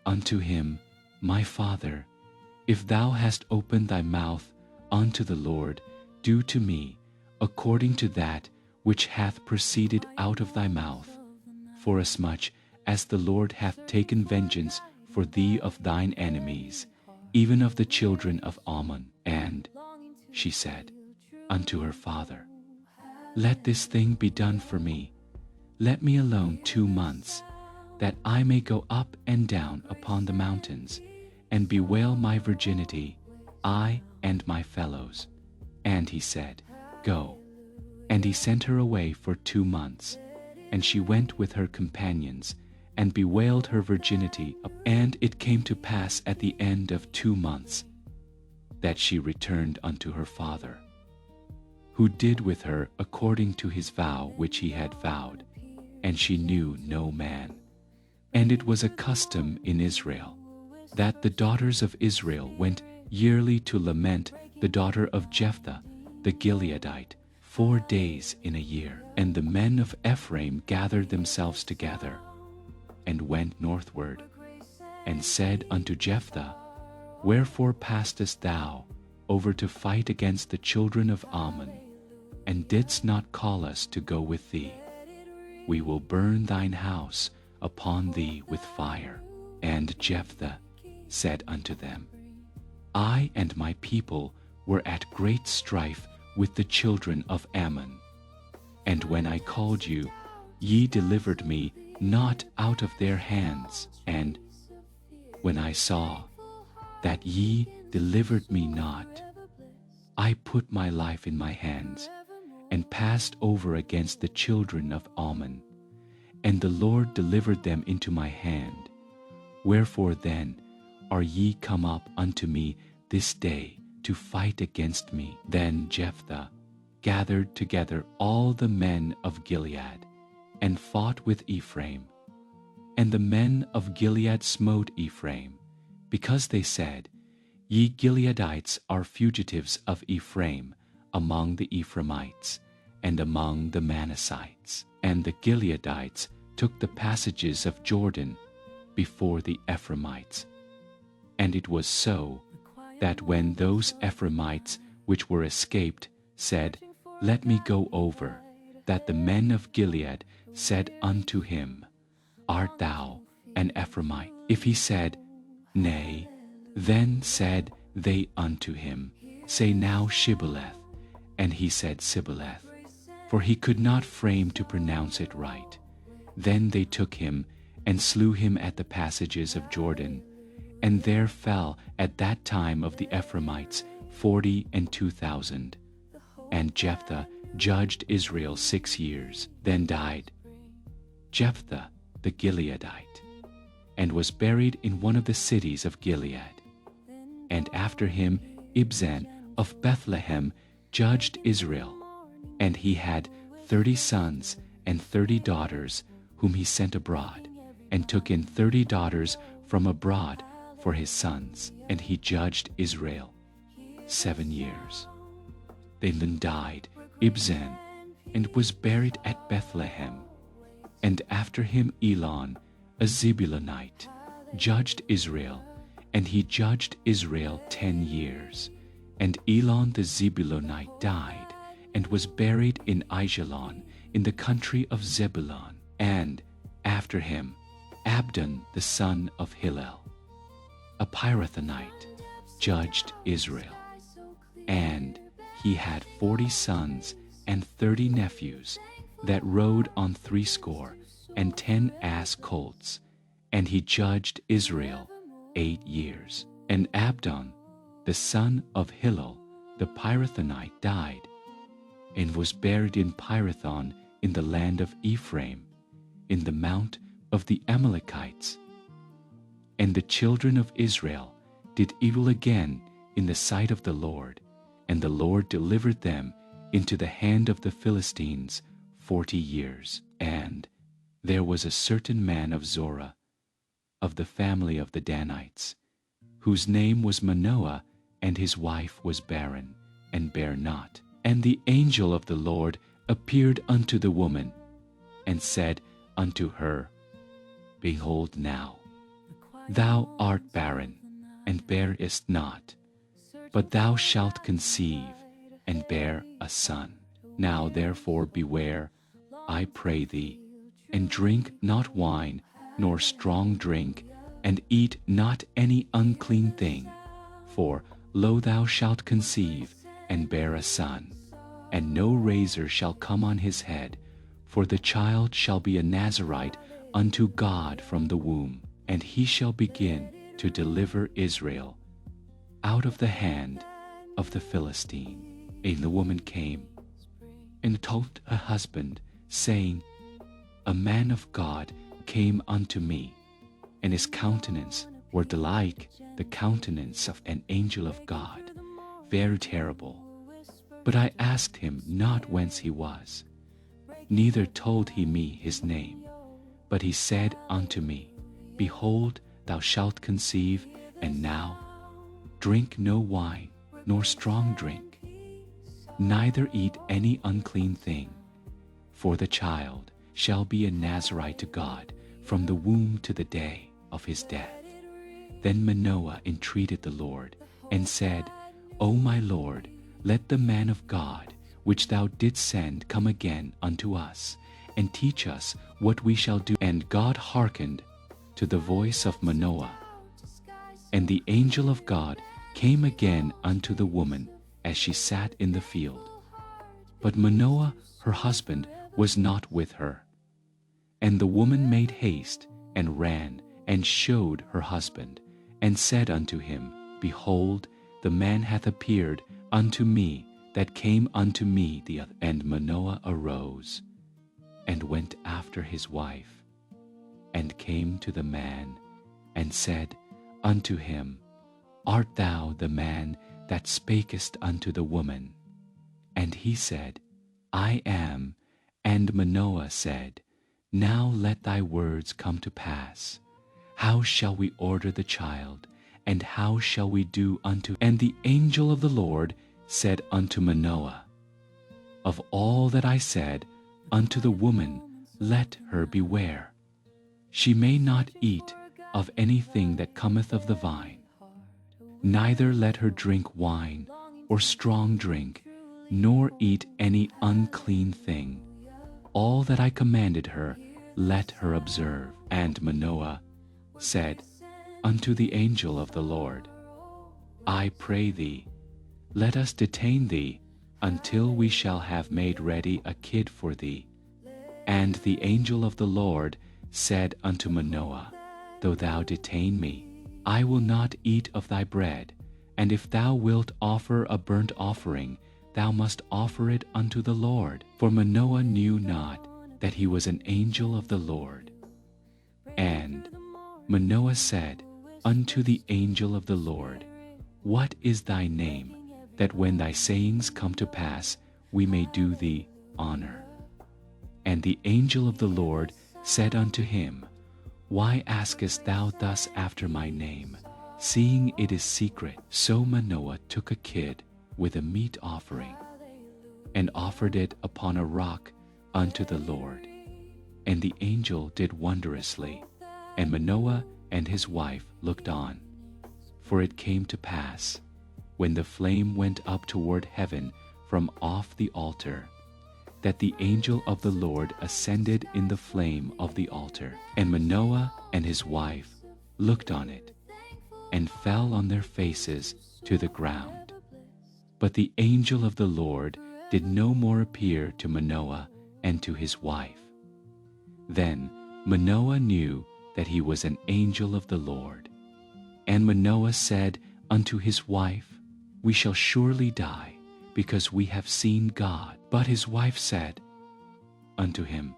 unto him, My father, if thou hast opened thy mouth unto the Lord, do to me according to that which hath proceeded out of thy mouth, forasmuch as the Lord hath taken vengeance for thee of thine enemies, even of the children of Ammon. And she said unto her father, Let this thing be done for me. Let me alone 2 months, that I may go up and down upon the mountains, and bewail my virginity, I and my fellows. And he said, Go. And he sent her away for 2 months, and she went with her companions, and bewailed her virginity. And it came to pass at the end of 2 months, that she returned unto her father, who did with her according to his vow which he had vowed, and she knew no man. And it was a custom in Israel, that the daughters of Israel went yearly to lament the daughter of Jephthah the Gileadite 4 days in a year. And the men of Ephraim gathered themselves together, and went northward, and said unto Jephthah, Wherefore passedst thou over to fight against the children of Ammon, and didst not call us to go with thee? We will burn thine house upon thee with fire. And Jephthah said unto them, I and my people were at great strife with the children of Ammon. And when I called you, ye delivered me not out of their hands. And when I saw that ye delivered me not, I put my life in my hands, and passed over against the children of Ammon. And the Lord delivered them into my hand. Wherefore then are ye come up unto me this day to fight against me? Then Jephthah gathered together all the men of Gilead, and fought with Ephraim. And the men of Gilead smote Ephraim, because they said, Ye Gileadites are fugitives of Ephraim among the Ephraimites and among the Manassites. And the Gileadites took the passages of Jordan before the Ephraimites. And it was so, that when those Ephraimites which were escaped said, Let me go over, that the men of Gilead said unto him, Art thou an Ephraimite? If he said, Nay, then said they unto him, Say now Shibboleth. And he said Sibboleth, for he could not frame to pronounce it right. Then they took him and slew him at the passages of Jordan. And there fell at that time of the Ephraimites 42,000. And Jephthah judged Israel 6 years. Then died Jephthah the Gileadite, and was buried in one of the cities of Gilead. And after him Ibzan of Bethlehem judged Israel. And he had 30 sons and 30 daughters, whom he sent abroad, and took in 30 daughters from abroad for his sons. And he judged Israel 7 years. Then died Ibzan, and was buried at Bethlehem. And after him Elon, a Zebulunite, judged Israel, and he judged Israel 10 years. And Elon the Zebulunite died, and was buried in Aijalon, in the country of Zebulun. And after him Abdon the son of Hillel, a Pirathonite, judged Israel. And he had 40 sons and 30 nephews, that rode on 60 and 10 ass colts, and he judged Israel 8 years. And Abdon, the son of Hillel, the Pirathonite, died, and was buried in Pirathon in the land of Ephraim, in the mount of the Amalekites. And the children of Israel did evil again in the sight of the Lord, and the Lord delivered them into the hand of the Philistines 40 years. And there was a certain man of Zorah, of the family of the Danites, whose name was Manoah, and his wife was barren, and bare not. And the angel of the Lord appeared unto the woman, and said unto her, Behold now, thou art barren, and bearest not, but thou shalt conceive, and bear a son. Now therefore beware, I pray thee, and drink not wine, nor strong drink, and eat not any unclean thing. For, lo, thou shalt conceive, and bear a son, and no razor shall come on his head, for the child shall be a Nazarite unto God from the womb, and he shall begin to deliver Israel out of the hand of the Philistine. And the woman came and told her husband, saying, A man of God came unto me, and his countenance were like the countenance of an angel of God, very terrible. But I asked him not whence he was, neither told he me his name. But he said unto me, Behold, thou shalt conceive, and now drink no wine, nor strong drink, neither eat any unclean thing, for the child shall be a Nazarite to God from the womb to the day of his death. Then Manoah entreated the Lord, and said, O my Lord, let the man of God, which thou didst send, come again unto us, and teach us what we shall do. And God hearkened to the voice of Manoah. And the angel of God came again unto the woman as she sat in the field. But Manoah her husband was not with her. And the woman made haste, and ran, and showed her husband, and said unto him, Behold, the man hath appeared unto me that came unto me the other. And Manoah arose, and went after his wife, and came to the man, and said unto him, Art thou the man that spakest unto the woman? And he said, I am. And Manoah said, Now let thy words come to pass. How shall we order the child, and how shall we do unto? And the angel of the Lord said unto Manoah, Of all that I said unto the woman, let her beware. She may not eat of anything that cometh of the vine, neither let her drink wine or strong drink, nor eat any unclean thing. All that I commanded her, let her observe. And Manoah said unto the angel of the Lord, I pray thee, let us detain thee until we shall have made ready a kid for thee. And the angel of the Lord said unto Manoah, Though thou detain me, I will not eat of thy bread, and if thou wilt offer a burnt offering, thou must offer it unto the Lord. For Manoah knew not that he was an angel of the Lord. And Manoah said unto the angel of the Lord, What is thy name, that when thy sayings come to pass, we may do thee honor? And the angel of the Lord said unto him, Why askest thou thus after my name, seeing it is secret? So Manoah took a kid with a meat offering, and offered it upon a rock unto the Lord. And the angel did wondrously, and Manoah and his wife looked on. For it came to pass, when the flame went up toward heaven from off the altar, that the angel of the Lord ascended in the flame of the altar. And Manoah and his wife looked on it, and fell on their faces to the ground. But the angel of the Lord did no more appear to Manoah and to his wife. Then Manoah knew that he was an angel of the Lord. And Manoah said unto his wife, We shall surely die, because we have seen God. But his wife said unto him,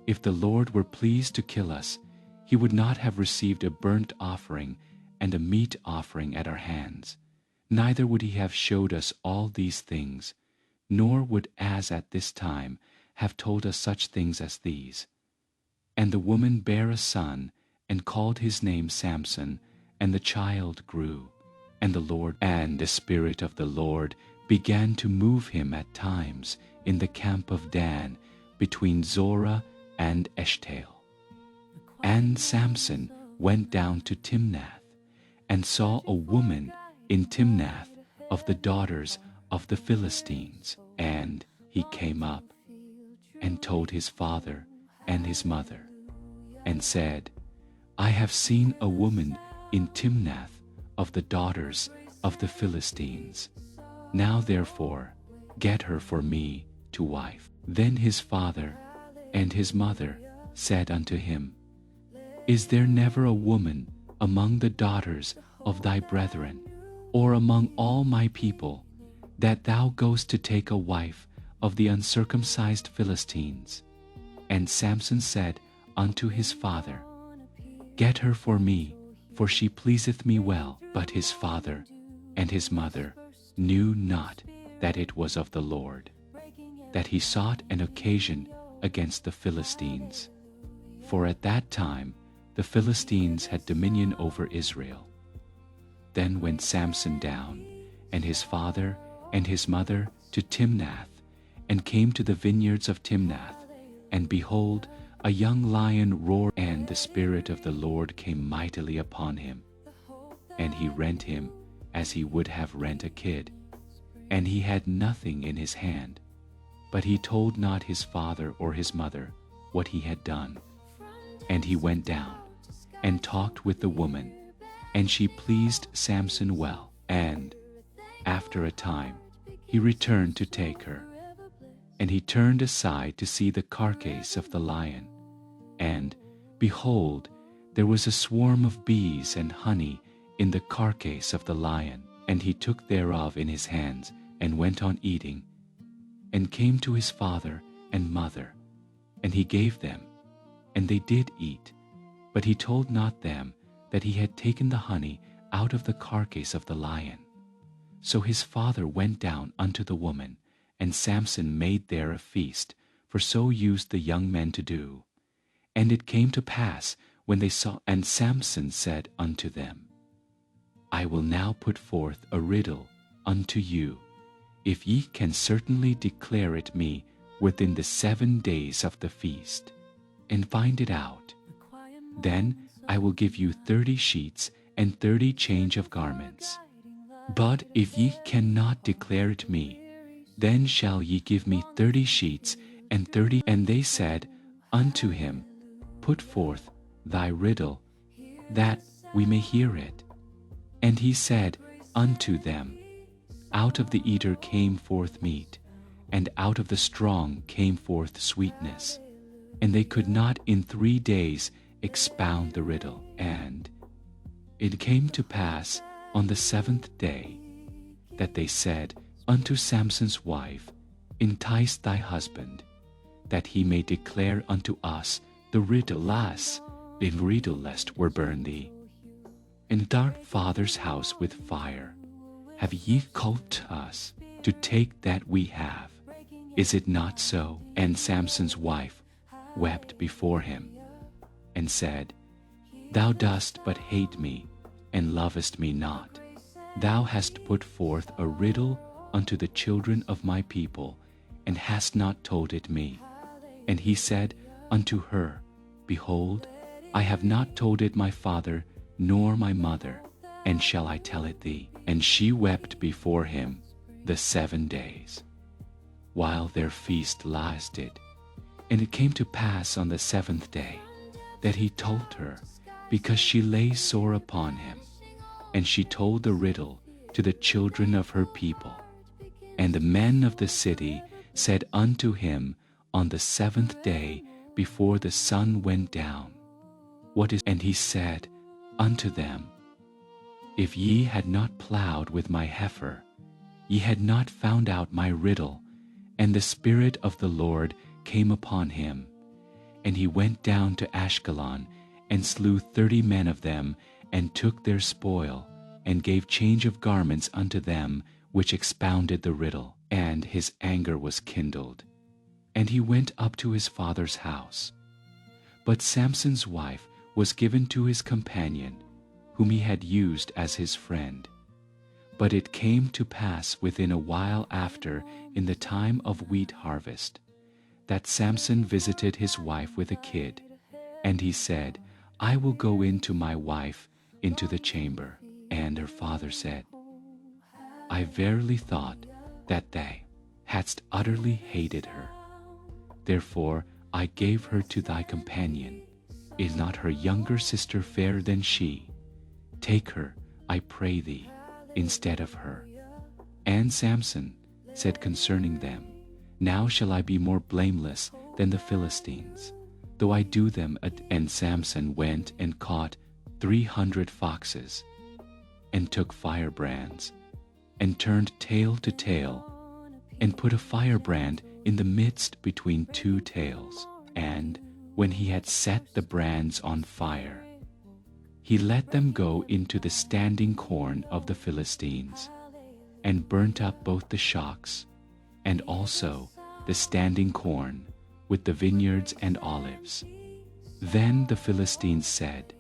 If the Lord were pleased to kill us, he would not have received a burnt offering and a meat offering at our hands, neither would he have showed us all these things, nor would as at this time have told us such things as these. And the woman bare a son, and called his name Samson, and the child grew. And the Spirit of the Lord began to move him at times in the camp of Dan, between Zorah and Eshtaol. And Samson went down to Timnath, and saw a woman in Timnath of the daughters of the Philistines. And he came up, and told his father and his mother, and said, I have seen a woman in Timnath of the daughters of the Philistines. Now therefore get her for me to wife. Then his father and his mother said unto him, Is there never a woman among the daughters of thy brethren, or among all my people, that thou goest to take a wife of the uncircumcised Philistines? And Samson said unto his father, Get her for me, for she pleaseth me well. But his father and his mother knew not that it was of the Lord, that he sought an occasion against the Philistines. For at that time the Philistines had dominion over Israel. Then went Samson down, and his father and his mother, to Timnath, and came to the vineyards of Timnath. And behold, a young lion roared, and the Spirit of the Lord came mightily upon him. And he rent him as he would have rent a kid. And he had nothing in his hand, but he told not his father or his mother what he had done. And he went down, and talked with the woman, and she pleased Samson well. And after a time he returned to take her. And he turned aside to see the carcass of the lion. And, behold, there was a swarm of bees and honey in the carcass of the lion. And he took thereof in his hands, and went on eating, and came to his father and mother. And he gave them, and they did eat. But he told not them that he had taken the honey out of the carcass of the lion. So his father went down unto the woman, and Samson made there a feast, for so used the young men to do. And it came to pass, when they saw, and Samson said unto them, I will now put forth a riddle unto you, if ye can certainly declare it me within the 7 days of the feast, and find it out. Then I will give you 30 sheets and 30 change of garments. But if ye cannot declare it me, then shall ye give me 30 sheets and 30. And they said unto him, Put forth thy riddle, that we may hear it. And he said unto them, Out of the eater came forth meat, and out of the strong came forth sweetness. And they could not in 3 days expound the riddle. And it came to pass on the 7th day, that they said unto Samson's wife, Entice thy husband, that he may declare unto us the riddle, lest we burn thee. In our father's house with fire have ye called us to take that we have. Is it not so? And Samson's wife wept before him, and said, Thou dost but hate me, and lovest me not. Thou hast put forth a riddle unto the children of my people, and hast not told it me. And he said unto her, Behold, I have not told it my father, nor my mother, and shall I tell it thee? And she wept before him the 7 days, while their feast lasted. And it came to pass on the 7th day, that he told her, because she lay sore upon him. And she told the riddle to the children of her people. And the men of the city said unto him on the 7th day, before the sun went down, What is? And he said unto them, If ye had not plowed with my heifer, ye had not found out my riddle. And the Spirit of the Lord came upon him. And he went down to Ashkelon, and slew 30 men of them, and took their spoil, and gave change of garments unto them which expounded the riddle. And his anger was kindled, and he went up to his father's house. But Samson's wife was given to his companion, whom he had used as his friend. But it came to pass within a while after, in the time of wheat harvest, that Samson visited his wife with a kid. And he said, I will go in to my wife into the chamber. And her father said, I verily thought that thou hadst utterly hated her. Therefore I gave her to thy companion. Is not her younger sister fairer than she? Take her, I pray thee, instead of her. And Samson said concerning them, Now shall I be more blameless than the Philistines, though I do them. And Samson went and caught 300 foxes, and took firebrands, and turned tail to tail, and put a firebrand in the midst between 2 tails. And when he had set the brands on fire, he let them go into the standing corn of the Philistines, and burnt up both the shocks, and also the standing corn, with the vineyards and olives. Then the Philistines said,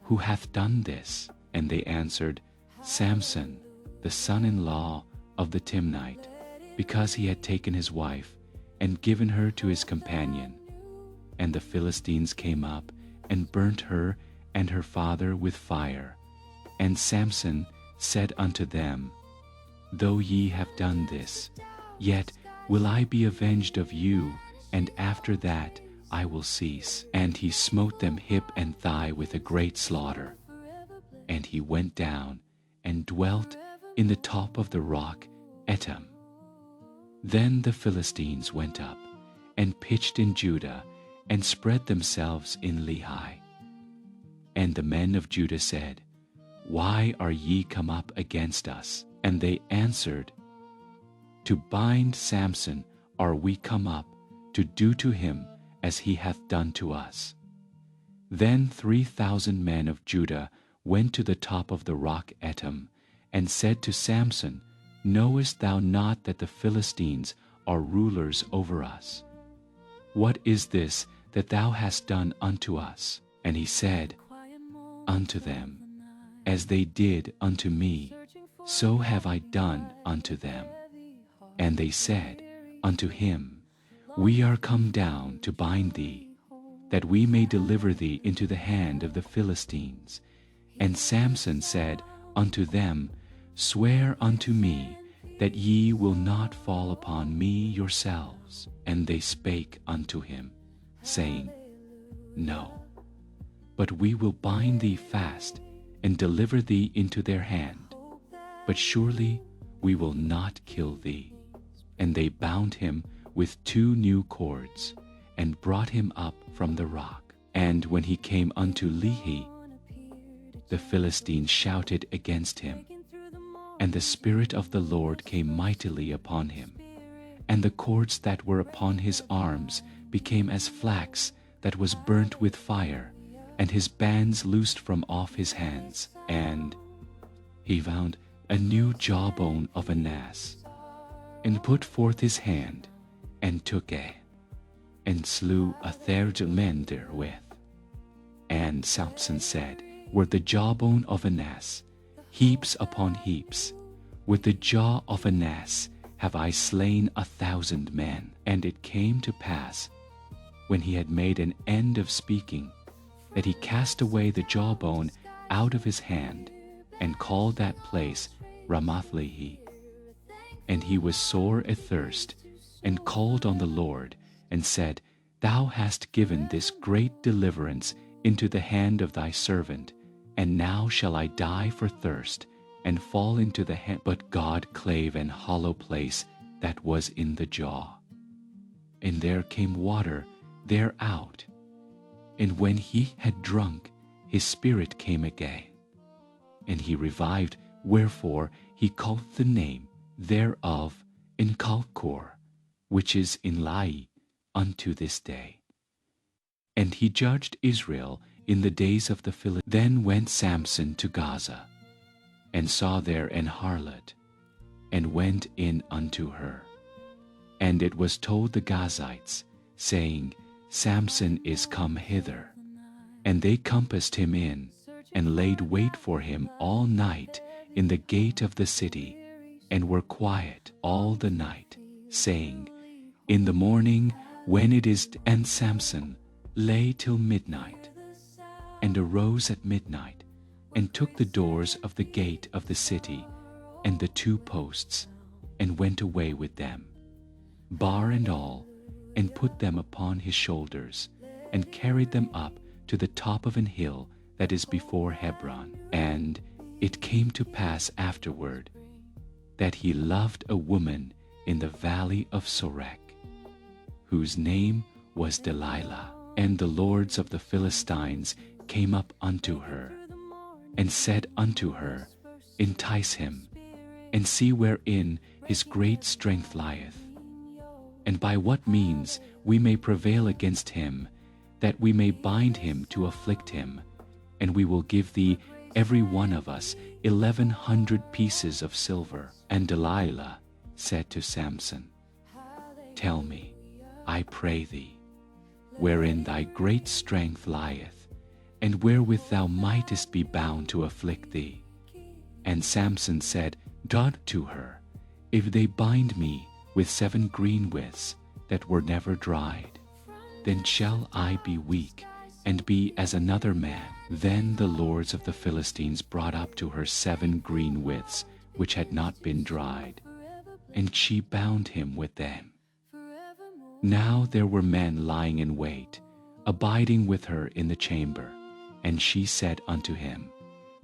Who hath done this? And they answered, Samson, the son-in-law of the Timnite, because he had taken his wife, and given her to his companion. And the Philistines came up, and burnt her and her father with fire. And Samson said unto them, Though ye have done this, yet will I be avenged of you, and after that I will cease. And he smote them hip and thigh with a great slaughter. And he went down, and dwelt in the top of the rock Etam. Then the Philistines went up, and pitched in Judah, and spread themselves in Lehi. And the men of Judah said, Why are ye come up against us? And they answered, To bind Samson are we come up, to do to him as he hath done to us. Then 3,000 men of Judah went to the top of the rock Etam, and said to Samson, Knowest thou not that the Philistines are rulers over us? What is this that thou hast done unto us? And he said unto them, As they did unto me, so have I done unto them. And they said unto him, We are come down to bind thee, that we may deliver thee into the hand of the Philistines. And Samson said unto them, Swear unto me that ye will not fall upon me yourselves. And they spake unto him, saying, No, but we will bind thee fast, and deliver thee into their hand. But surely we will not kill thee. And they bound him with 2 new cords, and brought him up from the rock. And when he came unto Lehi, the Philistines shouted against him, and the Spirit of the Lord came mightily upon him. And the cords that were upon his arms became as flax that was burnt with fire, and his bands loosed from off his hands. And he found a new jawbone of an ass, and put forth his hand, and took it, and slew a third men therewith. And Samson said, Were the jawbone of an ass, heaps upon heaps, with the jaw of an ass have I slain 1,000 men. And it came to pass, when he had made an end of speaking, that he cast away the jawbone out of his hand, and called that place Ramathlehi. And he was sore athirst, and called on the Lord, and said, Thou hast given this great deliverance into the hand of thy servant, and now shall I die for thirst, and fall into the hand. But God clave an hollow place that was in the jaw, and there came water there out. And when he had drunk, his spirit came again, and he revived, wherefore he called the name thereof Enkalkor, which is in Lai, unto this day. And he judged Israel in the days of the Philistines. Then went Samson to Gaza, and saw there an harlot, and went in unto her. And it was told the Gazites, saying, Samson is come hither. And they compassed him in, and laid wait for him all night in the gate of the city, and were quiet all the night, saying, In the morning, when it is. And Samson lay till midnight, and arose at midnight, and took the doors of the gate of the city, and the 2 posts, and went away with them, bar and all, and put them upon his shoulders, and carried them up to the top of an hill that is before Hebron. And it came to pass afterward, that he loved a woman in the valley of Sorek, whose name was Delilah. And the lords of the Philistines came up unto her, and said unto her, Entice him, and see wherein his great strength lieth, and by what means we may prevail against him, that we may bind him to afflict him, and we will give thee every one of us 1,100 pieces of silver. And Delilah said to Samson, Tell me, I pray thee, wherein thy great strength lieth, and wherewith thou mightest be bound to afflict thee. And Samson said to her, If they bind me with 7 green withs that were never dried, then shall I be weak, and be as another man. Then the lords of the Philistines brought up to her 7 green withs, which had not been dried, and she bound him with them. Now there were men lying in wait, abiding with her in the chamber. And she said unto him,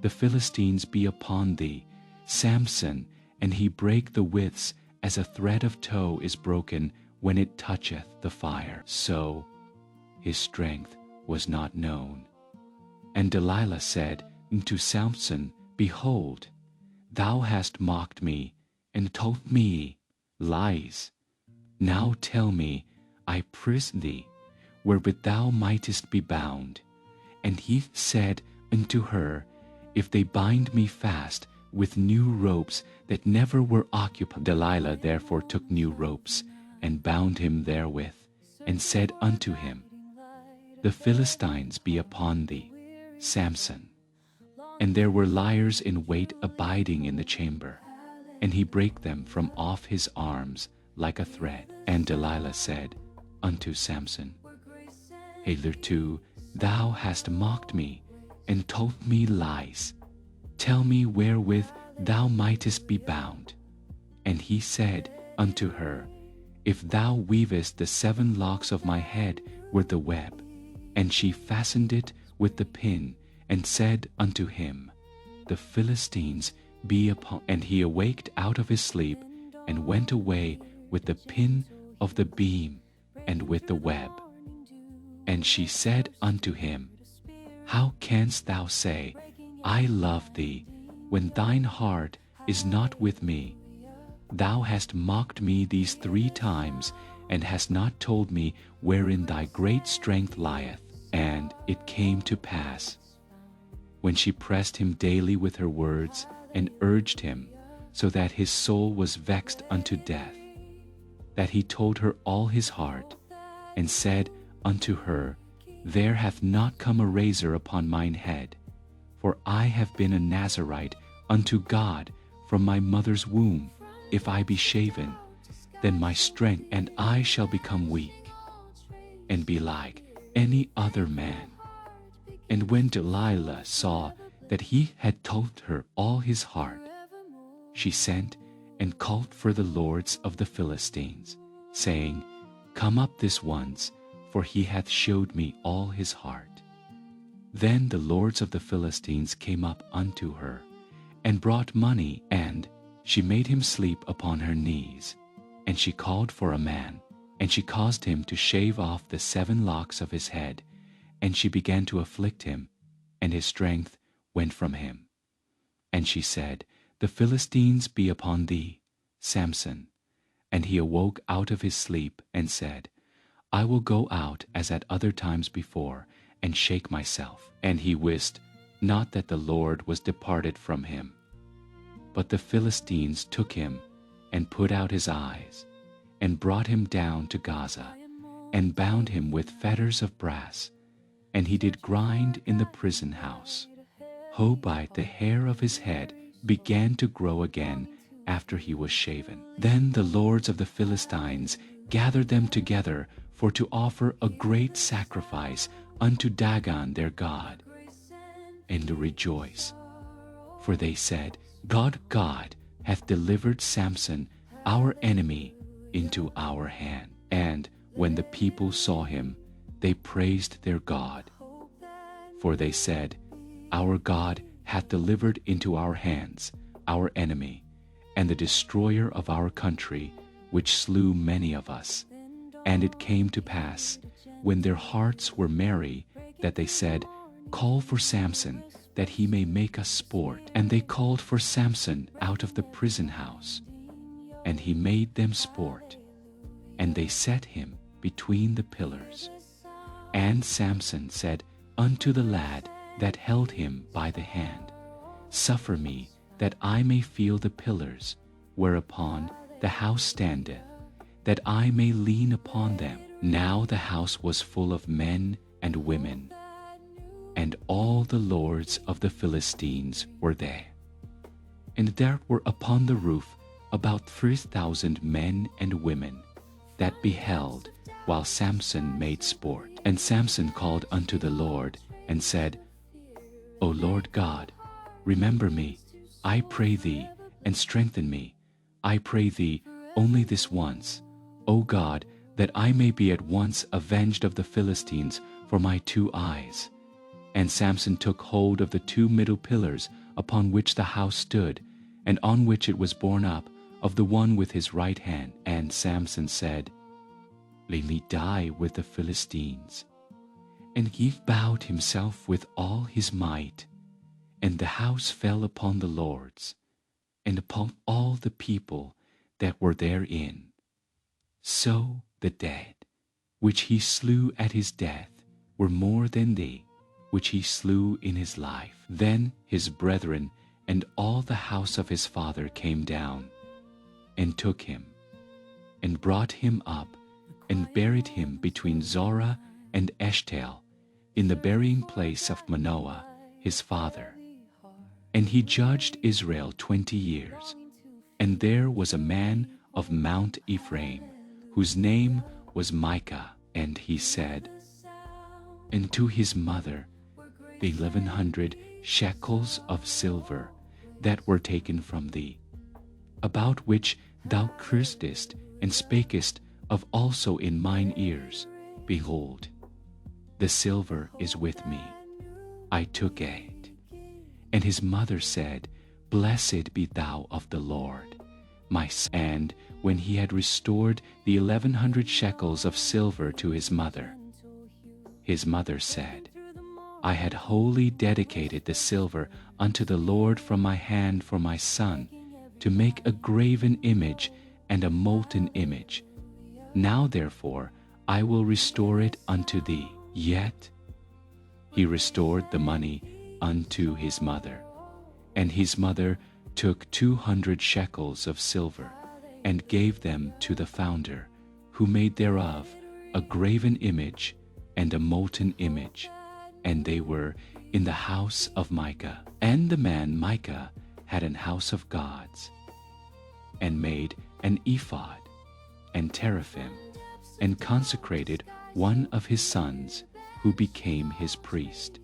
The Philistines be upon thee, Samson. And he brake the withs as a thread of tow is broken when it toucheth the fire. So his strength was not known. And Delilah said unto Samson, Behold, thou hast mocked me, and told me lies. Now tell me, I pris thee, wherewith thou mightest be bound. And he said unto her, If they bind me fast with new ropes that never were occupied. Delilah therefore took new ropes, and bound him therewith, and said unto him, the Philistines be upon thee, Samson. And there were liars in wait abiding in the chamber, and he brake them from off his arms like a thread. And Delilah said unto Samson, Hitherto thou hast mocked me, and told me lies. Tell me wherewith thou mightest be bound. And he said unto her, If thou weavest the 7 locks of my head with the web. And she fastened it with the pin, and said unto him, The Philistines be upon. And he awaked out of his sleep, and went away with the pin of the beam, and with the web. And she said unto him, How canst thou say, I love thee, when thine heart is not with me? Thou hast mocked me these 3 times, and hast not told me wherein thy great strength lieth. And it came to pass, when she pressed him daily with her words, and urged him, so that his soul was vexed unto death, that he told her all his heart, and said unto her, There hath not come a razor upon mine head, for I have been a Nazarite unto God from my mother's womb. If I be shaven, then my strength and I shall become weak, and be like any other man. And when Delilah saw that he had told her all his heart, she sent and called for the lords of the Philistines, saying, Come up this once, for he hath showed me all his heart. Then the lords of the Philistines came up unto her, and brought money, and she made him sleep upon her knees. And she called for a man, and she caused him to shave off the 7 locks of his head, and she began to afflict him, and his strength went from him. And she said, The Philistines be upon thee, Samson. And he awoke out of his sleep, and said, I will go out as at other times before, and shake myself. And he wist not that the Lord was departed from him. But the Philistines took him, and put out his eyes, and brought him down to Gaza, and bound him with fetters of brass. And he did grind in the prison house. Howbeit the hair of his head began to grow again after he was shaven. Then the lords of the Philistines gathered them together for to offer a great sacrifice unto Dagon their god, and to rejoice. For they said, God hath delivered Samson, our enemy, into our hand. And when the people saw him, they praised their God. For they said, Our God hath delivered into our hands our enemy, and the destroyer of our country, which slew many of us. And it came to pass, when their hearts were merry, that they said, Call for Samson, that he may make us sport. And they called for Samson out of the prison house, and he made them sport. And they set him between the pillars. And Samson said unto the lad that held him by the hand, Suffer me that I may feel the pillars, whereupon the house standeth, that I may lean upon them. Now the house was full of men and women, and all the lords of the Philistines were there. And there were upon the roof about 3,000 men and women that beheld while Samson made sport. And Samson called unto the Lord, and said, O Lord God, remember me, I pray thee, and strengthen me, I pray thee, only this once, O God, that I may be at once avenged of the Philistines for my 2 eyes. And Samson took hold of the 2 middle pillars upon which the house stood, and on which it was borne up, of the one with his right hand. And Samson said, Let me die with the Philistines. And he bowed himself with all his might, and the house fell upon the lords, and upon all the people that were therein. So the dead, which he slew at his death, were more than they, which he slew in his life. Then his brethren and all the house of his father came down, and took him, and brought him up, and buried him between Zorah and Eshtaol, in the burying place of Manoah, his father. And he judged Israel 20 years. And there was a man of Mount Ephraim, whose name was Micah, and he said, and to his mother, the 1100 shekels of silver that were taken from thee, about which thou cursest and spakest of also in mine ears, behold, the silver is with me, I took it. And his mother said, Blessed be thou of the Lord, my son. And when he had restored the 1100 shekels of silver to his mother said, I had wholly dedicated the silver unto the Lord from my hand for my son, to make a graven image and a molten image. Now therefore I will restore it unto thee. Yet he restored the money unto his mother. And his mother took 200 shekels of silver, and gave them to the founder, who made thereof a graven image and a molten image, and they were in the house of Micah. And the man Micah had an house of gods, and made an ephod and teraphim, and consecrated one of his sons, who became his priest.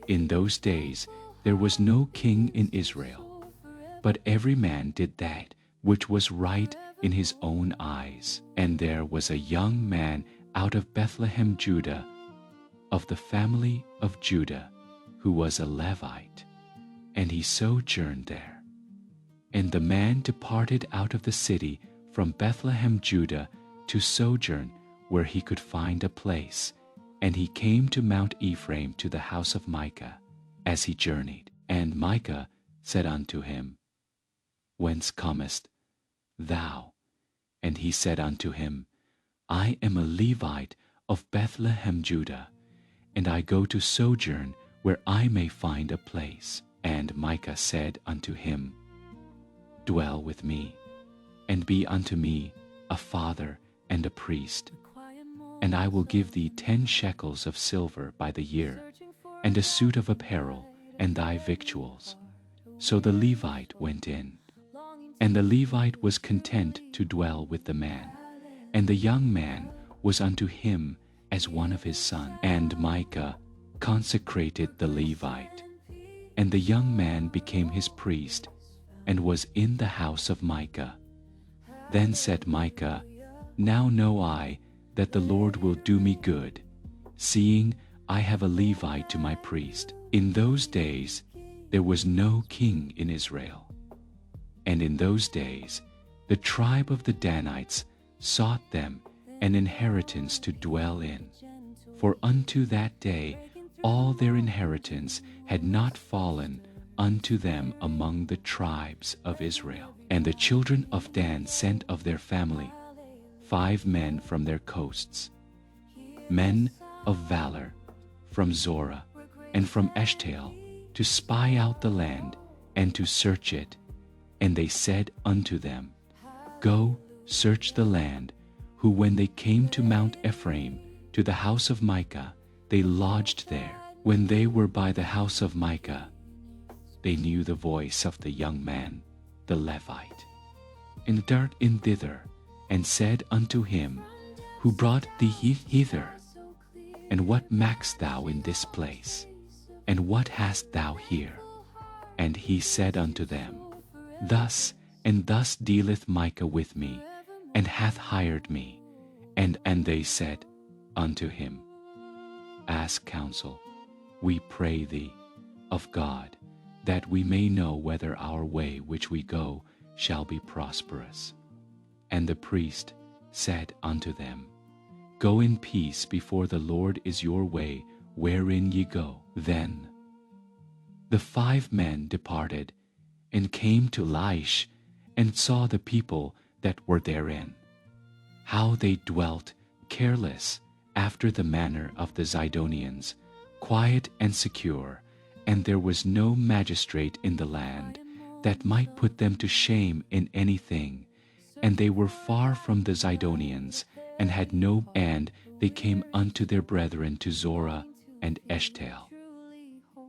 In those days there was no king in Israel, but every man did that which was right in his own eyes. And there was a young man out of Bethlehem, Judah, of the family of Judah, who was a Levite, and he sojourned there. And the man departed out of the city from Bethlehem, Judah, to sojourn where he could find a place, and he came to Mount Ephraim, to the house of Micah, as he journeyed. And Micah said unto him, Whence comest thou? And he said unto him, I am a Levite of Bethlehem, Judah, and I go to sojourn where I may find a place. And Micah said unto him, Dwell with me, and be unto me a father and a priest, and I will give thee 10 shekels of silver by the year, and a suit of apparel, and thy victuals. So the Levite went in. And the Levite was content to dwell with the man, and the young man was unto him as one of his sons. And Micah consecrated the Levite, and the young man became his priest, and was in the house of Micah. Then said Micah, Now know I that the Lord will do me good, seeing I have a Levite to my priest. In those days there was no king in Israel. And in those days the tribe of the Danites sought them an inheritance to dwell in. For unto that day all their inheritance had not fallen unto them among the tribes of Israel. And the children of Dan sent of their family 5 men from their coasts, men of valor, from Zorah and from Eshtaol, to spy out the land and to search it. And they said unto them, Go, search the land. Who when they came to Mount Ephraim, to the house of Micah, they lodged there. When they were by the house of Micah, they knew the voice of the young man, the Levite, and dart in thither, and said unto him, Who brought thee hither? And what makest thou in this place? And what hast thou here? And he said unto them, Thus and thus dealeth Micah with me, and hath hired me. And they said unto him, Ask counsel, we pray thee, of God, that we may know whether our way which we go shall be prosperous. And the priest said unto them, Go in peace before the Lord is your way wherein ye go. Then the 5 men departed, and came to Laish, and saw the people that were therein, how they dwelt careless after the manner of the Zidonians, quiet and secure, and there was no magistrate in the land that might put them to shame in anything. And they were far from the Zidonians, and had no. And they came unto their brethren to Zorah and Eshtaol.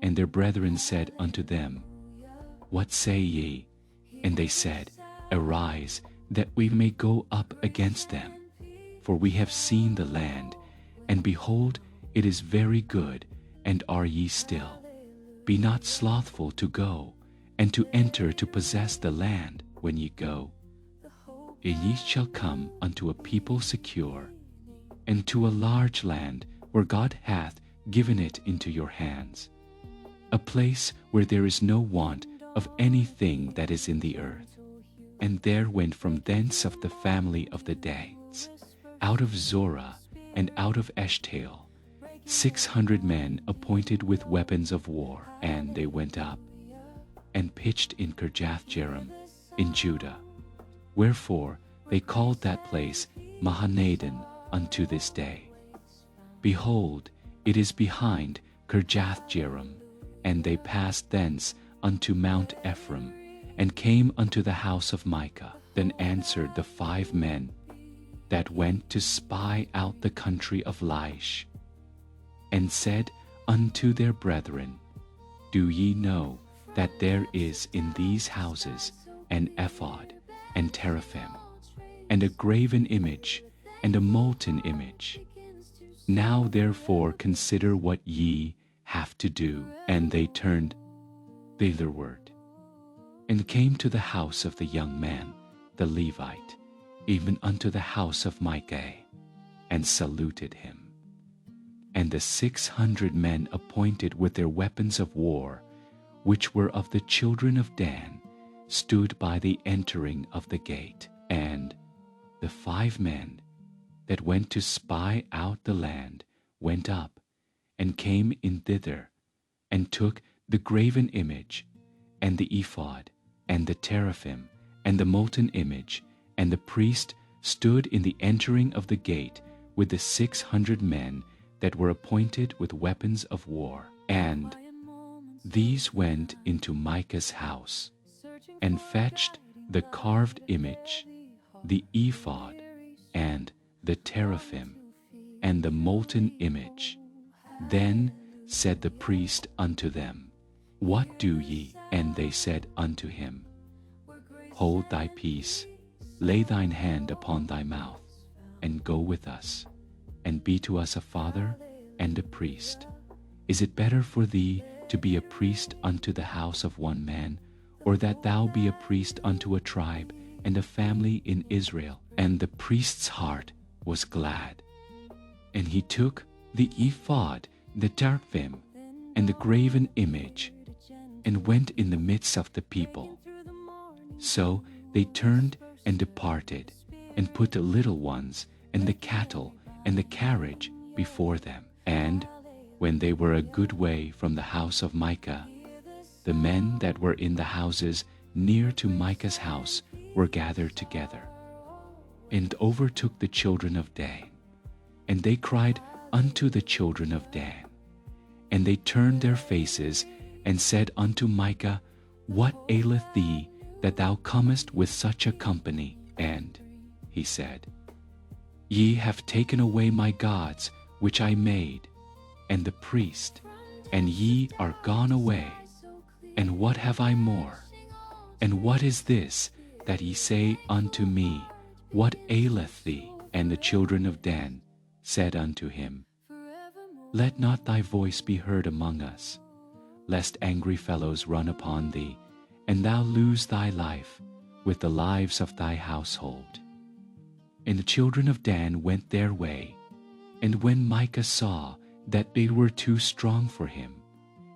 And their brethren said unto them, What say ye? And they said, Arise, that we may go up against them. For we have seen the land, and behold, it is very good, and are ye still. Be not slothful to go, and to enter to possess the land when ye go. And ye shall come unto a people secure, and to a large land where God hath given it into your hands, a place where there is no want of anything that is in the earth. And there went from thence of the family of the Danes, out of Zorah and out of Eshtaol, 600 men appointed with weapons of war. And they went up, and pitched in Kirjathjearim in Judah. Wherefore they called that place Mahanadan unto this day. Behold, it is behind Kirjathjearim. And they passed thence unto Mount Ephraim, and came unto the house of Micah. Then answered the 5 men that went to spy out the country of Laish, and said unto their brethren, Do ye know that there is in these houses an ephod, and teraphim, and a graven image, and a molten image? Now therefore consider what ye have to do. And they turned thitherward, and came to the house of the young man, the Levite, even unto the house of Micah, and saluted him. And the 600 men appointed with their weapons of war, which were of the children of Dan, stood by the entering of the gate. And the 5 men that went to spy out the land went up, and came in thither, and took the graven image, and the ephod, and the teraphim, and the molten image. And the priest stood in the entering of the gate with the 600 men that were appointed with weapons of war. And these went into Micah's house, and fetched the carved image, the ephod, and the teraphim, and the molten image. Then said the priest unto them, What do ye? And they said unto him, Hold thy peace, lay thine hand upon thy mouth, and go with us, and be to us a father and a priest. Is it better for thee to be a priest unto the house of one man, or that thou be a priest unto a tribe and a family in Israel? And the priest's heart was glad. And he took the ephod, the teraphim, and the graven image, and went in the midst of the people. So they turned and departed, and put the little ones, and the cattle, and the carriage before them. And when they were a good way from the house of Micah, the men that were in the houses near to Micah's house were gathered together, and overtook the children of Dan. And they cried unto the children of Dan. And they turned their faces, and said unto Micah, What aileth thee, that thou comest with such a company? And he said, Ye have taken away my gods, which I made, and the priest, and ye are gone away. And what have I more? And what is this that ye say unto me, What aileth thee? And the children of Dan said unto him, Let not thy voice be heard among us, lest angry fellows run upon thee, and thou lose thy life with the lives of thy household. And the children of Dan went their way, and when Micah saw that they were too strong for him,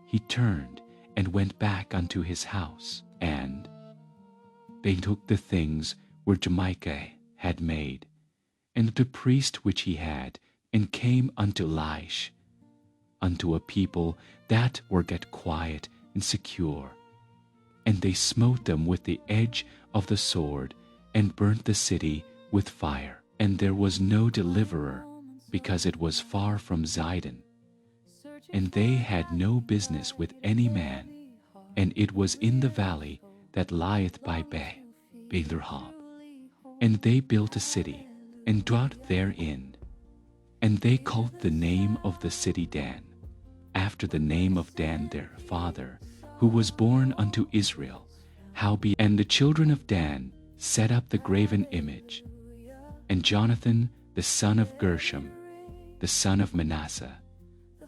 he turned and went back unto his house. And they took the things which Micah had made, and the priest which he had, and came unto Laish, unto a people that were get quiet and secure. And they smote them with the edge of the sword, and burnt the city with fire. And there was no deliverer, because it was far from Zidon. And they had no business with any man, and it was in the valley that lieth by Betherhob. And they built a city, and dwelt therein. And they called the name of the city Dan. after the name of Dan their father, who was born unto Israel. Howbeit, and the children of Dan set up the graven image. And Jonathan, the son of Gershom, the son of Manasseh,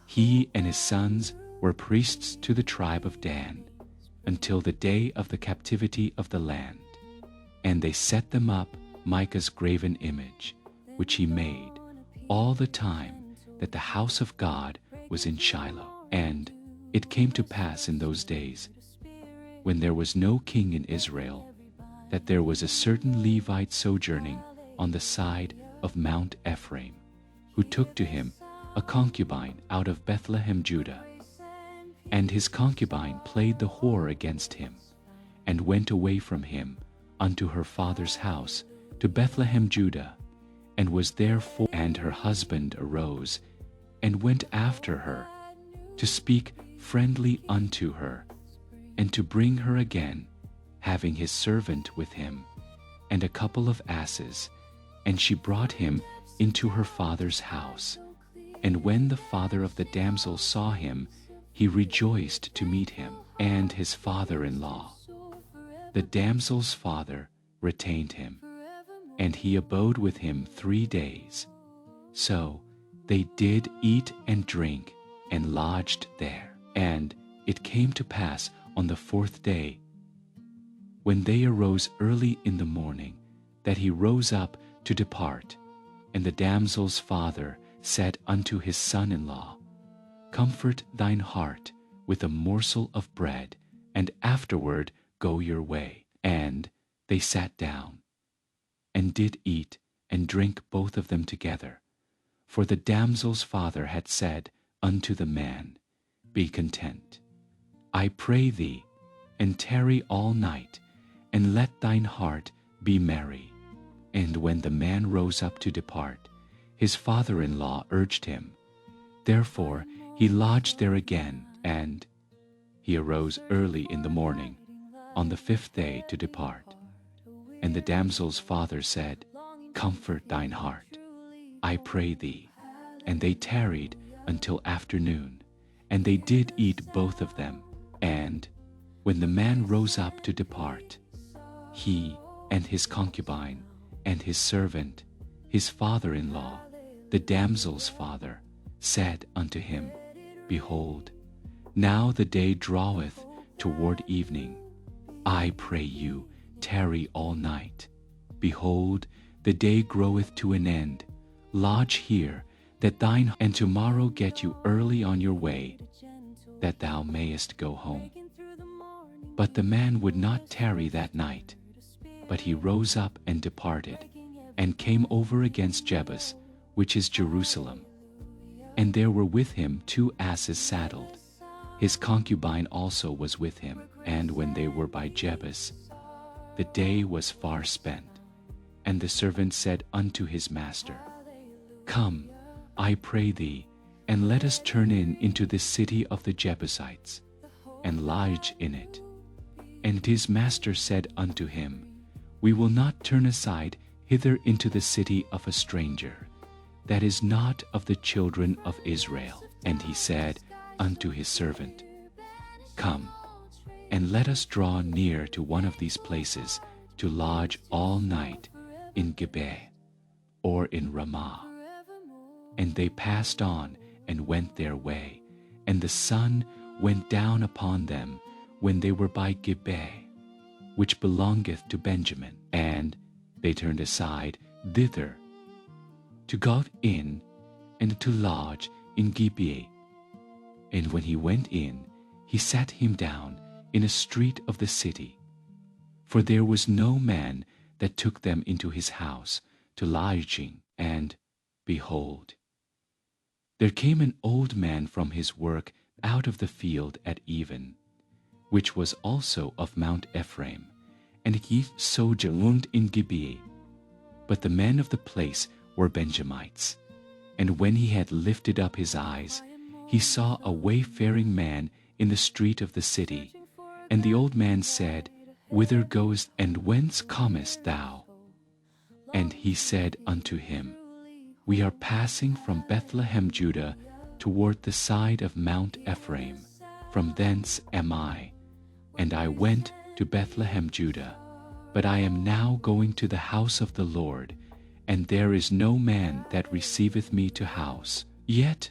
he and his sons were priests to the tribe of Dan, until the day of the captivity of the land. And they set them up Micah's graven image, which he made, all the time that the house of God was in Shiloh. And it came to pass in those days, when there was no king in Israel, that there was a certain Levite sojourning on the side of Mount Ephraim, who took to him a concubine out of Bethlehem, Judah. And his concubine played the whore against him, and went away from him unto her father's house to Bethlehem, Judah, and was therefore. And her husband arose, and went after her, to speak friendly unto her, and to bring her again, having his servant with him, and a couple of asses, and she brought him into her father's house. And when the father of the damsel saw him, he rejoiced to meet him, and his father-in-law. The damsel's father retained him, and he abode with him 3 days. So they did eat and drink, and lodged there. And it came to pass on the 4th day, when they arose early in the morning, that he rose up to depart. And the damsel's father said unto his son-in-law, Comfort thine heart with a morsel of bread, and afterward go your way. And they sat down, and did eat and drink both of them together. For the damsel's father had said unto the man, Be content, I pray thee, and tarry all night, and let thine heart be merry. And when the man rose up to depart, his father-in-law urged him. Therefore he lodged there again, and he arose early in the morning on the 5th day to depart. And the damsel's father said, Comfort thine heart, I pray thee. And they tarried until afternoon, and they did eat both of them. And when the man rose up to depart, he and his concubine and his servant, his father-in-law, the damsel's father, said unto him, Behold, now the day draweth toward evening. I pray you, tarry all night. Behold, the day groweth to an end. Lodge here, that thine and tomorrow get you early on your way, that thou mayest go home. But the man would not tarry that night, but he rose up and departed, and came over against Jebus, which is Jerusalem. And there were with him 2 asses saddled. His concubine also was with him. And when they were by Jebus, the day was far spent. And the servant said unto his master, Come, I pray thee, and let us turn into this city of the Jebusites, and lodge in it. And his master said unto him, We will not turn aside hither into the city of a stranger, that is not of the children of Israel. And he said unto his servant, Come, and let us draw near to one of these places to lodge all night in Gibeah, or in Ramah. And they passed on and went their way, and the sun went down upon them when they were by Gibeah, which belongeth to Benjamin. And they turned aside thither, to go in and to lodge in Gibeah. And when he went in, he sat him down in a street of the city. For there was no man that took them into his house to lodging. And behold, there came an old man from his work out of the field at even, which was also of Mount Ephraim, and he sojourned in Gibeah. But the men of the place were Benjamites. And when he had lifted up his eyes, he saw a wayfaring man in the street of the city. And the old man said, Whither goest, and whence comest thou? And he said unto him, We are passing from Bethlehem, Judah, toward the side of Mount Ephraim. From thence am I. And I went to Bethlehem, Judah. But I am now going to the house of the Lord, and there is no man that receiveth me to house. Yet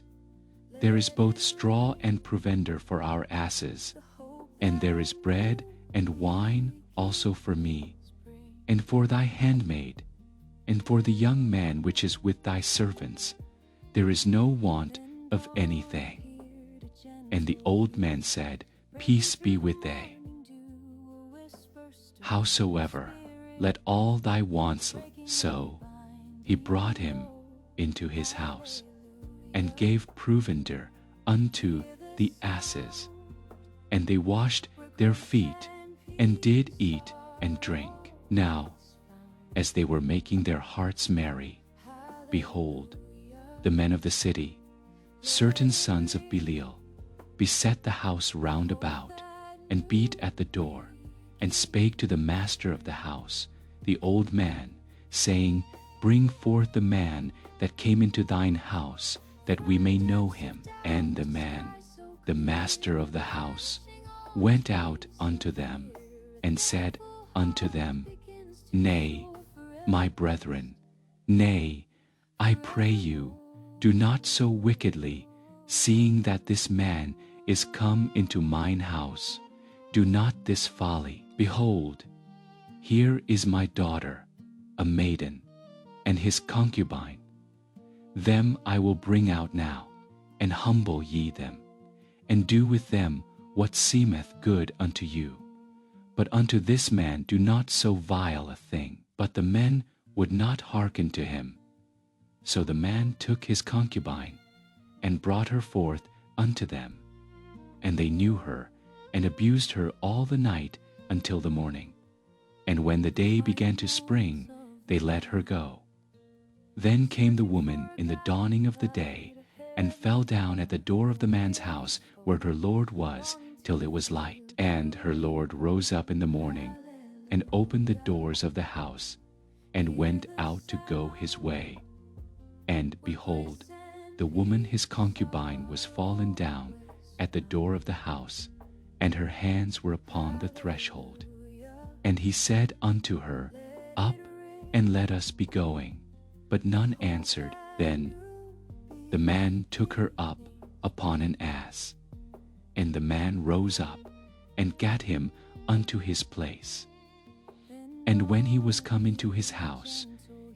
there is both straw and provender for our asses, and there is bread and wine also for me, and for thy handmaid, and for the young man which is with thy servants. There is no want of anything. And the old man said, Peace be with thee. Howsoever, let all thy wants so. He brought him into his house, and gave provender unto the asses. And they washed their feet, and did eat and drink. Now, as they were making their hearts merry, behold, the men of the city, certain sons of Belial, beset the house round about, and beat at the door, and spake to the master of the house, the old man, saying, Bring forth the man that came into thine house, that we may know him. And the man, the master of the house, went out unto them, and said unto them, Nay, my brethren, nay, I pray you, do not so wickedly, seeing that this man is come into mine house. Do not this folly. Behold, here is my daughter, a maiden, and his concubine. Them I will bring out now, and humble ye them, and do with them what seemeth good unto you. But unto this man do not so vile a thing. But the men would not hearken to him. So the man took his concubine, and brought her forth unto them. And they knew her, and abused her all the night until the morning. And when the day began to spring, they let her go. Then came the woman in the dawning of the day, and fell down at the door of the man's house where her lord was, till it was light. And her lord rose up in the morning, and opened the doors of the house, and went out to go his way. And behold, the woman his concubine was fallen down at the door of the house, and her hands were upon the threshold. And he said unto her, Up, and let us be going. But none answered. Then the man took her up upon an ass. And the man rose up, and gat him unto his place. And when he was come into his house,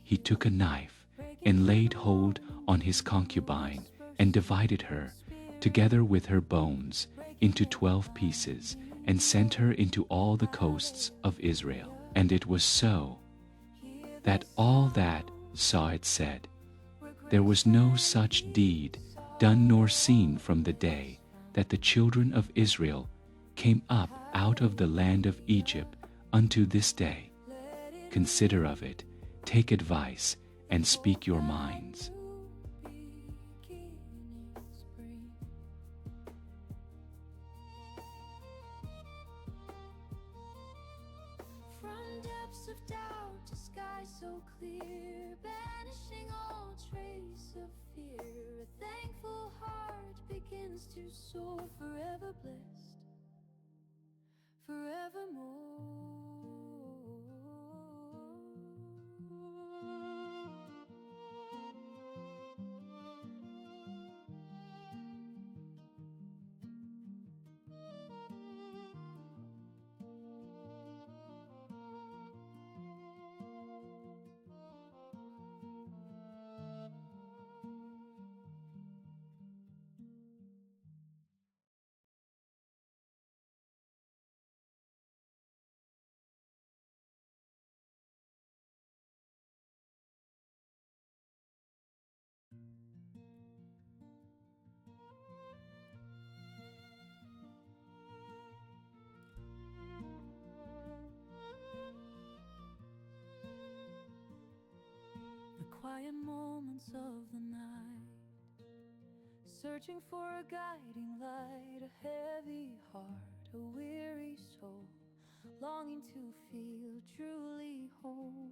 he took a knife, and laid hold on his concubine, and divided her, together with her bones, into 12 pieces, and sent her into all the coasts of Israel. And it was so, that all that saw it said, There was no such deed done nor seen from the day that the children of Israel came up out of the land of Egypt unto this day. Consider of it, take advice, and speak your minds. From depths of doubt to skies so clear, banishing all trace of fear, a thankful heart begins to soar, forever blessed, forevermore. The quiet moments of the night, searching for a guiding light, a heavy heart, a weary soul, longing to feel truly whole.